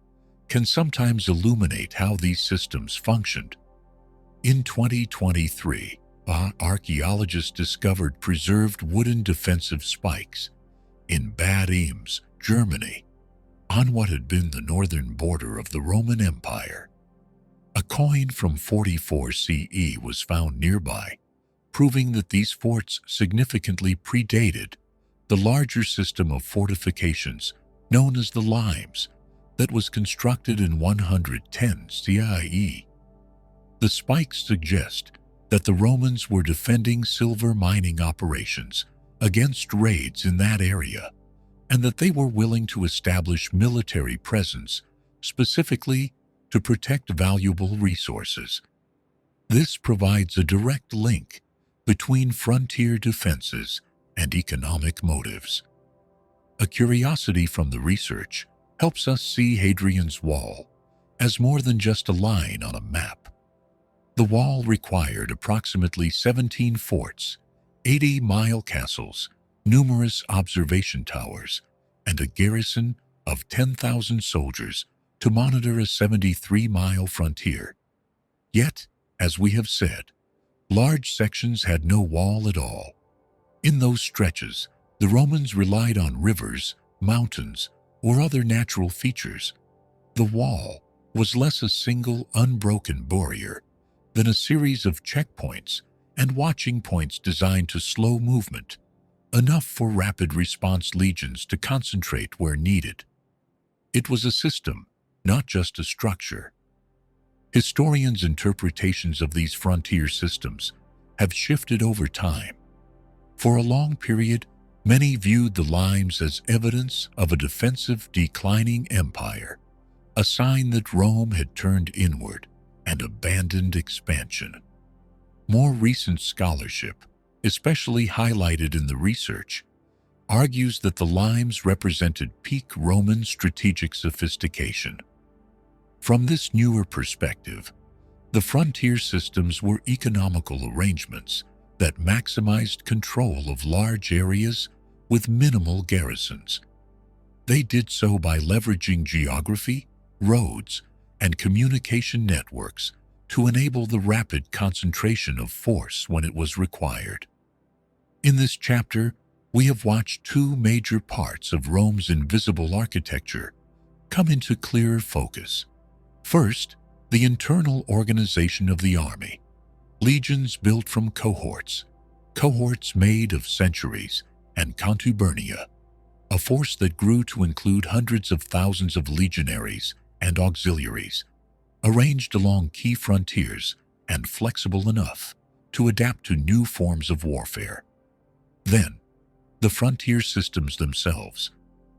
can sometimes illuminate how these systems functioned. In 2023, archaeologists discovered preserved wooden defensive spikes in Bad Ems, Germany, on what had been the northern border of the Roman Empire. A coin from 44 CE was found nearby, proving that these forts significantly predated the larger system of fortifications known as the limes that was constructed in 110 CE. The spikes suggest that the Romans were defending silver mining operations against raids in that area, and that they were willing to establish military presence specifically to protect valuable resources. This provides a direct link between frontier defenses and economic motives. A curiosity from the research helps us see Hadrian's Wall as more than just a line on a map. The wall required approximately 17 forts, 80 mile castles, numerous observation towers, and a garrison of 10,000 soldiers to monitor a 73-mile frontier. Yet, as we have said, large sections had no wall at all. In those stretches, the Romans relied on rivers, mountains, or other natural features. The wall was less a single unbroken barrier than a series of checkpoints and watching points designed to slow movement, enough for rapid response legions to concentrate where needed. It was a system, not just a structure. Historians' interpretations of these frontier systems have shifted over time. For a long period, many viewed the limes as evidence of a defensive, declining empire, a sign that Rome had turned inward and abandoned expansion. More recent scholarship, especially highlighted in the research, argues that the limes represented peak Roman strategic sophistication. From this newer perspective, the frontier systems were economical arrangements that maximized control of large areas with minimal garrisons. They did so by leveraging geography, roads, and communication networks to enable the rapid concentration of force when it was required. In this chapter, we have watched two major parts of Rome's invisible architecture come into clearer focus. First, the internal organization of the army. Legions built from cohorts made of centuries, and contubernia, a force that grew to include hundreds of thousands of legionaries and auxiliaries, arranged along key frontiers and flexible enough to adapt to new forms of warfare. Then, the frontier systems themselves,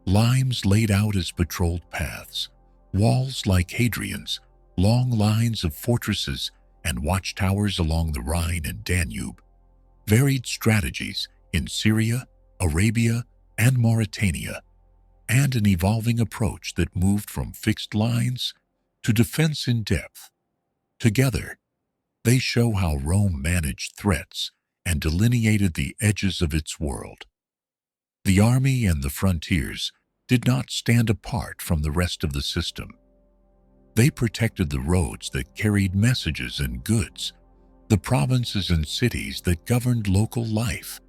limes laid out as patrolled paths, walls like Hadrian's, long lines of fortresses and watchtowers along the Rhine and Danube, varied strategies in Syria, Arabia, and Mauritania, and an evolving approach that moved from fixed lines to defense in depth. Together, they show how Rome managed threats and delineated the edges of its world. The army and the frontiers did not stand apart from the rest of the system. They protected the roads that carried messages and goods, the provinces and cities that governed local life,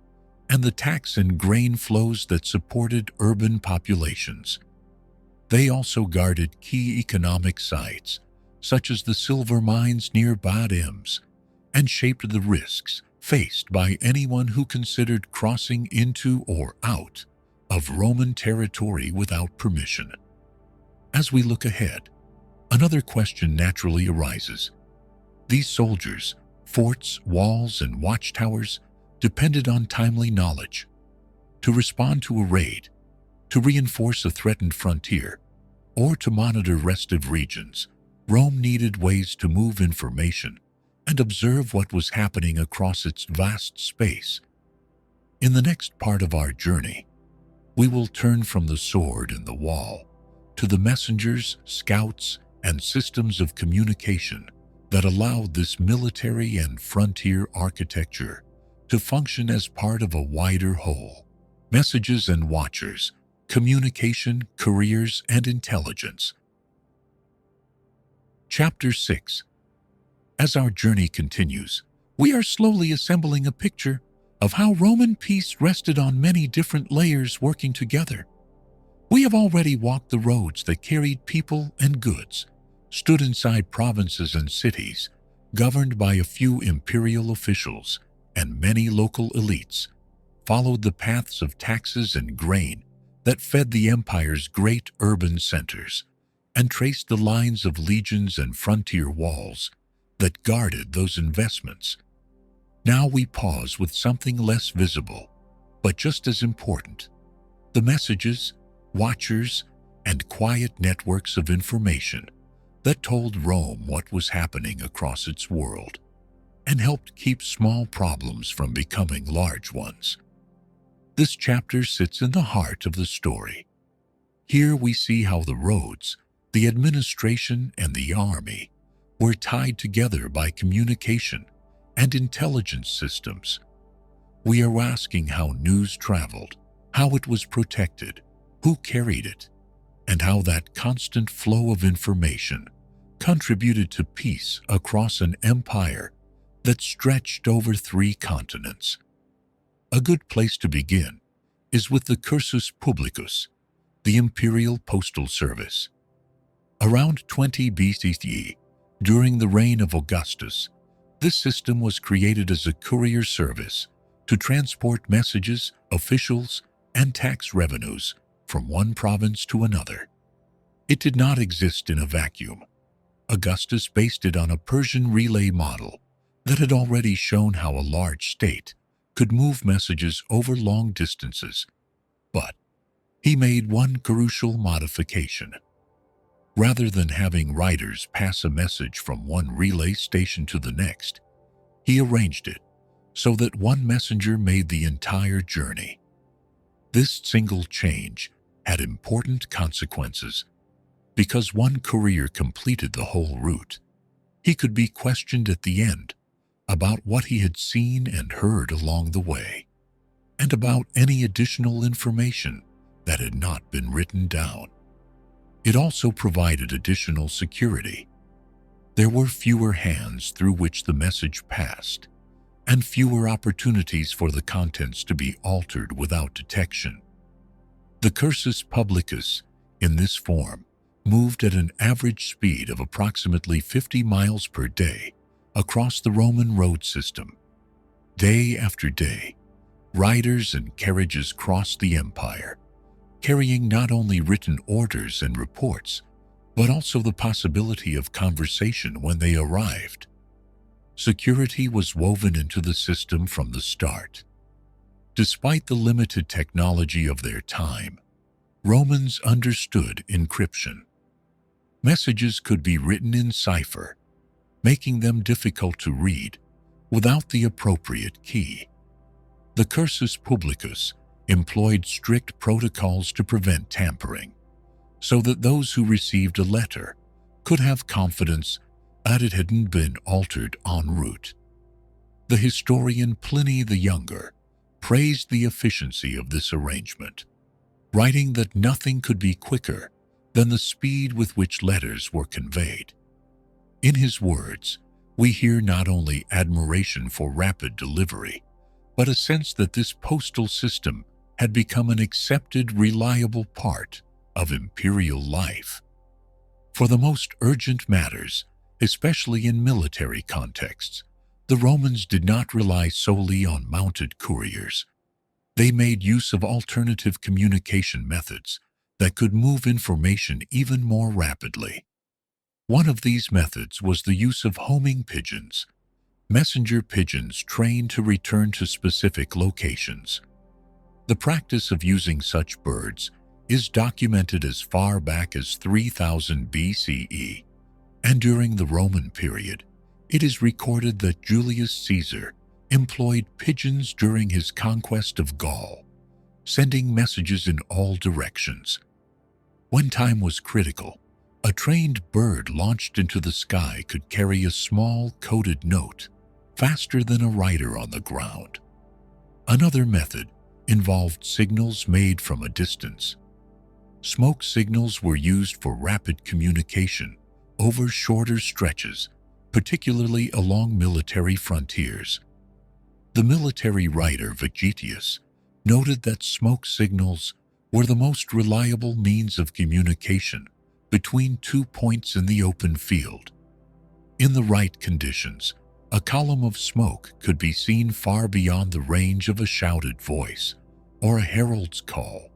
and the tax and grain flows that supported urban populations. They also guarded key economic sites, such as the silver mines near Bad Ems, and shaped the risks faced by anyone who considered crossing into or out of Roman territory without permission. As we look ahead, another question naturally arises. These soldiers, forts, walls, and watchtowers depended on timely knowledge. To respond to a raid, to reinforce a threatened frontier, or to monitor restive regions, Rome needed ways to move information and observe what was happening across its vast space. In the next part of our journey, we will turn from the sword and the wall to the messengers, scouts, and systems of communication that allowed this military and frontier architecture to function as part of a wider whole. Messages and watchers, communication, couriers, and intelligence. Chapter 6. As our journey continues, we are slowly assembling a picture of how Roman peace rested on many different layers working together. We have already walked the roads that carried people and goods, stood inside provinces and cities, governed by a few imperial officials and many local elites, followed the paths of taxes and grain that fed the empire's great urban centers, and traced the lines of legions and frontier walls that guarded those investments. Now we pause with something less visible, but just as important: the messages, watchers, and quiet networks of information that told Rome what was happening across its world and helped keep small problems from becoming large ones. This chapter sits in the heart of the story. Here we see how the roads, the administration, and the army were tied together by communication and intelligence systems. We are asking how news traveled, how it was protected, who carried it, and how that constant flow of information contributed to peace across an empire that stretched over 3 continents. A good place to begin is with the cursus publicus, the imperial postal service. Around 20 BCE, during the reign of Augustus, this system was created as a courier service to transport messages, officials, and tax revenues from one province to another. It did not exist in a vacuum. Augustus based it on a Persian relay model that had already shown how a large state could move messages over long distances. But he made one crucial modification. Rather than having riders pass a message from one relay station to the next, he arranged it so that one messenger made the entire journey. This single change had important consequences. Because one courier completed the whole route, he could be questioned at the end about what he had seen and heard along the way, and about any additional information that had not been written down. It also provided additional security. There were fewer hands through which the message passed, and fewer opportunities for the contents to be altered without detection. The cursus publicus, in this form, moved at an average speed of approximately 50 miles per day across the Roman road system. Day after day, riders and carriages crossed the empire, carrying not only written orders and reports, but also the possibility of conversation when they arrived. Security was woven into the system from the start. Despite the limited technology of their time, Romans understood encryption. Messages could be written in cipher, making them difficult to read without the appropriate key. The cursus publicus employed strict protocols to prevent tampering, so that those who received a letter could have confidence that it hadn't been altered en route. The historian Pliny the Younger praised the efficiency of this arrangement, writing that nothing could be quicker than the speed with which letters were conveyed. In his words, we hear not only admiration for rapid delivery, but a sense that this postal system had become an accepted, reliable part of imperial life. For the most urgent matters, especially in military contexts, the Romans did not rely solely on mounted couriers. They made use of alternative communication methods that could move information even more rapidly. One of these methods was the use of homing pigeons, messenger pigeons trained to return to specific locations. The practice of using such birds is documented as far back as 3000 BCE, and during the Roman period, it is recorded that Julius Caesar employed pigeons during his conquest of Gaul, sending messages in all directions. When time was critical, a trained bird launched into the sky could carry a small coded note faster than a rider on the ground. Another method involved signals made from a distance. Smoke signals were used for rapid communication over shorter stretches, particularly along military frontiers. The military writer Vegetius noted that smoke signals were the most reliable means of communication between 2 points in the open field. In the right conditions, a column of smoke could be seen far beyond the range of a shouted voice or a herald's call,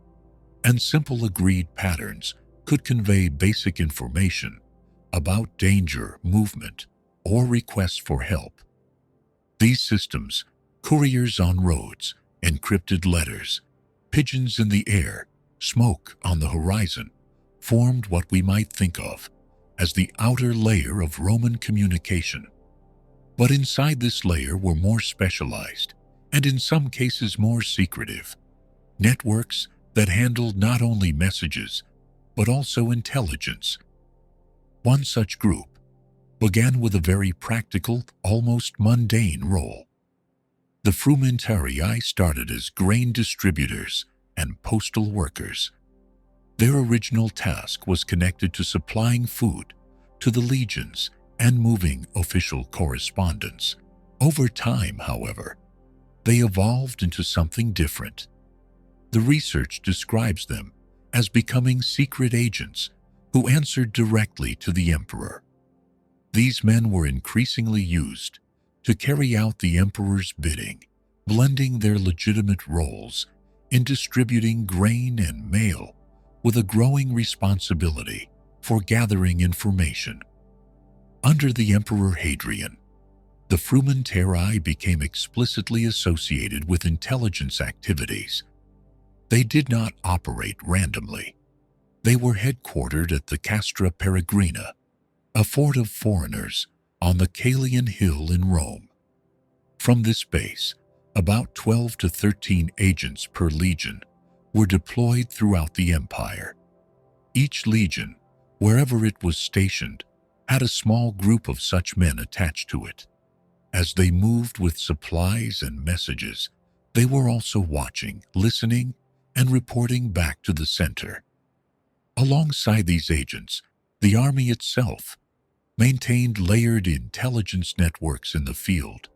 and simple agreed patterns could convey basic information about danger, movement, or requests for help. These systems, couriers on roads, encrypted letters, pigeons in the air, smoke on the horizon, formed what we might think of as the outer layer of Roman communication. But inside this layer were more specialized, and in some cases more secretive, networks that handled not only messages, but also intelligence. One such group began with a very practical, almost mundane role. The frumentarii started as grain distributors and postal workers. Their original task was connected to supplying food to the legions and moving official correspondence. Over time, however, they evolved into something different. The research describes them as becoming secret agents who answered directly to the emperor. These men were increasingly used to carry out the emperor's bidding, blending their legitimate roles in distributing grain and mail with a growing responsibility for gathering information. Under the Emperor Hadrian, the frumentarii became explicitly associated with intelligence activities. They did not operate randomly. They were headquartered at the Castra Peregrina, a fort of foreigners on the Caelian Hill in Rome. From this base, about 12 to 13 agents per legion were deployed throughout the empire. Each legion, wherever it was stationed, had a small group of such men attached to it. As they moved with supplies and messages, they were also watching, listening, and reporting back to the center. Alongside these agents, the army itself maintained layered intelligence networks in the field.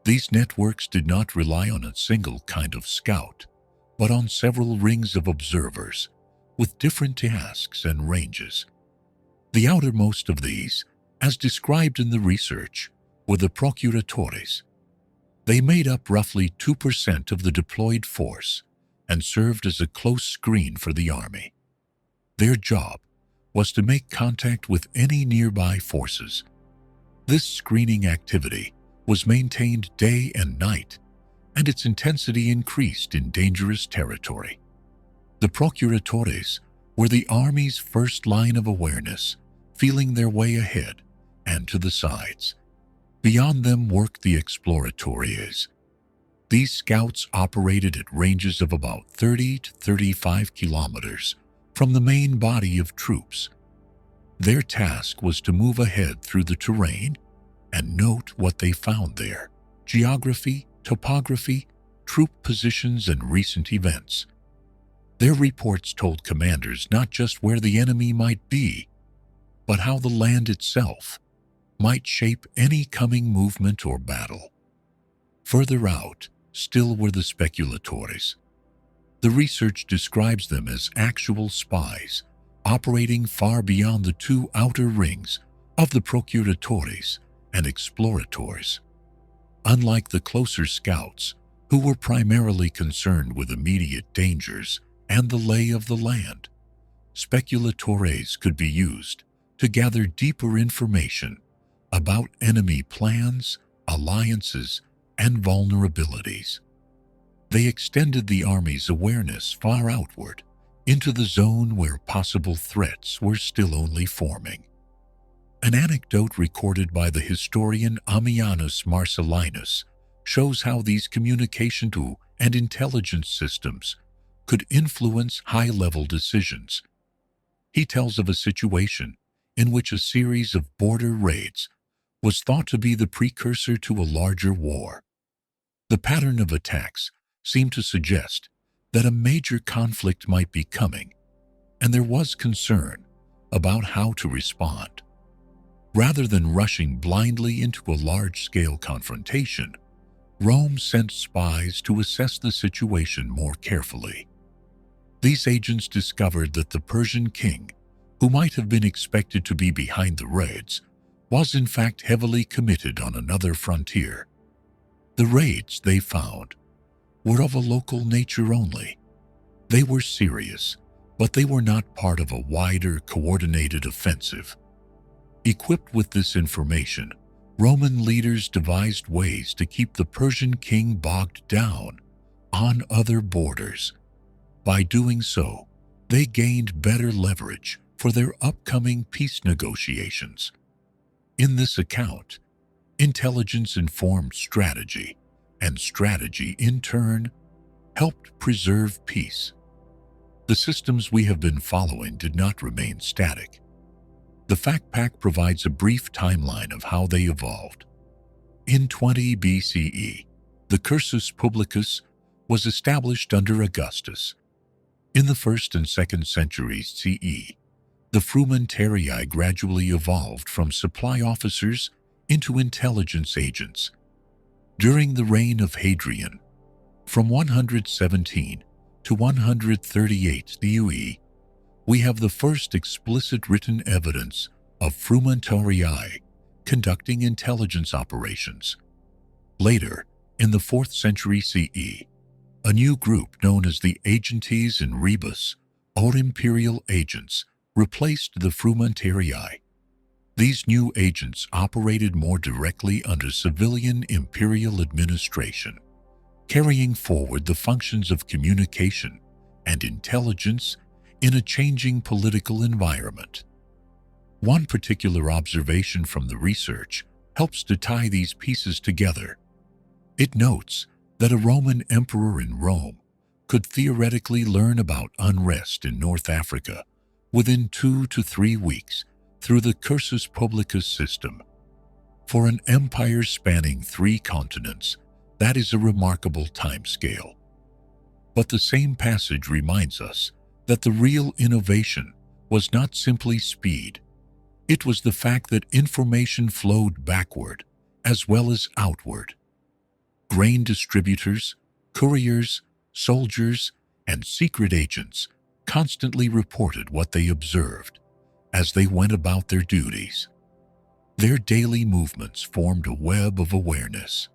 These networks did not rely on a single kind of scout, but on several rings of observers with different tasks and ranges. The outermost of these, as described in the research, were the procuratores. They made up roughly 2% of the deployed force and served as a close screen for the army. Their job was to make contact with any nearby forces. This screening activity was maintained day and night, and its intensity increased in dangerous territory. The procuratores were the army's first line of awareness, feeling their way ahead and to the sides. Beyond them worked the exploratores. These scouts operated at ranges of about 30 to 35 kilometers from the main body of troops. Their task was to move ahead through the terrain and note what they found there: geography, topography, troop positions, and recent events. Their reports told commanders not just where the enemy might be, but how the land itself might shape any coming movement or battle. Further out still were the speculatores. The research describes them as actual spies, operating far beyond the two outer rings of the procuratores and explorators. Unlike the closer scouts, who were primarily concerned with immediate dangers and the lay of the land, speculatores could be used to gather deeper information about enemy plans, alliances, and vulnerabilities. They extended the army's awareness far outward, into the zone where possible threats were still only forming. An anecdote recorded by the historian Ammianus Marcellinus shows how these communication and intelligence systems could influence high-level decisions. He tells of a situation in which a series of border raids was thought to be the precursor to a larger war. The pattern of attacks seemed to suggest that a major conflict might be coming, and there was concern about how to respond. Rather than rushing blindly into a large-scale confrontation, Rome sent spies to assess the situation more carefully. These agents discovered that the Persian king, who might have been expected to be behind the raids, was in fact heavily committed on another frontier. The raids, they found, were of a local nature only. They were serious, but they were not part of a wider, coordinated offensive. Equipped with this information, Roman leaders devised ways to keep the Persian king bogged down on other borders. By doing so, they gained better leverage for their upcoming peace negotiations. In this account, intelligence informed strategy, and strategy, in turn, helped preserve peace. The systems we have been following did not remain static. The fact pack provides a brief timeline of how they evolved. In 20 BCE, the cursus publicus was established under Augustus. In the 1st and 2nd centuries CE, the frumentarii gradually evolved from supply officers into intelligence agents. During the reign of Hadrian, from 117 to 138 CE, we have the first explicit written evidence of frumentarii conducting intelligence operations. Later, in the 4th century CE, a new group known as the agentes in rebus, or imperial agents, replaced the frumentarii. These new agents operated more directly under civilian imperial administration, carrying forward the functions of communication and intelligence in a changing political environment. One particular observation from the research helps to tie these pieces together. It notes that a Roman emperor in Rome could theoretically learn about unrest in North Africa within 2 to 3 weeks through the cursus publicus system. For an empire spanning 3 continents, that is a remarkable timescale. But the same passage reminds us that the real innovation was not simply speed. It was the fact that information flowed backward as well as outward. Grain distributors, couriers, soldiers, and secret agents constantly reported what they observed as they went about their duties. Their daily movements formed a web of awareness.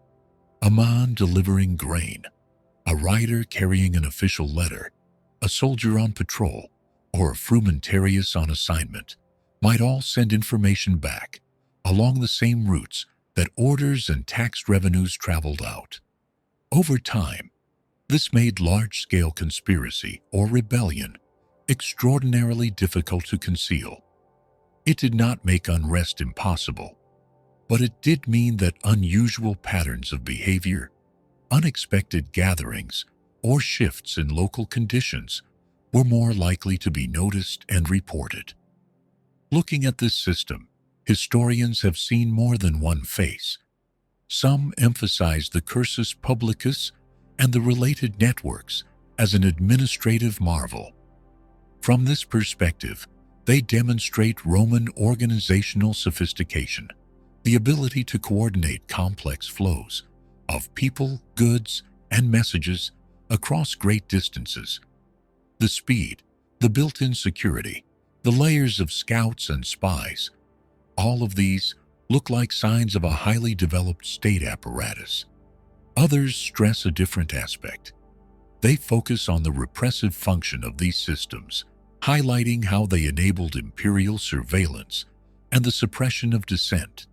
A man delivering grain, a rider carrying an official letter, a soldier on patrol, or a frumentarius on assignment might all send information back along the same routes that orders and tax revenues traveled out. Over time, this made large-scale conspiracy or rebellion extraordinarily difficult to conceal. It did not make unrest impossible, but it did mean that unusual patterns of behavior, unexpected gatherings, or shifts in local conditions were more likely to be noticed and reported. Looking at this system, historians have seen more than one face. Some emphasize the cursus publicus and the related networks as an administrative marvel. From this perspective, they demonstrate Roman organizational sophistication, the ability to coordinate complex flows of people, goods, and messages across great distances. The speed, the built-in security, the layers of scouts and spies, all of these look like signs of a highly developed state apparatus. Others stress a different aspect. They focus on the repressive function of these systems, highlighting how they enabled imperial surveillance and the suppression of dissent.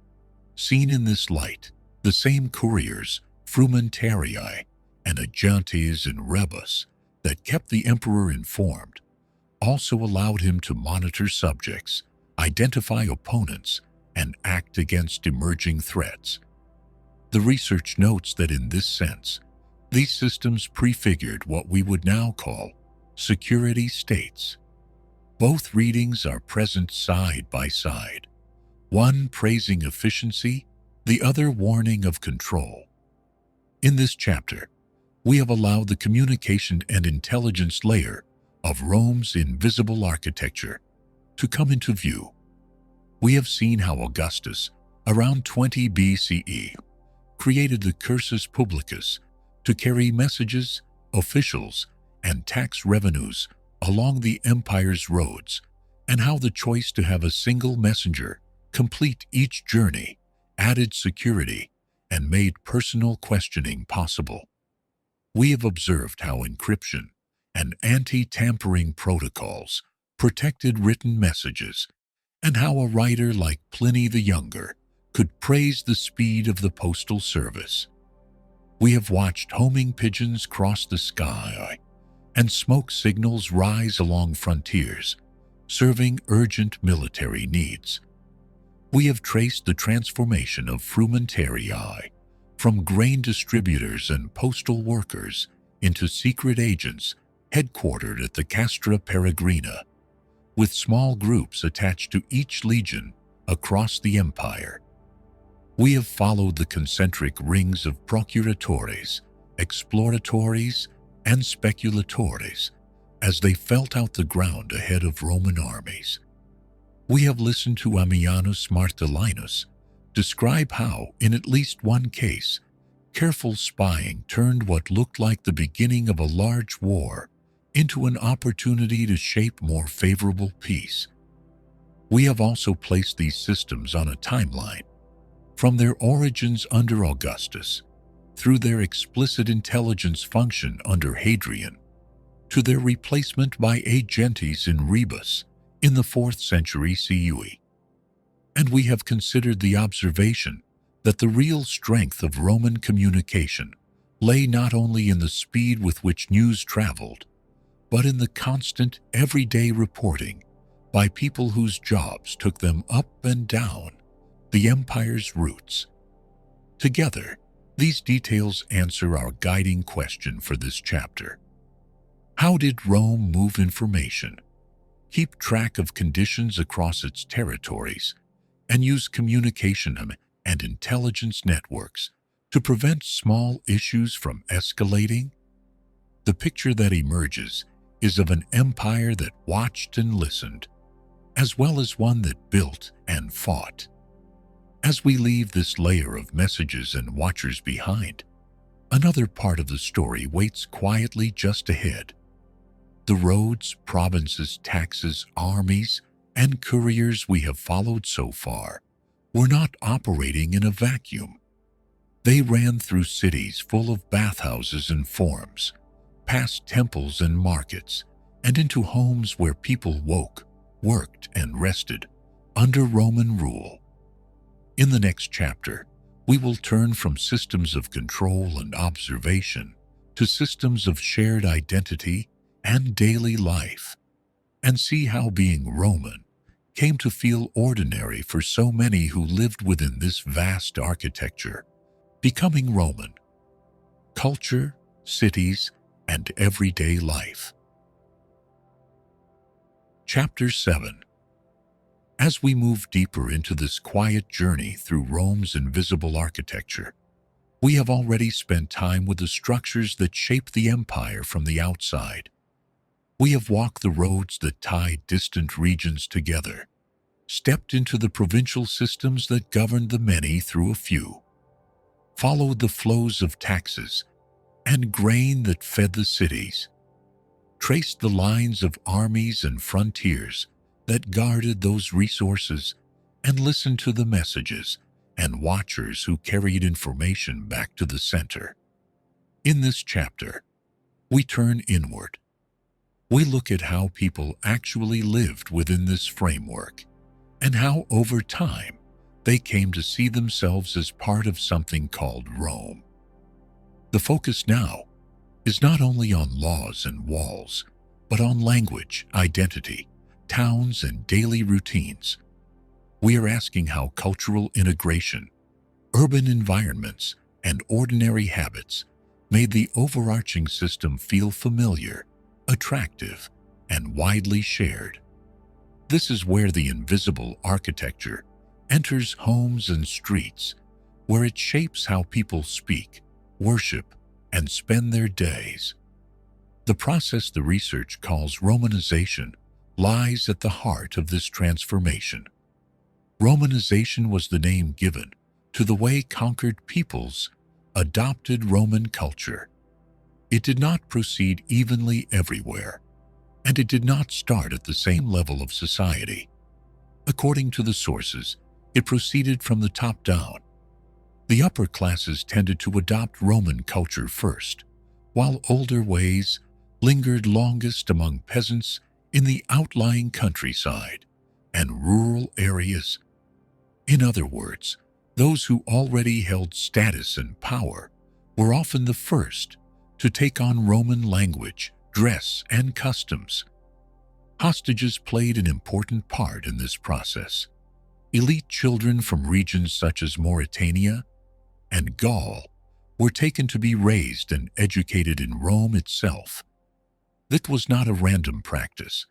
Seen in this light, the same couriers, frumentarii, and agentes in rebus that kept the emperor informed also allowed him to monitor subjects, identify opponents, and act against emerging threats. The research notes that in this sense, these systems prefigured what we would now call security states. Both readings are present side by side, one praising efficiency, the other warning of control. In this chapter, we have allowed the communication and intelligence layer of Rome's invisible architecture to come into view. We have seen how Augustus, around 20 BCE, created the cursus publicus to carry messages, officials, and tax revenues along the empire's roads, and how the choice to have a single messenger complete each journey added security and made personal questioning possible. We have observed how encryption and anti-tampering protocols protected written messages, and how a writer like Pliny the Younger could praise the speed of the postal service. We have watched homing pigeons cross the sky and smoke signals rise along frontiers, serving urgent military needs. We have traced the transformation of frumentarii from grain distributors and postal workers into secret agents headquartered at the Castra Peregrina, with small groups attached to each legion across the empire. We have followed the concentric rings of procuratores, exploratores, and speculatores as they felt out the ground ahead of Roman armies. We have listened to Ammianus Marcellinus describe how, in at least one case, careful spying turned what looked like the beginning of a large war into an opportunity to shape more favorable peace. We have also placed these systems on a timeline, from their origins under Augustus, through their explicit intelligence function under Hadrian, to their replacement by agentes in rebus in the 4th century CE. And we have considered the observation that the real strength of Roman communication lay not only in the speed with which news traveled, but in the constant, everyday reporting by people whose jobs took them up and down the empire's routes. Together, these details answer our guiding question for this chapter. How did Rome move information, keep track of conditions across its territories, and use communication and intelligence networks to prevent small issues from escalating? The picture that emerges is of an empire that watched and listened, as well as one that built and fought. As we leave this layer of messages and watchers behind, another part of the story waits quietly just ahead. The roads, provinces, taxes, armies, and couriers we have followed so far were not operating in a vacuum. They ran through cities full of bathhouses and forums, past temples and markets, and into homes where people woke, worked, and rested under Roman rule. In the next chapter, we will turn from systems of control and observation to systems of shared identity and daily life, and see how being Roman came to feel ordinary for so many who lived within this vast architecture. Becoming Roman: culture, cities, and everyday life. Chapter 7. As we move deeper into this quiet journey through Rome's invisible architecture, we have already spent time with the structures that shape the empire from the outside. We have walked the roads that tie distant regions together, stepped into the provincial systems that governed the many through a few, followed the flows of taxes and grain that fed the cities, traced the lines of armies and frontiers that guarded those resources, and listened to the messages and watchers who carried information back to the center. In this chapter, we turn inward. We look at how people actually lived within this framework, and how over time they came to see themselves as part of something called Rome. The focus now is not only on laws and walls, but on language, identity, towns, and daily routines. We are asking how cultural integration, urban environments, and ordinary habits made the overarching system feel familiar, attractive, and widely shared. This is where the invisible architecture enters homes and streets, where it shapes how people speak, worship, and spend their days. The process the research calls Romanization lies at the heart of this transformation. Romanization was the name given to the way conquered peoples adopted Roman culture. It did not proceed evenly everywhere, and it did not start at the same level of society. According to the sources, it proceeded from the top down. The upper classes tended to adopt Roman culture first, while older ways lingered longest among peasants in the outlying countryside and rural areas. In other words, those who already held status and power were often the first to take on Roman language, dress, and customs. Hostages played an important part in this process. Elite children from regions such as Mauritania and Gaul were taken to be raised and educated in Rome itself. That was not a random practice.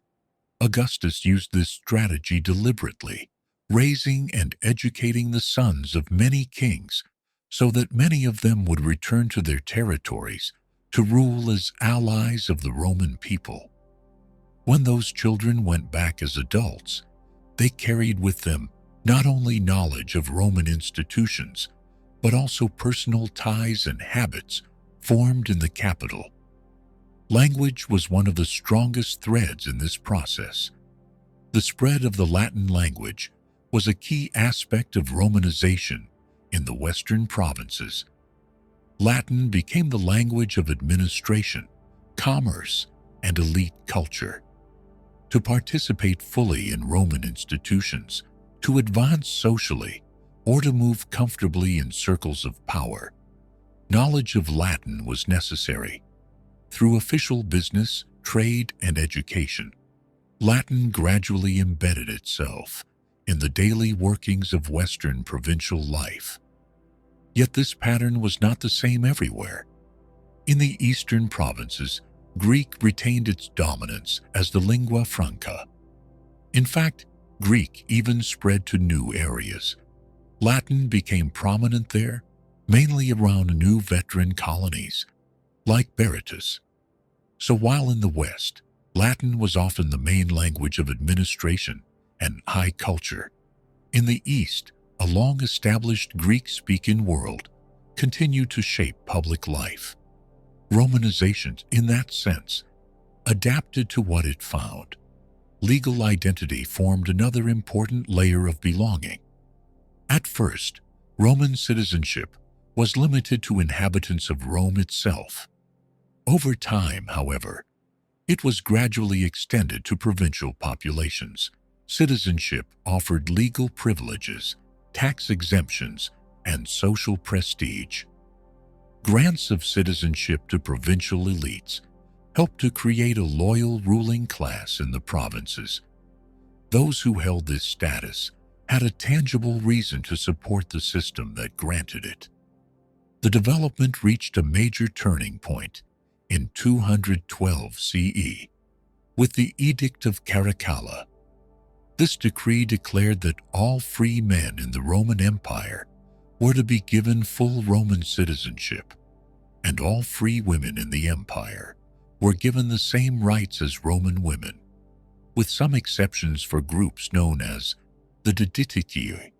Augustus used this strategy deliberately, raising and educating the sons of many kings so that many of them would return to their territories to rule as allies of the Roman people. When those children went back as adults, they carried with them not only knowledge of Roman institutions, but also personal ties and habits formed in the capital. Language was one of the strongest threads in this process. The spread of the Latin language was a key aspect of Romanization in the western provinces. Latin became the language of administration, commerce, and elite culture. To participate fully in Roman institutions, to advance socially, or to move comfortably in circles of power, knowledge of Latin was necessary. Through official business, trade, and education, Latin gradually embedded itself in the daily workings of Western provincial life. Yet this pattern was not the same everywhere. In the eastern provinces, Greek retained its dominance as the lingua franca. In fact, Greek even spread to new areas. Latin became prominent there, mainly around new veteran colonies, like Berytus. So while in the West, Latin was often the main language of administration and high culture, in the East, a long-established Greek-speaking world continued to shape public life. Romanization, in that sense, adapted to what it found. Legal identity formed another important layer of belonging. At first, Roman citizenship was limited to inhabitants of Rome itself. Over time, however, It was gradually extended to provincial populations. Citizenship offered legal privileges, tax exemptions, and social prestige. Grants of citizenship to provincial elites helped to create a loyal ruling class in the provinces. Those who held this status had a tangible reason to support the system that granted it. The development reached a major turning point in 212 CE with the Edict of Caracalla. This decree declared that all free men in the Roman Empire were to be given full Roman citizenship, and all free women in the empire were given the same rights as Roman women, with some exceptions for groups known as the Deditati,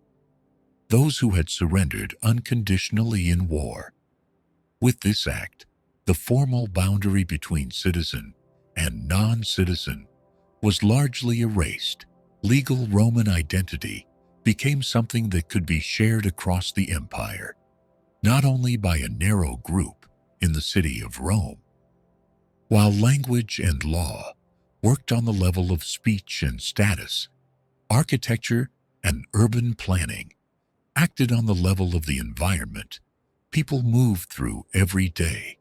those who had surrendered unconditionally in war. With this act, the formal boundary between citizen and non-citizen was largely erased. Legal Roman identity became something that could be shared across the empire, not only by a narrow group in the city of Rome. While language and law worked on the level of speech and status, architecture and urban planning acted on the level of the environment people moved through every day.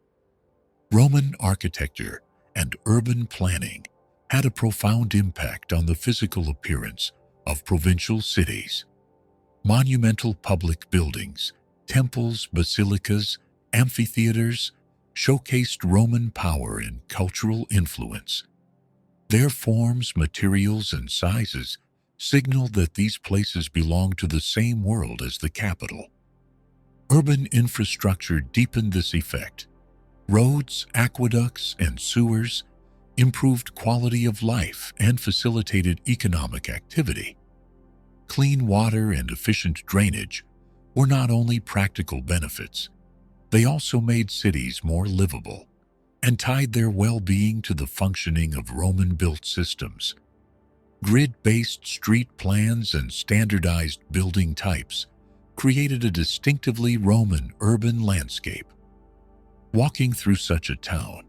Roman architecture and urban planning had a profound impact on the physical appearance of provincial cities. Monumental public buildings, temples, basilicas, amphitheaters showcased Roman power and cultural influence. Their forms, materials, and sizes signaled that these places belonged to the same world as the capital. Urban infrastructure deepened this effect. Roads, aqueducts, and sewers improved quality of life and facilitated economic activity. Clean water and efficient drainage were not only practical benefits, they also made cities more livable and tied their well-being to the functioning of Roman-built systems. Grid-based street plans and standardized building types created a distinctively Roman urban landscape. Walking through such a town,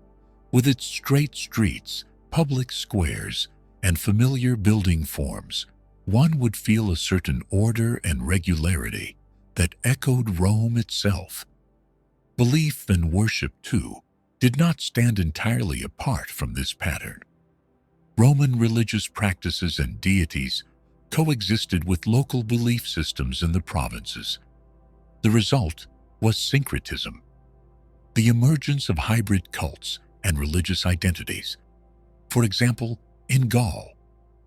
with its straight streets, public squares, and familiar building forms, one would feel a certain order and regularity that echoed Rome itself. Belief and worship, too, did not stand entirely apart from this pattern. Roman religious practices and deities coexisted with local belief systems in the provinces. The result was syncretism, the emergence of hybrid cults and religious identities. For example, in Gaul,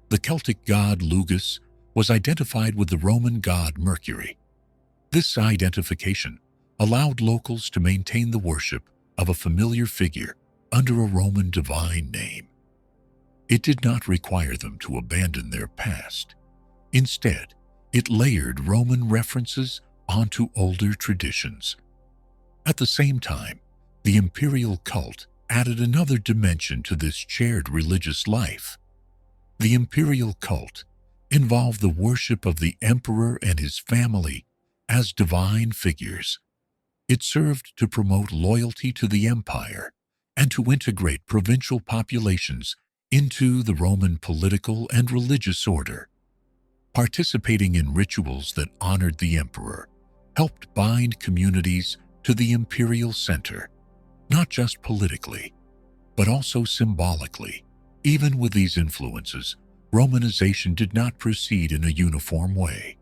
the Celtic god Lugus was identified with the Roman god Mercury. This identification allowed locals to maintain the worship of a familiar figure under a Roman divine name. It did not require them to abandon their past. Instead, it layered Roman references onto older traditions. At the same time, the imperial cult added another dimension to this shared religious life. The imperial cult involved the worship of the emperor and his family as divine figures. It served to promote loyalty to the empire and to integrate provincial populations into the Roman political and religious order. Participating in rituals that honored the emperor helped bind communities to the imperial center, not just politically, but also symbolically. Even with these influences, Romanization did not proceed in a uniform way.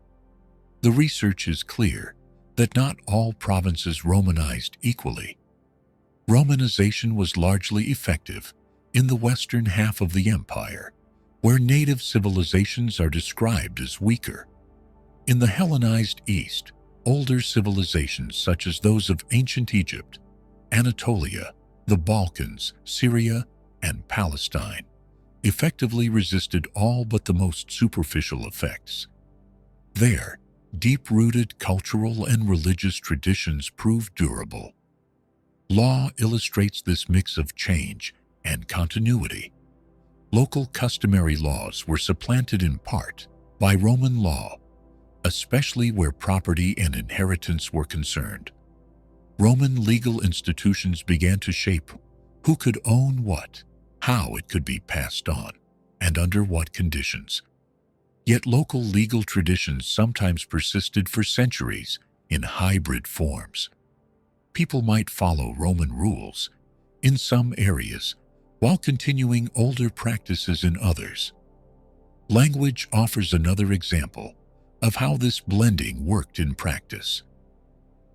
The research is clear that not all provinces Romanized equally. Romanization was largely effective in the western half of the empire, where native civilizations are described as weaker. In the Hellenized East, older civilizations such as those of ancient Egypt, Anatolia, the Balkans, Syria, and Palestine effectively resisted all but the most superficial effects. There, deep-rooted cultural and religious traditions proved durable. Law illustrates this mix of change and continuity. Local customary laws were supplanted in part by Roman law, especially where property and inheritance were concerned. Roman legal institutions began to shape who could own what, how it could be passed on, and under what conditions. Yet local legal traditions sometimes persisted for centuries in hybrid forms. People might follow Roman rules in some areas while continuing older practices in others. Language offers another example of how this blending worked in practice.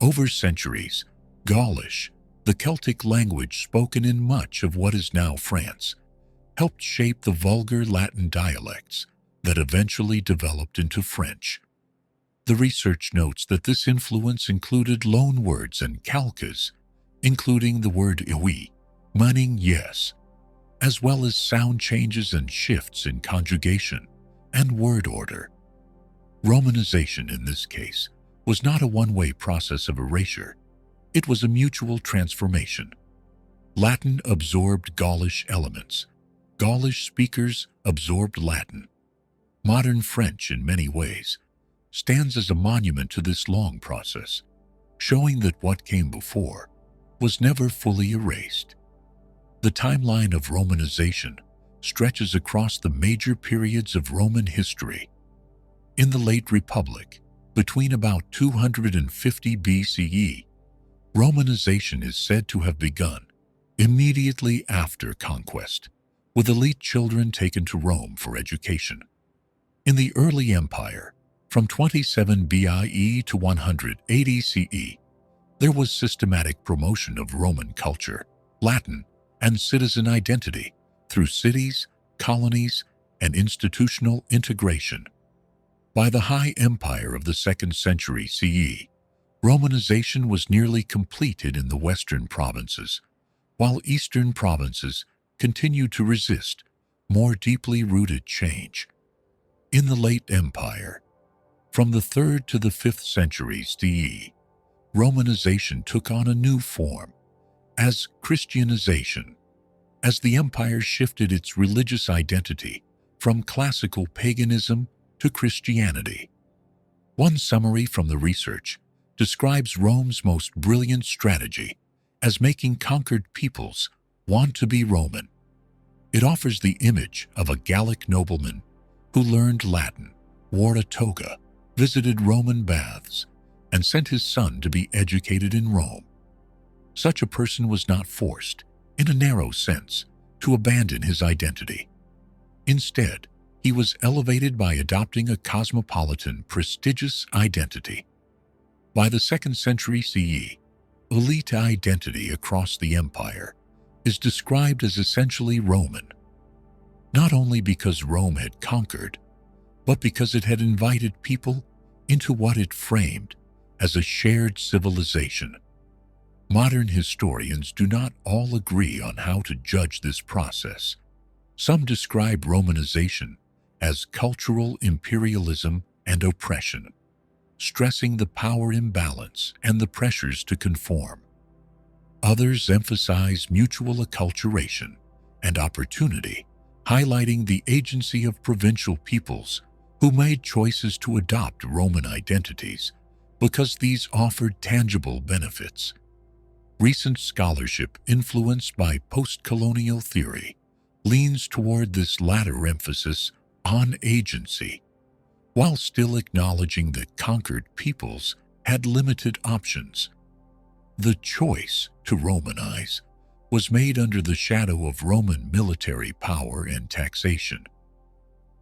Over centuries, Gaulish, the Celtic language spoken in much of what is now France, helped shape the vulgar Latin dialects that eventually developed into French. The research notes that this influence included loan words and calques, including the word oui, meaning yes, as well as sound changes and shifts in conjugation and word order. Romanization, in this case, was not a one-way process of erasure. It was a mutual transformation. Latin absorbed Gaulish elements. Gaulish speakers absorbed Latin. Modern French, in many ways, stands as a monument to this long process, showing that what came before was never fully erased. The timeline of Romanization stretches across the major periods of Roman history. In the late Republic, between about 250 BCE, Romanization is said to have begun immediately after conquest, with elite children taken to Rome for education. In the early empire, from 27 BIE to 180 CE, there was systematic promotion of Roman culture, Latin, and citizen identity through cities, colonies, and institutional integration. By the High Empire of the 2nd century CE, Romanization was nearly completed in the western provinces, while eastern provinces continued to resist more deeply rooted change. In the late empire, from the 3rd to the 5th centuries CE, Romanization took on a new form, as Christianization, as the empire shifted its religious identity from classical paganism to Christianity. One summary from the research describes Rome's most brilliant strategy as making conquered peoples want to be Roman. It offers the image of a Gallic nobleman who learned Latin, wore a toga, visited Roman baths, and sent his son to be educated in Rome. Such a person was not forced, in a narrow sense, to abandon his identity. Instead, he was elevated by adopting a cosmopolitan, prestigious identity. By the 2nd century CE, elite identity across the empire is described as essentially Roman, not only because Rome had conquered, but because it had invited people into what it framed as a shared civilization. Modern historians do not all agree on how to judge this process. Some describe Romanization as cultural imperialism and oppression, stressing the power imbalance and the pressures to conform. Others emphasize mutual acculturation and opportunity, highlighting the agency of provincial peoples who made choices to adopt Roman identities because these offered tangible benefits. Recent scholarship influenced by post-colonial theory leans toward this latter emphasis on agency, while still acknowledging that conquered peoples had limited options. The choice to Romanize was made under the shadow of Roman military power and taxation.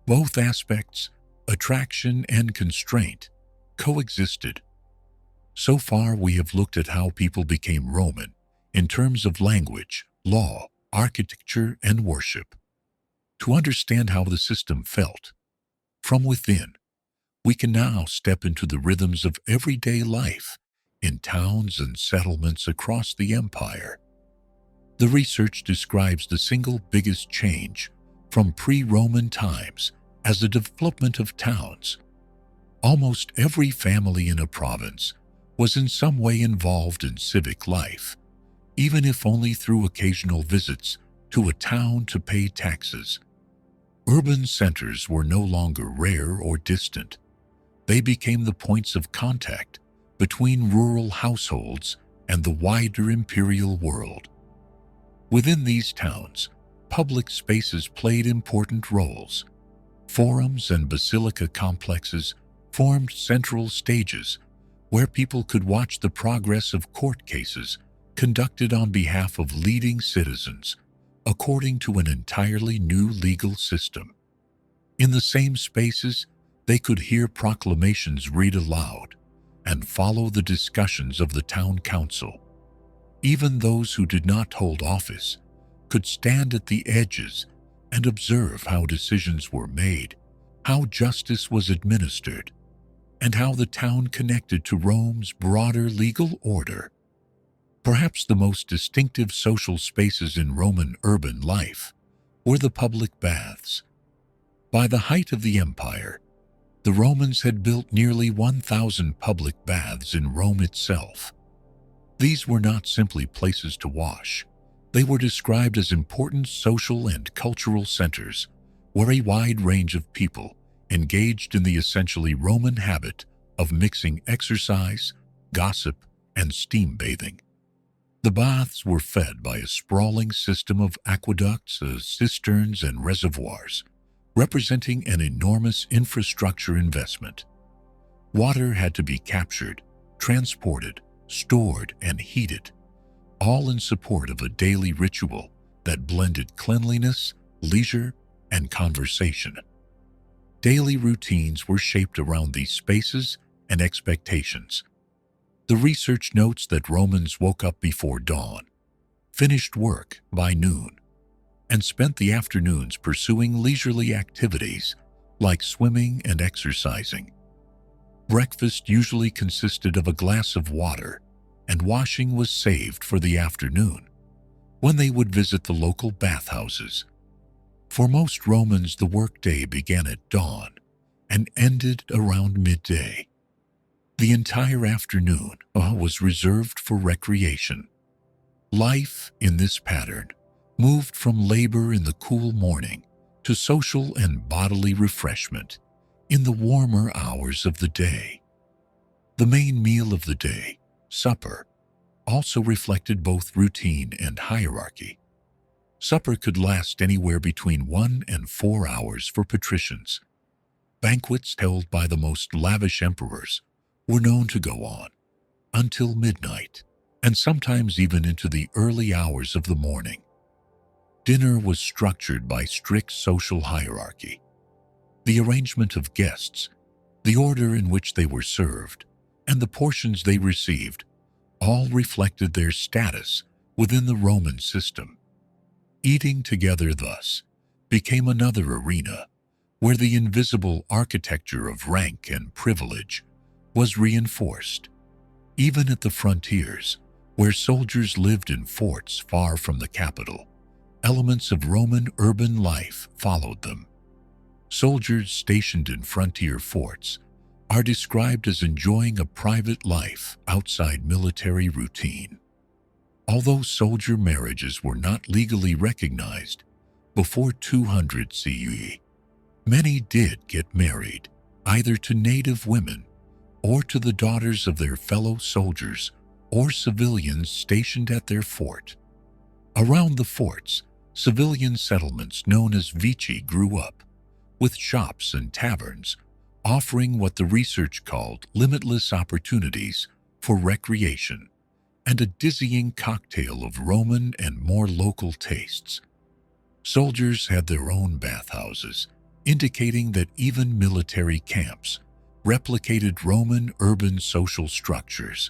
Both aspects, attraction and constraint, coexisted. So far, we have looked at how people became Roman in terms of language, law, architecture, and worship. To understand how the system felt from within, we can now step into the rhythms of everyday life in towns and settlements across the empire. The research describes the single biggest change from pre-Roman times as the development of towns. Almost every family in a province was in some way involved in civic life, even if only through occasional visits to a town to pay taxes. Urban centers were no longer rare or distant. They became the points of contact between rural households and the wider imperial world. Within these towns, public spaces played important roles. Forums and basilica complexes formed central stages where people could watch the progress of court cases conducted on behalf of leading citizens according to an entirely new legal system. In the same spaces, they could hear proclamations read aloud and follow the discussions of the town council. Even those who did not hold office could stand at the edges and observe how decisions were made, how justice was administered, and how the town connected to Rome's broader legal order. Perhaps the most distinctive social spaces in Roman urban life were the public baths. By the height of the empire, the Romans had built nearly 1,000 public baths in Rome itself. These were not simply places to wash. They were described as important social and cultural centers where a wide range of people engaged in the essentially Roman habit of mixing exercise, gossip, and steam bathing. The baths were fed by a sprawling system of aqueducts, cisterns, and reservoirs, representing an enormous infrastructure investment. Water had to be captured, transported, stored, and heated, all in support of a daily ritual that blended cleanliness, leisure, and conversation. Daily routines were shaped around these spaces and expectations. The research notes that Romans woke up before dawn, finished work by noon, and spent the afternoons pursuing leisurely activities like swimming and exercising. Breakfast usually consisted of a glass of water, and washing was saved for the afternoon, when they would visit the local bathhouses. For most Romans, the workday began at dawn and ended around midday. The entire afternoon was reserved for recreation. Life, in this pattern, moved from labor in the cool morning to social and bodily refreshment in the warmer hours of the day. The main meal of the day, supper, also reflected both routine and hierarchy. Supper could last anywhere between 1 and 4 hours for patricians. Banquets held by the most lavish emperors were known to go on until midnight, and sometimes even into the early hours of the morning. Dinner was structured by strict social hierarchy. The arrangement of guests, the order in which they were served, and the portions they received all reflected their status within the Roman system. Eating together thus became another arena where the invisible architecture of rank and privilege was reinforced. Even at the frontiers, where soldiers lived in forts far from the capital, elements of Roman urban life followed them. Soldiers stationed in frontier forts are described as enjoying a private life outside military routine. Although soldier marriages were not legally recognized before 200 CE, many did get married, either to native women or to the daughters of their fellow soldiers or civilians stationed at their fort. Around the forts, civilian settlements known as vici grew up, with shops and taverns offering what the research called limitless opportunities for recreation and a dizzying cocktail of Roman and more local tastes. Soldiers had their own bathhouses, indicating that even military camps replicated Roman urban social structures.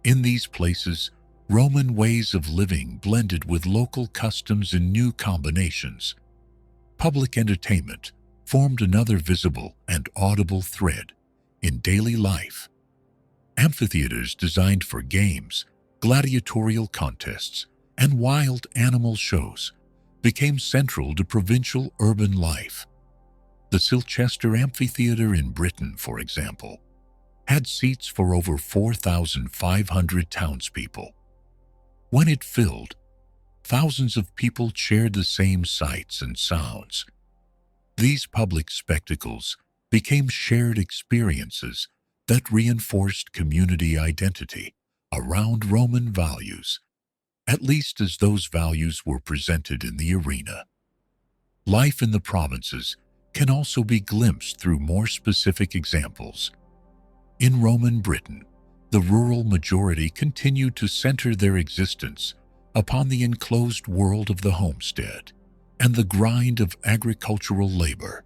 In these places, Roman ways of living blended with local customs in new combinations. Public entertainment formed another visible and audible thread in daily life. Amphitheaters designed for games, gladiatorial contests, and wild animal shows became central to provincial urban life. The Silchester Amphitheatre in Britain, for example, had seats for over 4,500 townspeople. When it filled, thousands of people shared the same sights and sounds. These public spectacles became shared experiences that reinforced community identity around Roman values. at least as those values were presented in the arena. Life in the provinces can also be glimpsed through more specific examples. In Roman Britain, the rural majority continued to center their existence upon the enclosed world of the homestead and the grind of agricultural labor.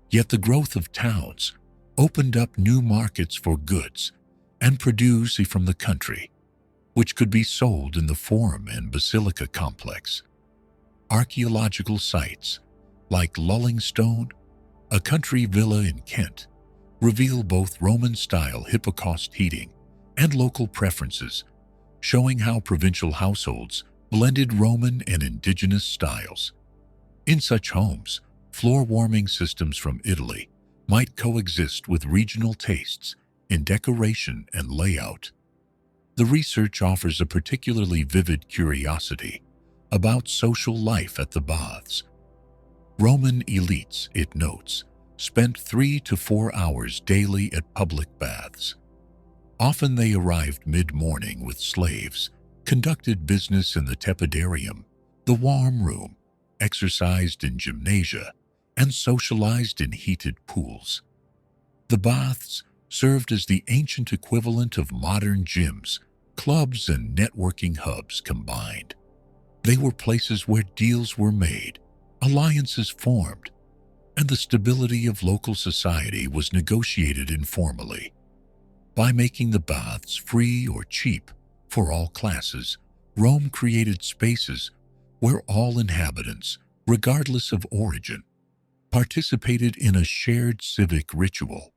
Yet the growth of towns opened up new markets for goods and produce from the country, which could be sold in the Forum and Basilica complex. Archaeological sites like Lullingstone, a country villa in Kent, reveal both Roman-style hypocaust heating and local preferences, showing how provincial households blended Roman and indigenous styles. In such homes, floor-warming systems from Italy might coexist with regional tastes in decoration and layout. The research offers a particularly vivid curiosity about social life at the baths. Roman elites, it notes, spent 3 to 4 hours daily at public baths. Often they arrived mid-morning with slaves, conducted business in the tepidarium, the warm room, exercised in gymnasia, and socialized in heated pools. The baths served as the ancient equivalent of modern gyms, clubs, and networking hubs combined. They were places where deals were made, alliances formed, and the stability of local society was negotiated informally. By making the baths free or cheap for all classes, Rome created spaces where all inhabitants, regardless of origin, participated in a shared civic ritual.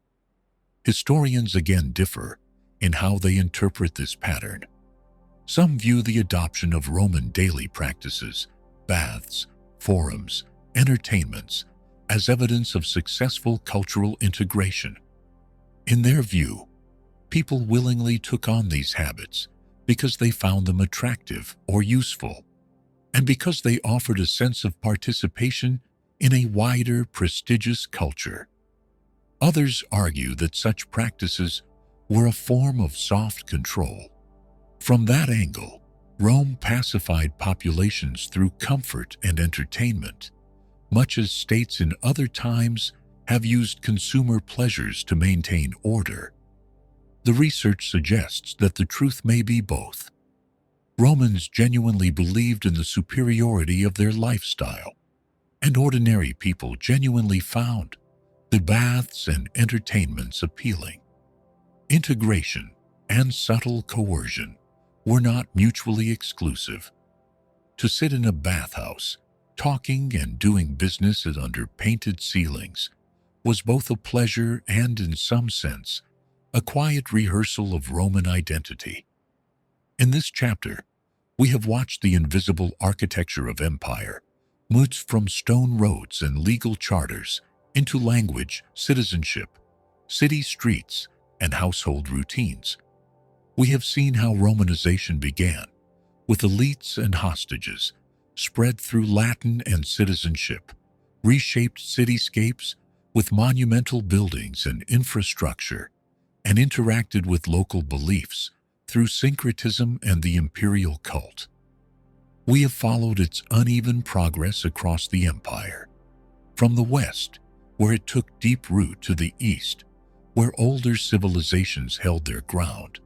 Historians again differ in how they interpret this pattern. Some view the adoption of Roman daily practices, baths, forums, entertainments, as evidence of successful cultural integration. In their view, people willingly took on these habits because they found them attractive or useful, and because they offered a sense of participation in a wider, prestigious culture. Others argue that such practices were a form of soft control. From that angle, Rome pacified populations through comfort and entertainment, much as states in other times have used consumer pleasures to maintain order. The research suggests that the truth may be both. Romans genuinely believed in the superiority of their lifestyle, and ordinary people genuinely found the baths and entertainments appealing. Integration and subtle coercion were not mutually exclusive. To sit in a bathhouse, talking and doing business under painted ceilings, was both a pleasure and, in some sense, a quiet rehearsal of Roman identity. In this chapter, we have watched the invisible architecture of empire move from stone roads and legal charters into language, citizenship, city streets, and household routines. We have seen how Romanization began, with elites and hostages, spread through Latin and citizenship, reshaped cityscapes with monumental buildings and infrastructure, and interacted with local beliefs through syncretism and the imperial cult. We have followed its uneven progress across the empire, from the west, where it took deep root, to the east, where older civilizations held their ground,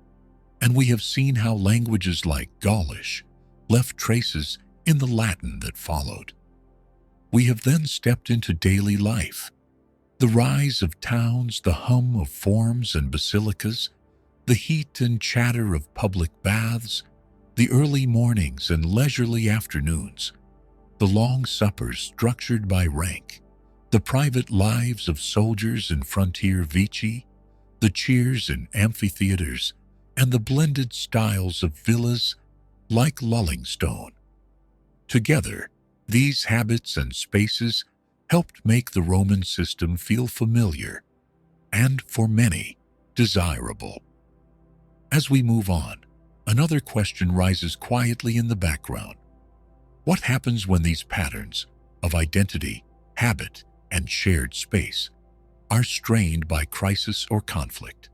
and we have seen how languages like Gaulish left traces in the Latin that followed. We have then stepped into daily life, the rise of towns, the hum of forums and basilicas, the heat and chatter of public baths, the early mornings and leisurely afternoons, the long suppers structured by rank, the private lives of soldiers in frontier vici, the cheers in amphitheaters, and the blended styles of villas like Lullingstone. Together, these habits and spaces helped make the Roman system feel familiar and, for many, desirable. As we move on, another question rises quietly in the background. What happens when these patterns of identity, habit, and shared space are strained by crisis or conflict?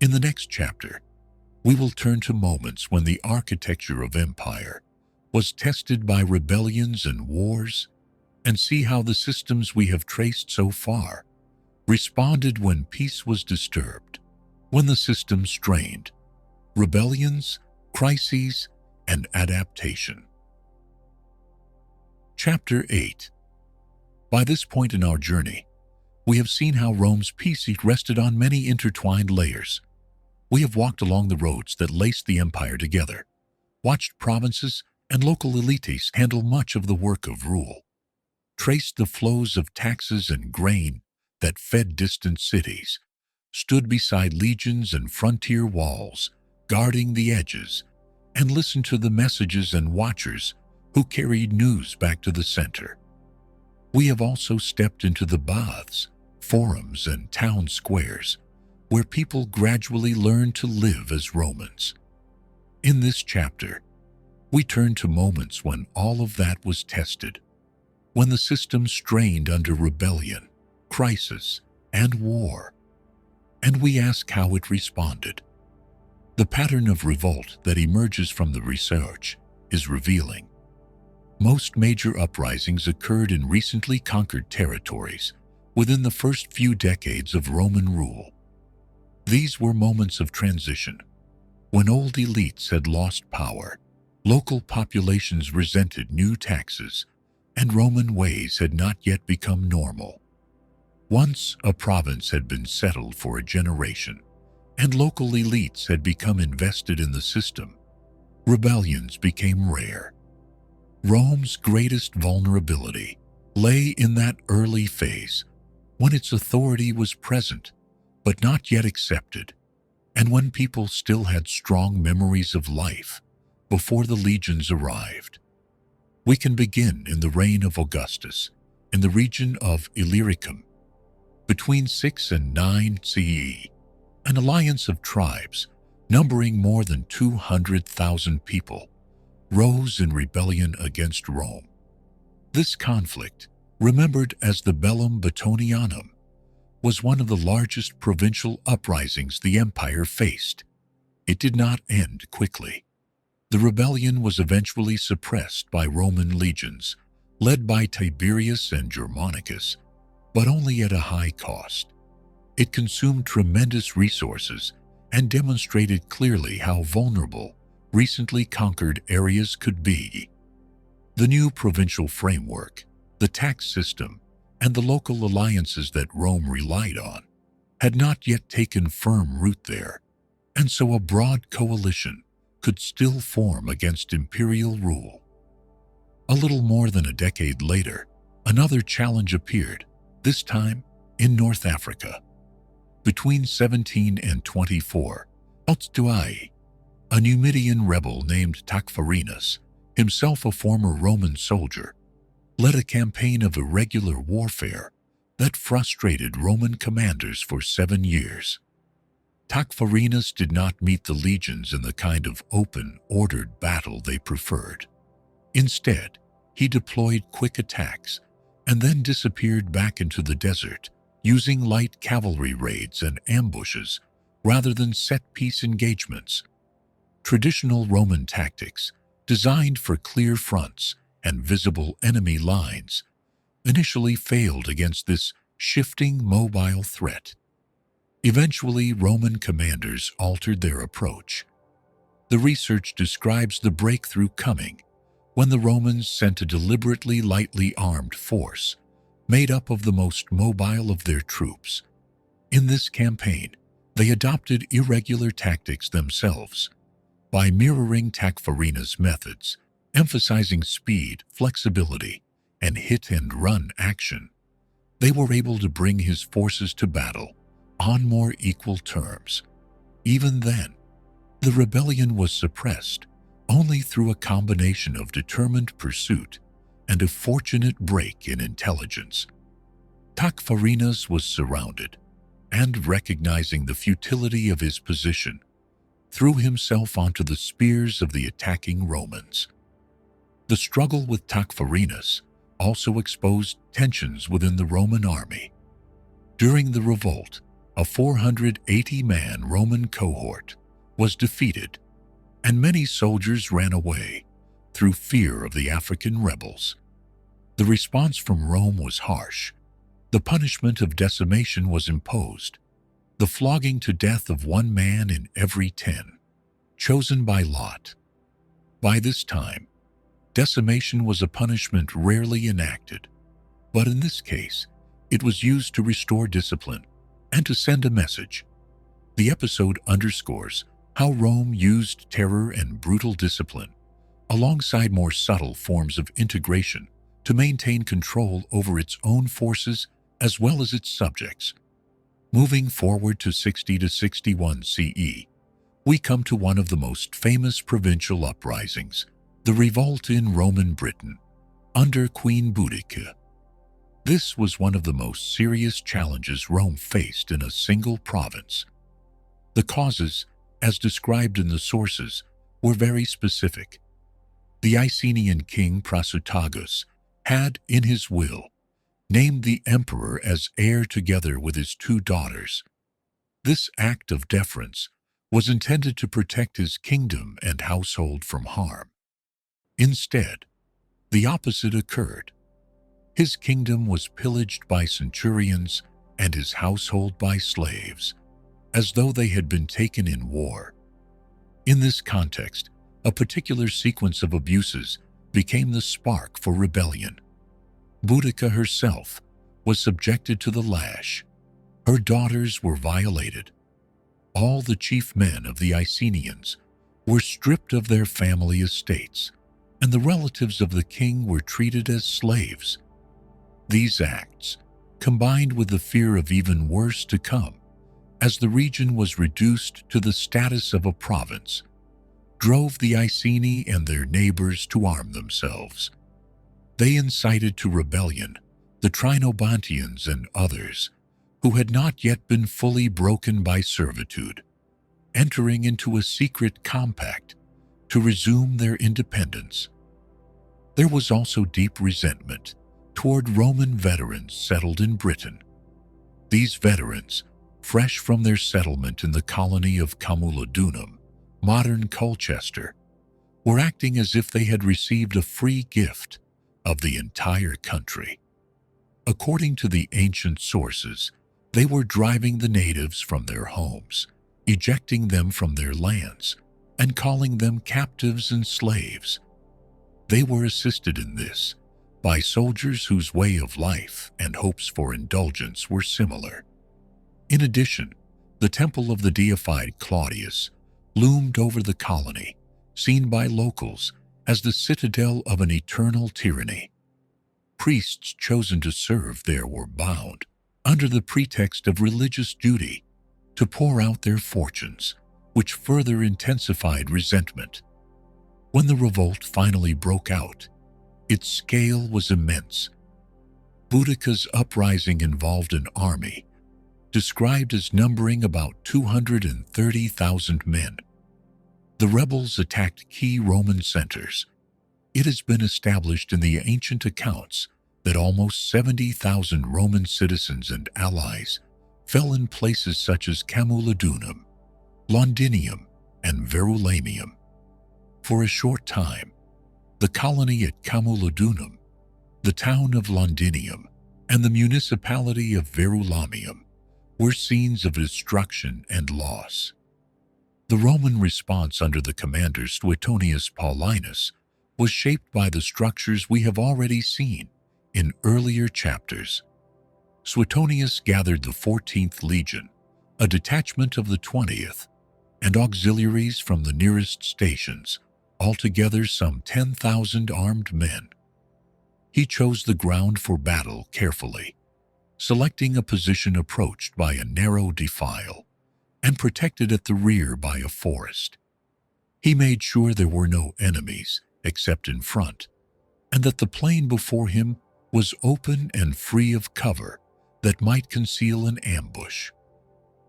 In the next chapter, we will turn to moments when the architecture of empire was tested by rebellions and wars, and see how the systems we have traced so far responded when peace was disturbed, when the system strained, rebellions, crises, and adaptation. Chapter 8. By this point in our journey, we have seen how Rome's peace rested on many intertwined layers. We have walked along the roads that laced the empire together, watched provinces and local elites handle much of the work of rule, traced the flows of taxes and grain that fed distant cities, stood beside legions and frontier walls, guarding the edges, and listened to the messages and watchers who carried news back to the center. We have also stepped into the baths, forums, and town squares, where people gradually learned to live as Romans. In this chapter, we turn to moments when all of that was tested, when the system strained under rebellion, crisis, and war, and we ask how it responded. The pattern of revolt that emerges from the research is revealing. Most major uprisings occurred in recently conquered territories within the first few decades of Roman rule. These were moments of transition, when old elites had lost power, local populations resented new taxes, and Roman ways had not yet become normal. Once a province had been settled for a generation, and local elites had become invested in the system, rebellions became rare. Rome's greatest vulnerability lay in that early phase, when its authority was present, but not yet accepted, and when people still had strong memories of life before the legions arrived. We can begin in the reign of Augustus, in the region of Illyricum. Between 6 and 9 CE, an alliance of tribes, numbering more than 200,000 people, rose in rebellion against Rome. This conflict, remembered as the Bellum Battonianum, was one of the largest provincial uprisings the empire faced. It did not end quickly. The rebellion was eventually suppressed by Roman legions, led by Tiberius and Germanicus, but only at a high cost. It consumed tremendous resources and demonstrated clearly how vulnerable recently conquered areas could be. The new provincial framework, the tax system, and the local alliances that Rome relied on had not yet taken firm root there, and so a broad coalition could still form against imperial rule. A little more than a decade later, another challenge appeared, this time in North Africa. Between 17 and 24, Al-Tuai, a Numidian rebel named Tacfarinas, himself a former Roman soldier, led a campaign of irregular warfare that frustrated Roman commanders for 7 years. Tacfarinas did not meet the legions in the kind of open, ordered battle they preferred. Instead, he deployed quick attacks and then disappeared back into the desert, using light cavalry raids and ambushes rather than set-piece engagements. Traditional Roman tactics, designed for clear fronts and visible enemy lines, initially failed against this shifting, mobile threat. Eventually, Roman commanders altered their approach. The research describes the breakthrough coming when the Romans sent a deliberately lightly armed force made up of the most mobile of their troops. In this campaign, they adopted irregular tactics themselves. By mirroring Tacfarinas' methods, emphasizing speed, flexibility, and hit-and-run action, they were able to bring his forces to battle on more equal terms. Even then, the rebellion was suppressed only through a combination of determined pursuit and a fortunate break in intelligence. Tacfarinas was surrounded, and recognizing the futility of his position, threw himself onto the spears of the attacking Romans. The struggle with Tacfarinas also exposed tensions within the Roman army. During the revolt, a 480-man Roman cohort was defeated, and many soldiers ran away through fear of the African rebels. The response from Rome was harsh. The punishment of decimation was imposed, the flogging to death of 1 man in every 10, chosen by lot. By this time, decimation was a punishment rarely enacted, but in this case, it was used to restore discipline and to send a message. The episode underscores how Rome used terror and brutal discipline, alongside more subtle forms of integration, to maintain control over its own forces as well as its subjects. Moving forward to 60 to 61 CE, we come to one of the most famous provincial uprisings, the revolt in Roman Britain, under Queen Boudicca. This was one of the most serious challenges Rome faced in a single province. The causes, as described in the sources, were very specific. The Icenian king Prasutagus had, in his will, named the emperor as heir together with his 2 daughters. This act of deference was intended to protect his kingdom and household from harm. Instead, the opposite occurred. His kingdom was pillaged by centurions and his household by slaves, as though they had been taken in war. In this context, a particular sequence of abuses became the spark for rebellion. Boudica herself was subjected to the lash. Her daughters were violated. All the chief men of the Icenians were stripped of their family estates, and the relatives of the king were treated as slaves. These acts, combined with the fear of even worse to come, as the region was reduced to the status of a province, drove the Iceni and their neighbors to arm themselves. They incited to rebellion the Trinobantians and others who had not yet been fully broken by servitude, entering into a secret compact to resume their independence. There was also deep resentment toward Roman veterans settled in Britain. These veterans, fresh from their settlement in the colony of Camulodunum, modern Colchester, were acting as if they had received a free gift of the entire country. According to the ancient sources, they were driving the natives from their homes, ejecting them from their lands, and calling them captives and slaves. They were assisted in this by soldiers whose way of life and hopes for indulgence were similar. In addition, the temple of the deified Claudius loomed over the colony, seen by locals as the citadel of an eternal tyranny. Priests chosen to serve there were bound, under the pretext of religious duty, to pour out their fortunes, which further intensified resentment. When the revolt finally broke out, its scale was immense. Boudica's uprising involved an army, described as numbering about 230,000 men. The rebels attacked key Roman centers. It has been established in the ancient accounts that almost 70,000 Roman citizens and allies fell in places such as Camulodunum, Londinium, and Verulamium. For a short time, the colony at Camulodunum, the town of Londinium, and the municipality of Verulamium were scenes of destruction and loss. The Roman response under the commander Suetonius Paulinus was shaped by the structures we have already seen in earlier chapters. Suetonius gathered the 14th Legion, a detachment of the 20th, and auxiliaries from the nearest stations, altogether some 10,000 armed men. He chose the ground for battle carefully, selecting a position approached by a narrow defile and protected at the rear by a forest. He made sure there were no enemies except in front, and that the plain before him was open and free of cover that might conceal an ambush.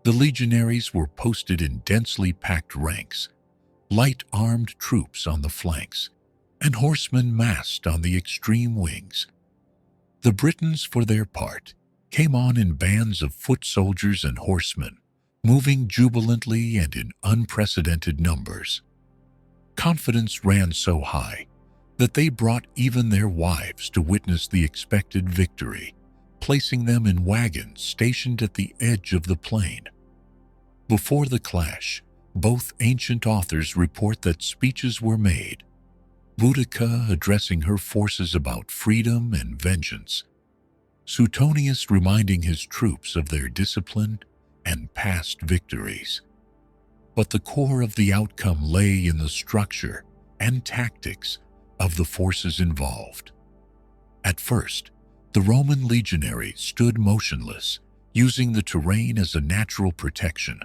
The legionaries were posted in densely packed ranks, light armed troops on the flanks, and horsemen massed on the extreme wings. The Britons, for their part, came on in bands of foot soldiers and horsemen, moving jubilantly and in unprecedented numbers. Confidence ran so high that they brought even their wives to witness the expected victory, placing them in wagons stationed at the edge of the plain. Before the clash, both ancient authors report that speeches were made, Boudica addressing her forces about freedom and vengeance, Suetonius reminding his troops of their discipline and past victories. But the core of the outcome lay in the structure and tactics of the forces involved. At first, the Roman legionaries stood motionless, using the terrain as a natural protection.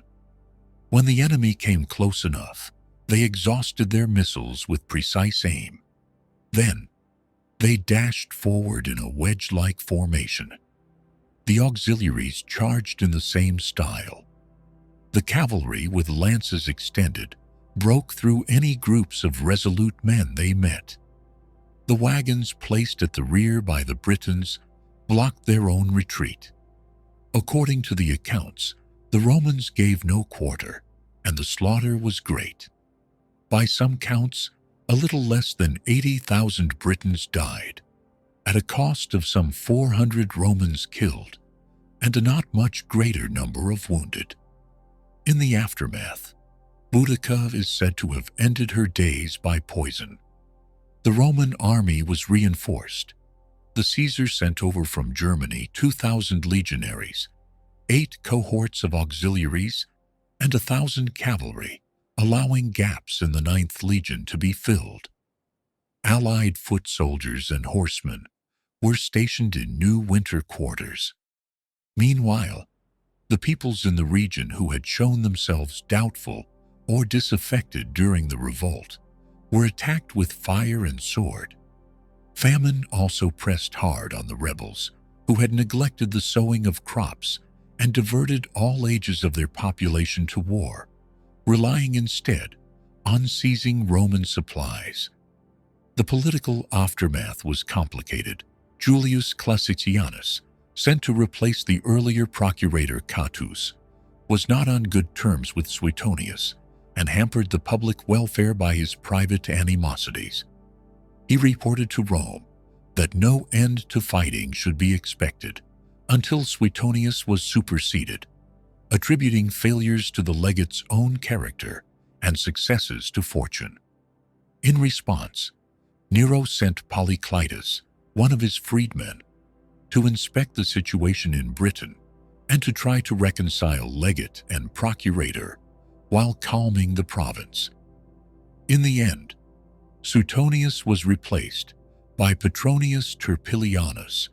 When the enemy came close enough, they exhausted their missiles with precise aim. Then, they dashed forward in a wedge-like formation. The auxiliaries charged in the same style. The cavalry, with lances extended, broke through any groups of resolute men they met. The wagons placed at the rear by the Britons blocked their own retreat. According to the accounts, the Romans gave no quarter, and the slaughter was great. By some counts, a little less than 80,000 Britons died, at a cost of some 400 Romans killed, and a not much greater number of wounded. In the aftermath, Boudica is said to have ended her days by poison. The Roman army was reinforced. The Caesar sent over from Germany 2,000 legionaries, 8 cohorts of auxiliaries, and 1,000 cavalry, allowing gaps in the 9th Legion to be filled. Allied foot soldiers and horsemen were stationed in new winter quarters. Meanwhile, the peoples in the region who had shown themselves doubtful or disaffected during the revolt were attacked with fire and sword. Famine also pressed hard on the rebels, who had neglected the sowing of crops and diverted all ages of their population to war, relying instead on seizing Roman supplies. The political aftermath was complicated. Julius Classicianus, sent to replace the earlier procurator Catus, was not on good terms with Suetonius and hampered the public welfare by his private animosities. He reported to Rome that no end to fighting should be expected until Suetonius was superseded, attributing failures to the legate's own character and successes to fortune. In response, Nero sent Polyclitus, one of his freedmen, to inspect the situation in Britain and to try to reconcile legate and procurator while calming the province. In the end, Suetonius was replaced by Petronius Turpilianus,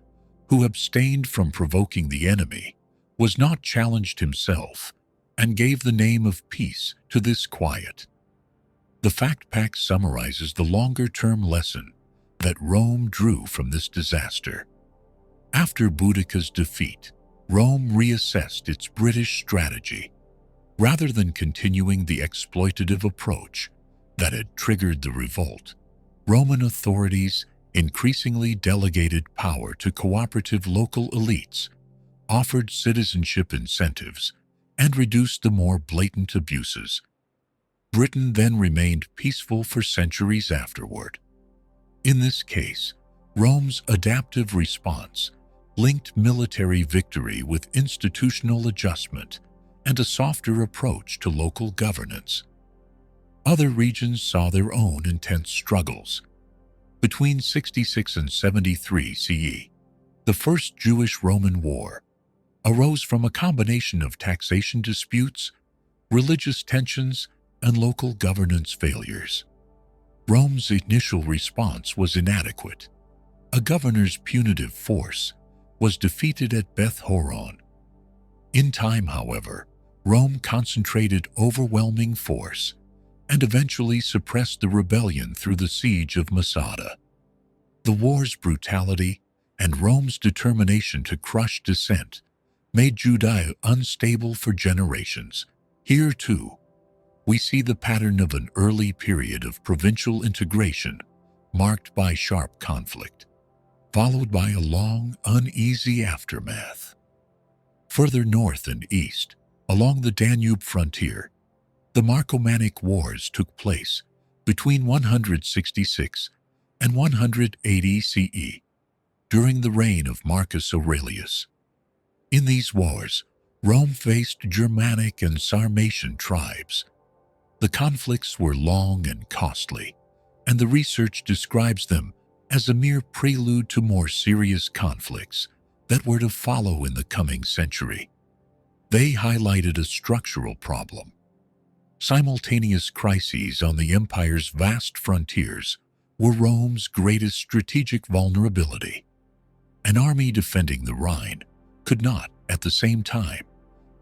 who abstained from provoking the enemy, was not challenged himself, and gave the name of peace to this quiet. The fact pack summarizes the longer-term lesson that Rome drew from this disaster. After Boudica's defeat, Rome reassessed its British strategy. Rather than continuing the exploitative approach that had triggered the revolt, Roman authorities increasingly delegated power to cooperative local elites, offered citizenship incentives, and reduced the more blatant abuses. Britain then remained peaceful for centuries afterward. In this case, Rome's adaptive response linked military victory with institutional adjustment and a softer approach to local governance. Other regions saw their own intense struggles. Between 66 and 73 CE, the First Jewish-Roman War arose from a combination of taxation disputes, religious tensions, and local governance failures. Rome's initial response was inadequate. A governor's punitive force was defeated at Beth Horon. In time, however, Rome concentrated overwhelming force and eventually suppressed the rebellion through the siege of Masada. The war's brutality and Rome's determination to crush dissent made Judea unstable for generations. Here, too, we see the pattern of an early period of provincial integration marked by sharp conflict, followed by a long, uneasy aftermath. Further north and east, Along the Danube frontier, the Marcomannic Wars took place between 166 and 180 CE during the reign of Marcus Aurelius. In these wars, Rome faced Germanic and Sarmatian tribes. The conflicts were long and costly, and the research describes them as a mere prelude to more serious conflicts that were to follow in the coming century. They highlighted a structural problem. Simultaneous crises on the empire's vast frontiers were Rome's greatest strategic vulnerability. An army defending the Rhine could not, at the same time,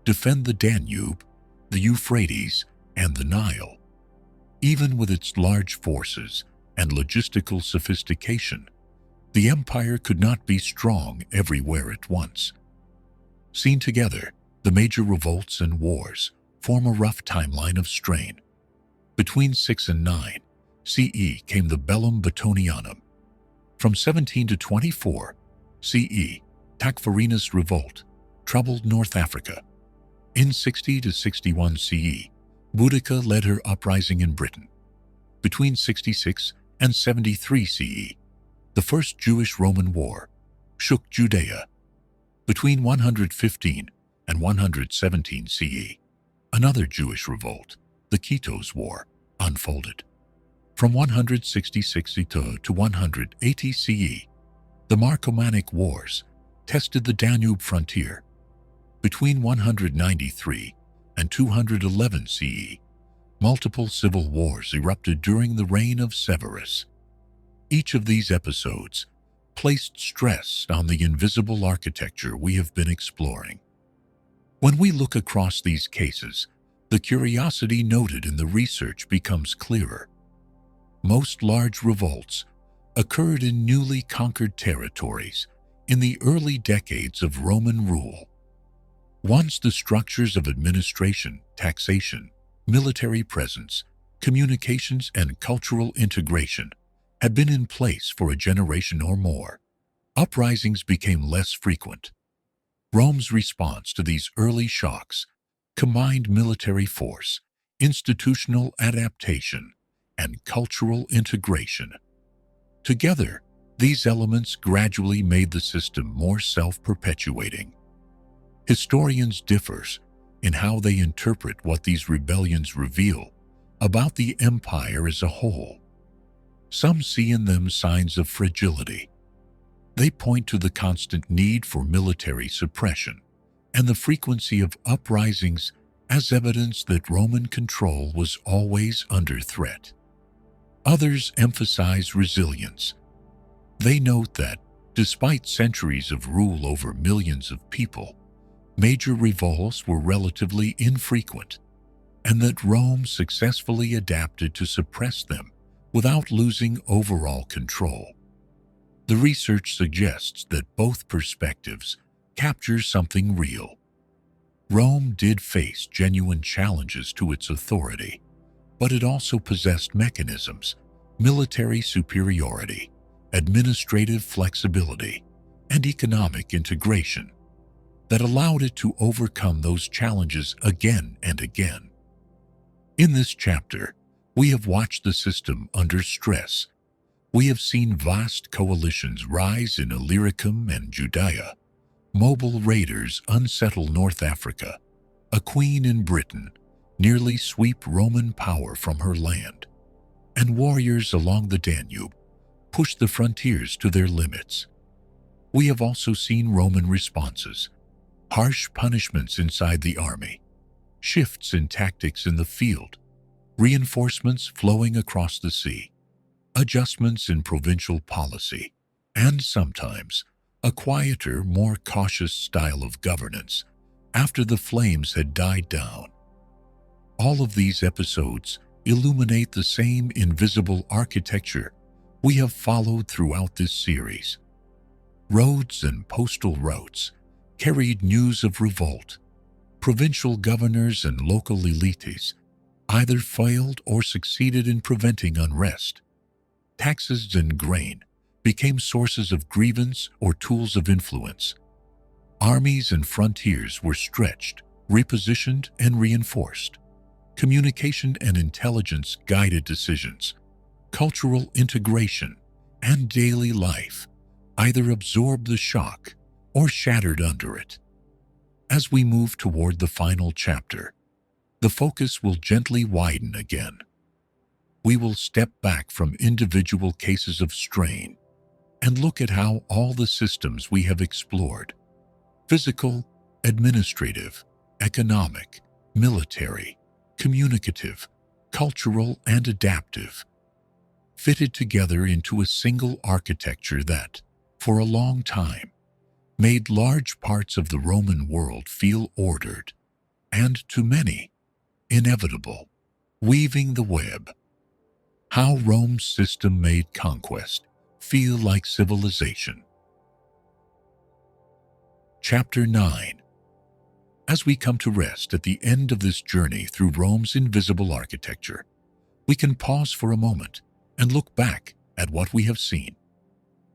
defend the Danube, the Euphrates, and the Nile. Even with its large forces and logistical sophistication, the empire could not be strong everywhere at once. Seen together, the major revolts and wars form a rough timeline of strain. Between 6 and 9 CE came the Bellum Battonianum. From 17 to 24 CE, Tacfarinas revolt troubled North Africa. In 60 to 61 CE, Boudica led her uprising in Britain. Between 66 and 73 CE, the First Jewish-Roman War shook Judea. Between 115 and 117 CE, another Jewish revolt, the Kitos War, unfolded. From 166 to 180 CE, the Marcomannic Wars tested the Danube frontier. Between 193 and 211 CE, multiple civil wars erupted during the reign of Severus. Each of these episodes placed stress on the invisible architecture we have been exploring. When we look across these cases, the curiosity noted in the research becomes clearer. Most large revolts occurred in newly conquered territories in the early decades of Roman rule. Once the structures of administration, taxation, military presence, communications, and cultural integration had been in place for a generation or more, uprisings became less frequent. Rome's response to these early shocks combined military force, institutional adaptation, and cultural integration. Together, these elements gradually made the system more self-perpetuating. Historians differ in how they interpret what these rebellions reveal about the empire as a whole. Some see in them signs of fragility. They point to the constant need for military suppression and the frequency of uprisings as evidence that Roman control was always under threat. Others emphasize resilience. They note that, despite centuries of rule over millions of people, major revolts were relatively infrequent, and that Rome successfully adapted to suppress them without losing overall control. The research suggests that both perspectives capture something real. Rome did face genuine challenges to its authority, but it also possessed mechanisms, military superiority, administrative flexibility, and economic integration that allowed it to overcome those challenges again and again. In this chapter, we have watched the system under stress. We have seen vast coalitions rise in Illyricum and Judea, mobile raiders unsettle North Africa, a queen in Britain nearly sweep Roman power from her land, and warriors along the Danube push the frontiers to their limits. We have also seen Roman responses, harsh punishments inside the army, shifts in tactics in the field, reinforcements flowing across the sea, adjustments in provincial policy, and sometimes a quieter, more cautious style of governance after the flames had died down. All of these episodes illuminate the same invisible architecture we have followed throughout this series. Roads and postal routes carried news of revolt. Provincial governors and local elites either failed or succeeded in preventing unrest. Taxes and grain became sources of grievance or tools of influence. Armies and frontiers were stretched repositioned and reinforced. Communication and intelligence guided decisions. Cultural integration and daily life either absorbed the shock or shattered under it. As we move toward the final chapter, the focus will gently widen again. We will step back from individual cases of strain and look at how all the systems we have explored, physical, administrative, economic, military, communicative, cultural, and adaptive, fitted together into a single architecture that, for a long time, made large parts of the Roman world feel ordered and, to many, inevitable. Weaving the web. How Rome's system made conquest feel like civilization. Chapter 9. As we come to rest at the end of this journey through Rome's invisible architecture, we can pause for a moment and look back at what we have seen.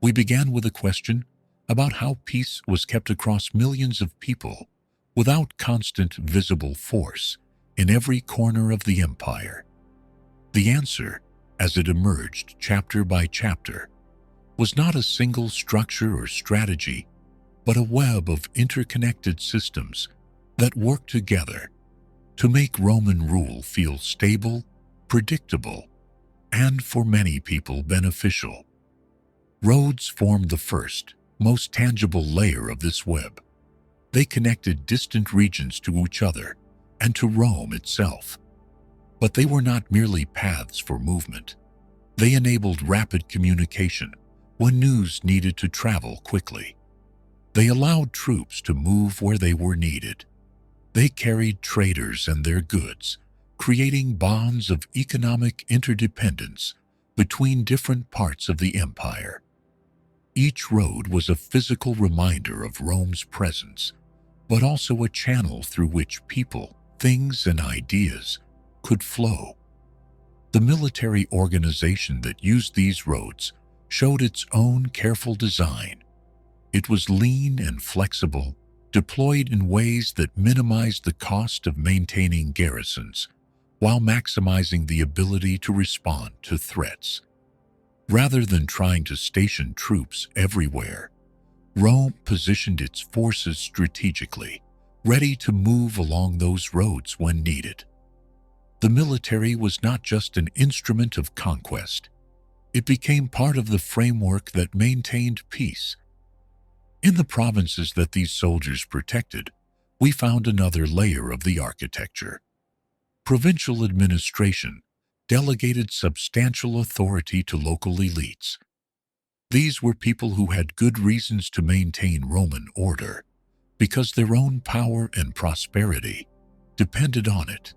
We began with a question about how peace was kept across millions of people without constant visible force in every corner of the empire. The answer, as it emerged chapter by chapter, was not a single structure or strategy, but a web of interconnected systems that worked together to make Roman rule feel stable, predictable, and for many people beneficial. Roads formed the first, most tangible layer of this web. They connected distant regions to each other and to Rome itself. But they were not merely paths for movement. They enabled rapid communication when news needed to travel quickly. They allowed troops to move where they were needed. They carried traders and their goods, creating bonds of economic interdependence between different parts of the empire. Each road was a physical reminder of Rome's presence, but also a channel through which people, things, and ideas could flow. The military organization that used these roads showed its own careful design. It was lean and flexible, deployed in ways that minimized the cost of maintaining garrisons, while maximizing the ability to respond to threats. Rather than trying to station troops everywhere, Rome positioned its forces strategically, ready to move along those roads when needed. The military was not just an instrument of conquest. It became part of the framework that maintained peace. In the provinces that these soldiers protected, we found another layer of the architecture. Provincial administration delegated substantial authority to local elites. These were people who had good reasons to maintain Roman order, because their own power and prosperity depended on it.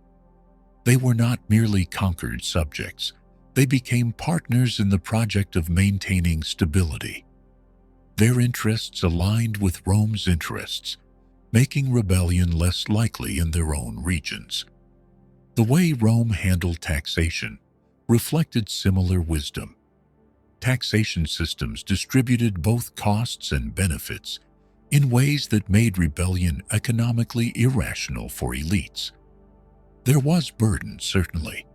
They were not merely conquered subjects. They became partners in the project of maintaining stability. Their interests aligned with Rome's interests, making rebellion less likely in their own regions. The way Rome handled taxation reflected similar wisdom. Taxation systems distributed both costs and benefits in ways that made rebellion economically irrational for elites. There was burden, certainly,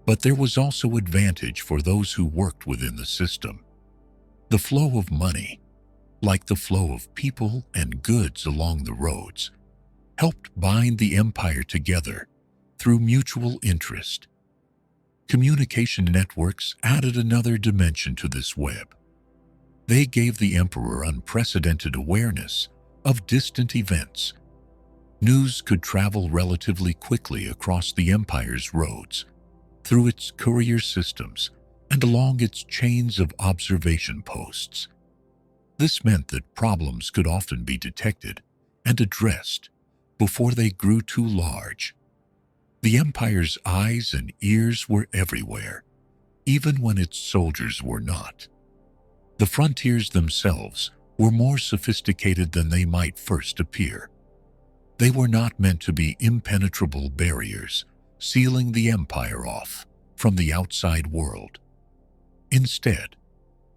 but there was also advantage for those who worked within the system. The flow of money, like the flow of people and goods along the roads, helped bind the empire together through mutual interest. Communication networks added another dimension to this web. They gave the emperor unprecedented awareness of distant events. News could travel relatively quickly across the empire's roads, through its courier systems, and along its chains of observation posts. This meant that problems could often be detected and addressed before they grew too large. The empire's eyes and ears were everywhere, even when its soldiers were not. The frontiers themselves were more sophisticated than they might first appear. They were not meant to be impenetrable barriers, sealing the empire off from the outside world. Instead,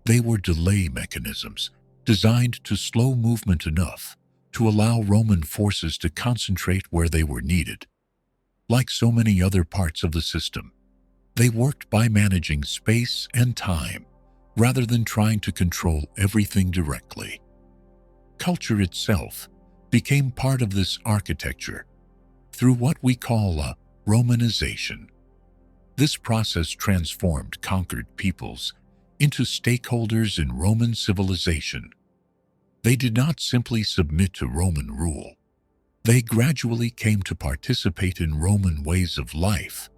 they were delay mechanisms designed to slow movement enough to allow Roman forces to concentrate where they were needed. Like so many other parts of the system, they worked by managing space and time rather than trying to control everything directly. Culture itself became part of this architecture through what we call a Romanization. This process transformed conquered peoples into stakeholders in Roman civilization. They did not simply submit to Roman rule. They gradually came to participate in Roman ways of life,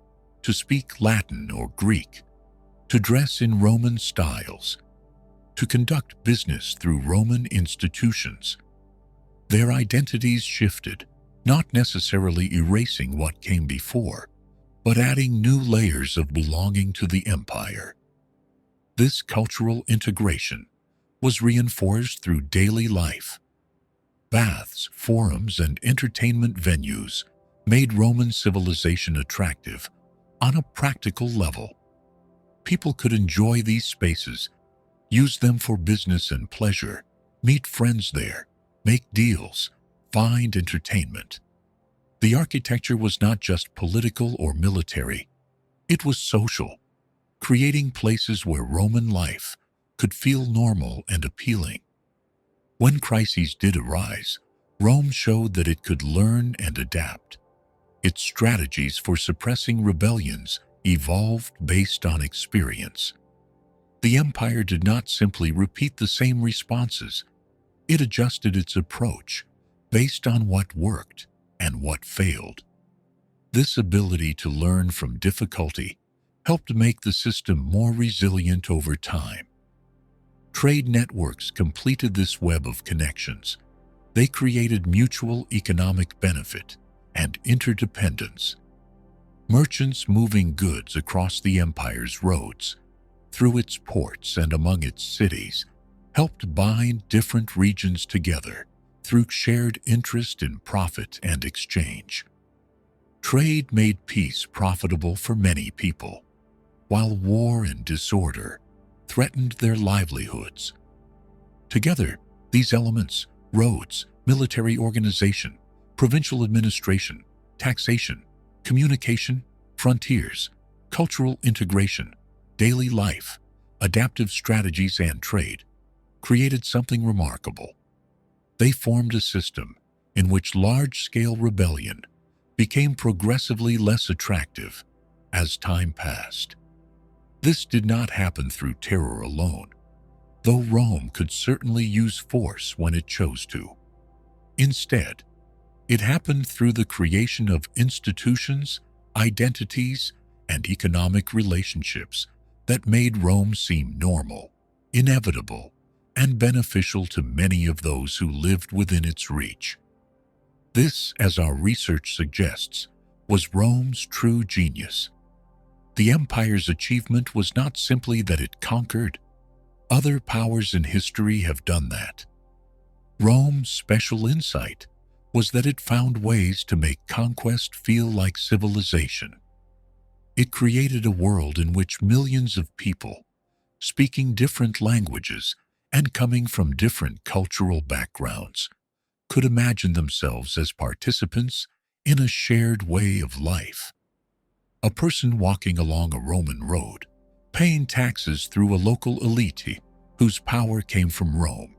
to speak Latin or Greek, to dress in Roman styles, to conduct business through Roman institutions. Their identities shifted, not necessarily erasing what came before, but adding new layers of belonging to the empire. This cultural integration was reinforced through daily life. Baths, forums, and entertainment venues made Roman civilization attractive on a practical level. People could enjoy these spaces, use them for business and pleasure, meet friends there, make deals, find entertainment. The architecture was not just political or military, it was social, creating places where Roman life could feel normal and appealing. When crises did arise, Rome showed that it could learn and adapt. Its strategies for suppressing rebellions evolved based on experience. The empire did not simply repeat the same responses. It adjusted its approach based on what worked and what failed. This ability to learn from difficulty helped make the system more resilient over time. Trade networks completed this web of connections. They created mutual economic benefit and interdependence. Merchants moving goods across the empire's roads, through its ports and among its cities, helped bind different regions together through shared interest in profit and exchange. Trade made peace profitable for many people, while war and disorder threatened their livelihoods. Together, these elements, roads, military organization, provincial administration, taxation, communication, frontiers, cultural integration, daily life, adaptive strategies, and trade, created something remarkable. They formed a system in which large-scale rebellion became progressively less attractive as time passed. This did not happen through terror alone, though Rome could certainly use force when it chose to. Instead, it happened through the creation of institutions, identities, and economic relationships that made Rome seem normal, inevitable, and beneficial to many of those who lived within its reach. This, as our research suggests, was Rome's true genius. The empire's achievement was not simply that it conquered. Other powers in history have done that. Rome's special insight was that it found ways to make conquest feel like civilization. It created a world in which millions of people, speaking different languages and coming from different cultural backgrounds, could imagine themselves as participants in a shared way of life. A person walking along a Roman road, paying taxes through a local elite whose power came from Rome,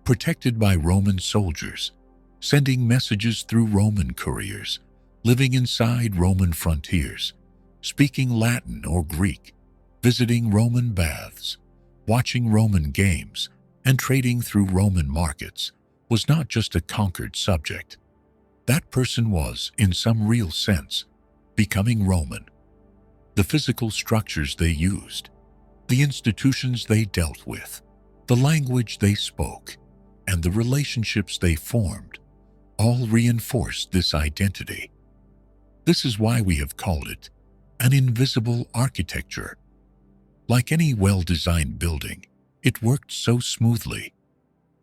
protected by Roman soldiers, sending messages through Roman couriers, living inside Roman frontiers, speaking Latin or Greek, visiting Roman baths, watching Roman games, and trading through Roman markets, was not just a conquered subject. That person was, in some real sense, becoming Roman. The physical structures they used, the institutions they dealt with, the language they spoke, and the relationships they formed, all reinforced this identity. This is why we have called it an invisible architecture. Like any well-designed building, it worked so smoothly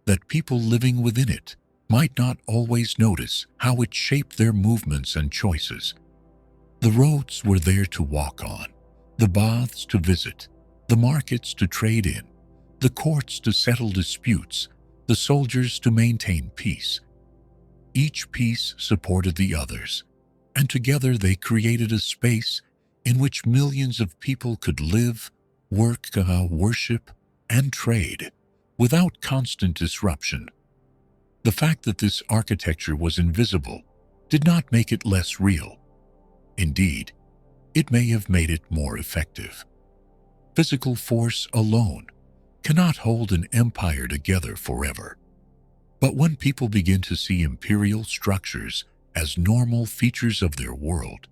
that people living within it might not always notice how it shaped their movements and choices. The roads were there to walk on, the baths to visit, the markets to trade in, the courts to settle disputes, the soldiers to maintain peace, Each piece supported the others, and together they created a space in which millions of people could live, work, worship, and trade without constant disruption. The fact that this architecture was invisible did not make it less real. Indeed, it may have made it more effective. Physical force alone cannot hold an empire together forever. But when people begin to see imperial structures as normal features of their world,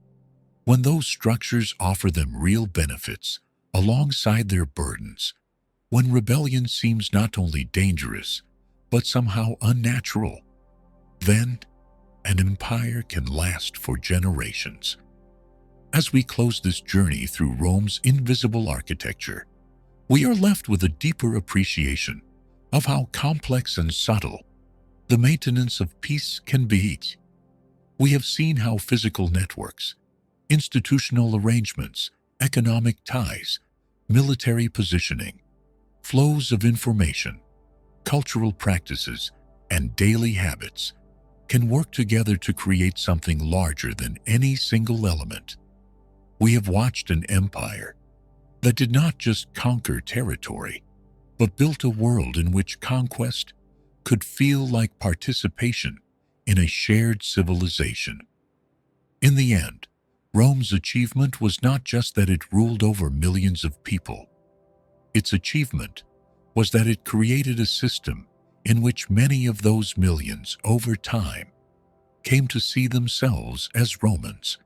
when those structures offer them real benefits alongside their burdens, when rebellion seems not only dangerous, but somehow unnatural, then an empire can last for generations. As we close this journey through Rome's invisible architecture, we are left with a deeper appreciation of how complex and subtle the maintenance of peace can be. We have seen how physical networks, institutional arrangements, economic ties, military positioning, flows of information, cultural practices, and daily habits can work together to create something larger than any single element. We have watched an empire that did not just conquer territory, but built a world in which conquest could feel like participation in a shared civilization. In the end, Rome's achievement was not just that it ruled over millions of people. Its achievement was that it created a system in which many of those millions, over time, came to see themselves as Romans.